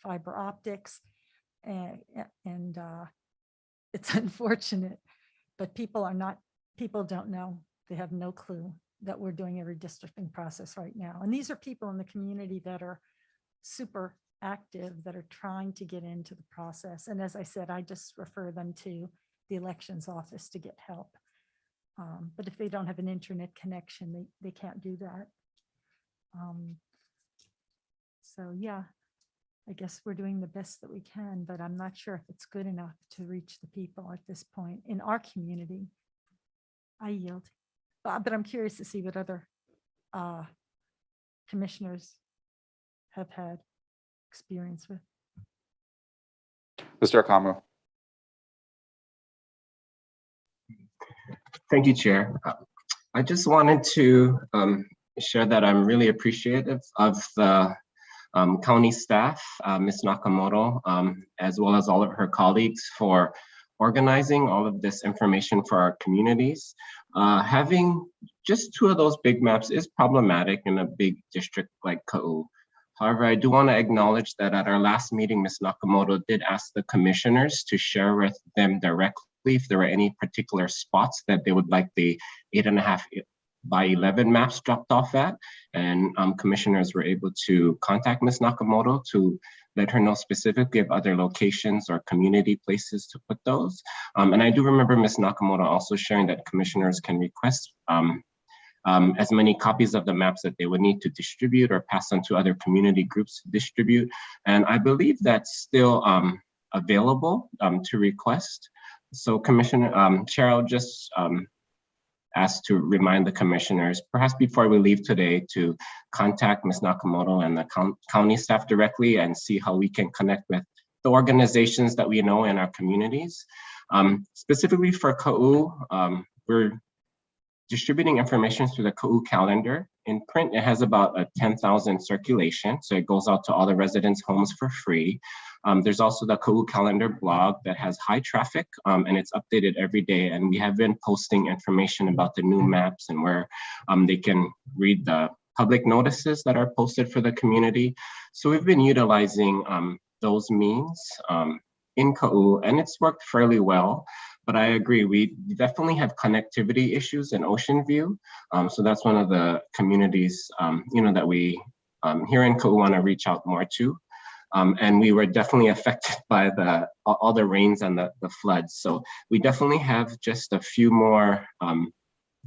fiber optics. And it's unfortunate, but people don't know. They have no clue that we're doing a redistricting process right now. And these are people in the community that are super active, that are trying to get into the process. And as I said, I just refer them to the elections office to get help. But if they don't have an internet connection, they can't do that. So yeah, I guess we're doing the best that we can, but I'm not sure if it's good enough to reach the people at this point in our community. I yield, but I'm curious to see what other commissioners have had experience with. Mr. Akamu. Thank you, Chair. I just wanted to share that I'm really appreciative of the county staff, Ms. Nakamoto, as well as all of her colleagues for organizing all of this information for our communities. Having just 2 of those big maps is problematic in a big district like Ka'u. However, I do want to acknowledge that at our last meeting, Ms. Nakamoto did ask the commissioners to share with them directly if there were any particular spots that they would like the 8.5 by 11 maps dropped off at. And commissioners were able to contact Ms. Nakamoto to let her know specifically of other locations or community places to put those. And I do remember Ms. Nakamoto also sharing that commissioners can request as many copies of the maps that they would need to distribute or pass on to other community groups to distribute. And I believe that's still available to request. So Commissioner Chair, I'll just ask to remind the commissioners, perhaps before we leave today, to contact Ms. Nakamoto and the county staff directly and see how we can connect with the organizations that we know in our communities. Specifically for Ka'u, we're distributing information through the Ka'u calendar. In print, it has about a 10,000 circulation, so it goes out to all the residents' homes for free. There's also the Ka'u calendar blog that has high traffic, and it's updated every day. And we have been posting information about the new maps and where they can read the public notices that are posted for the community. So we've been utilizing those means in Ka'u, and it's worked fairly well. But I agree, we definitely have connectivity issues in Ocean View. So that's one of the communities, that we here in Ka'u want to reach out more to. And we were definitely affected by all the rains and the floods. So we definitely have just a few more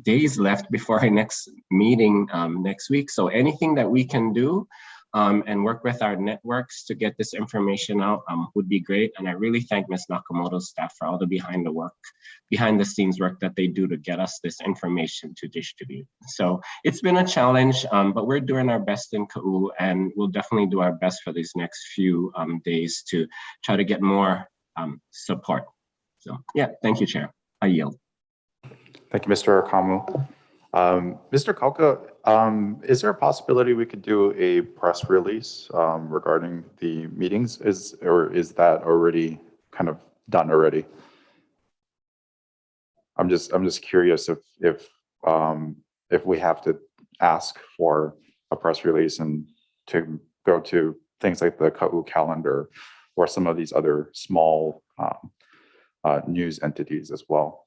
days left before our next meeting next week. So anything that we can do and work with our networks to get this information out would be great. And I really thank Ms. Nakamoto's staff for all the behind the scenes work that they do to get us this information to distribute. So it's been a challenge, but we're doing our best in Ka'u, and we'll definitely do our best for these next few days to try to get more support. So yeah, thank you, Chair. I yield. Thank you, Mr. Akamu. Mr. Kauka, is there a possibility we could do a press release regarding the meetings? Is that already kind of done already? I'm just curious if we have to ask for a press release and to go to things like the Ka'u calendar or some of these other small news entities as well.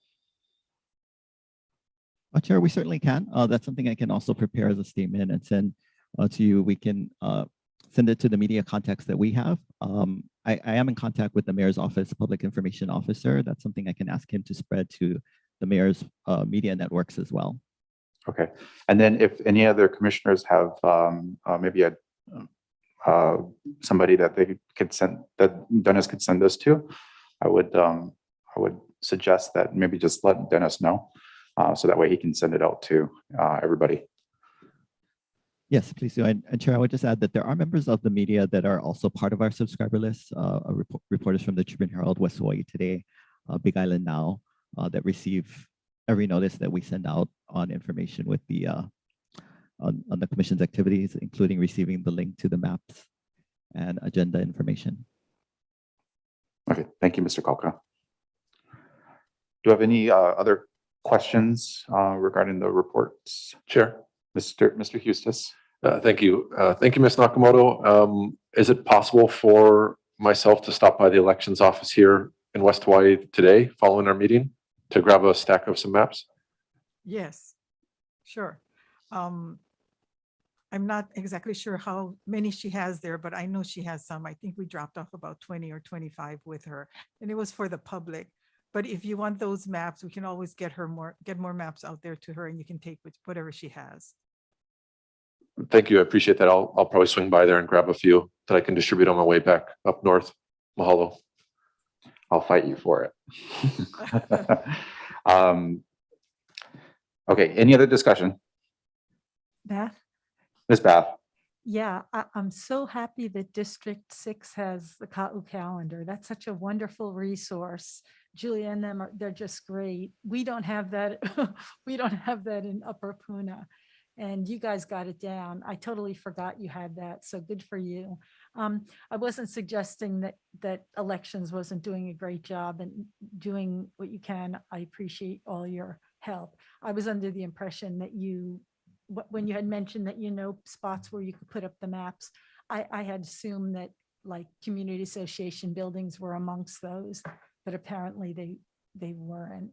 Chair, we certainly can. That's something I can also prepare as a statement and send to you. We can send it to the media contacts that we have. I am in contact with the Mayor's Office, Public Information Officer. That's something I can ask him to spread to the Mayor's media networks as well. Okay. And then if any other commissioners have maybe somebody that they could send, that Dennis could send this to, I would suggest that maybe just let Dennis know. So that way he can send it out to everybody. Yes, please do. And Chair, I would just add that there are members of the media that are also part of our subscriber list. Reporters from the Tribune Herald, West Hawaii Today, Big Island Now, that receive every notice that we send out on information with the on the commission's activities, including receiving the link to the maps and agenda information. Okay, thank you, Mr. Kalka. Do you have any other questions regarding the reports? Chair. Mr. Hustis? Thank you. Thank you, Ms. Nakamoto. Is it possible for myself to stop by the elections office here in West Hawaii today, following our meeting, to grab a stack of some maps? Yes, sure. I'm not exactly sure how many she has there, but I know she has some. I think we dropped off about 20 or 25 with her, and it was for the public. But if you want those maps, we can always get more maps out there to her, and you can take whatever she has. Thank you. I appreciate that. I'll probably swing by there and grab a few that I can distribute on my way back up north. Mahalo. I'll fight you for it. Okay, any other discussion? Beth? Ms. Bath? Yeah, I'm so happy that District 6 has the Ka'u calendar. That's such a wonderful resource. Julia and them they're just great. We don't have that. We don't have that in Upper Puna. And you guys got it down. I totally forgot you had that. So good for you. I wasn't suggesting that elections wasn't doing a great job and doing what you can. I appreciate all your help. I was under the impression that when you had mentioned that spots where you could put up the maps, I had assumed that like community association buildings were amongst those, but apparently they weren't.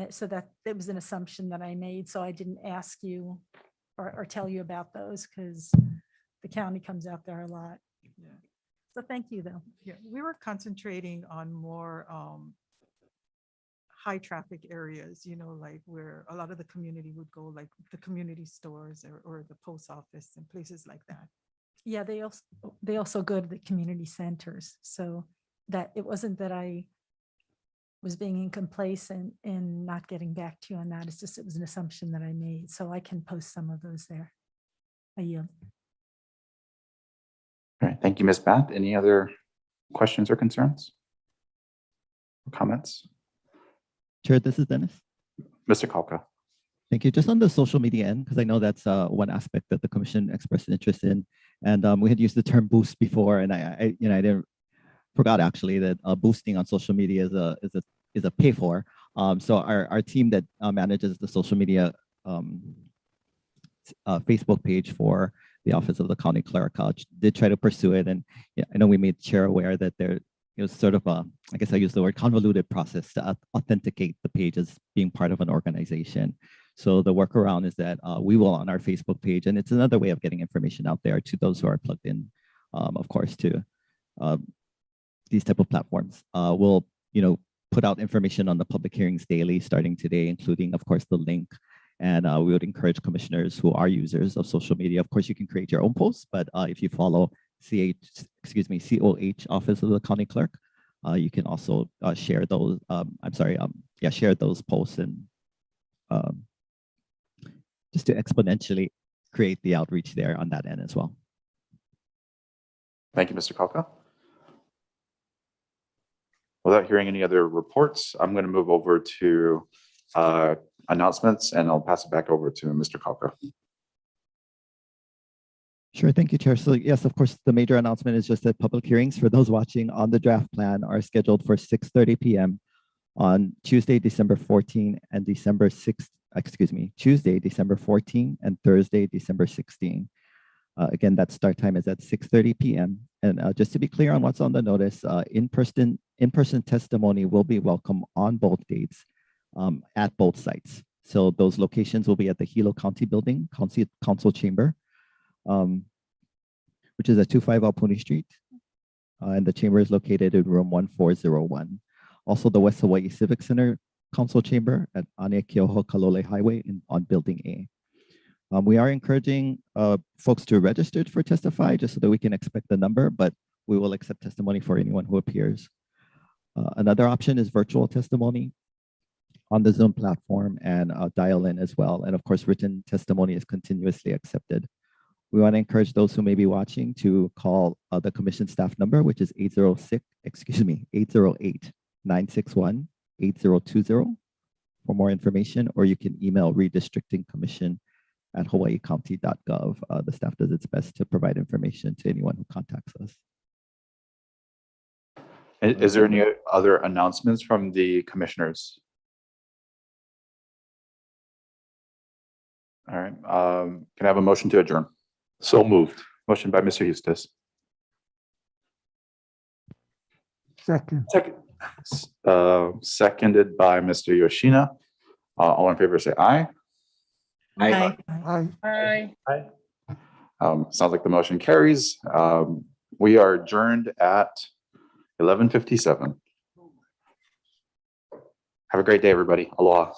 So that it was an assumption that I made. So I didn't ask you or tell you about those because the county comes out there a lot. Yeah. So thank you though. Yeah, we were concentrating on more high traffic areas, like where a lot of the community would go, like the community stores or the post office and places like that. Yeah, they also go to the community centers. So that it wasn't that I was being complacent in not getting back to you on that. It's just, it was an assumption that I made. So I can post some of those there. I yield. All right, thank you, Ms. Bath. Any other questions or concerns? Or comments? Chair, this is Dennis. Mr. Kalka? Thank you. Just on the social media end, because I know that's one aspect that the commission expressed interest in, and we had used the term boost before, and I forgot actually that boosting on social media is a pay for. So our team that manages the social media Facebook page for the Office of the County Clerk did try to pursue it, and I know we made Chair aware that there was sort of a, I guess I use the word convoluted process to authenticate the page as being part of an organization. So the workaround is that we will on our Facebook page, and it's another way of getting information out there to those who are plugged in, of course, to these type of platforms. We'll put out information on the public hearings daily starting today, including, of course, the link. And we would encourage commissioners who are users of social media. Of course, you can create your own posts, but if you follow COH Office of the County Clerk, you can also share those. Share those posts and just to exponentially create the outreach there on that end as well. Thank you, Mr. Kalka. Without hearing any other reports, I'm going to move over to announcements, and I'll pass it back over to Mr. Kalka. Sure, thank you, Chair. So yes, of course, the major announcement is just that public hearings for those watching on the draft plan are scheduled for 6:30 p.m. on Tuesday, December 14 and Tuesday, December 14 and Thursday, December 16. Again, that start time is at 6:30 p.m. And just to be clear on what's on the notice, in-person testimony will be welcome on both dates at both sites. So those locations will be at the Hilo County Building, Council Chamber, which is at 250 Puni Street. And the chamber is located in room 1401. Also the West Hawaii Civic Center Council Chamber at Aneakioho Kalole Highway on Building A. We are encouraging folks to register for testify just so that we can expect the number, but we will accept testimony for anyone who appears. Another option is virtual testimony on the Zoom platform and dial in as well. And of course, written testimony is continuously accepted. We want to encourage those who may be watching to call the commission staff number, which is 808-961-8020, for more information, or you can email redistrictingcommission@hawaiicounty.gov. The staff does its best to provide information to anyone who contacts us. Is there any other announcements from the commissioners? All right, can I have a motion to adjourn? So moved. Motion by Mr. Eustace. Second. Seconded by Mr. Yoshina. All in favor, say aye. Aye. Aye. Sounds like the motion carries. We are adjourned at 11:57. Have a great day, everybody. Aloha.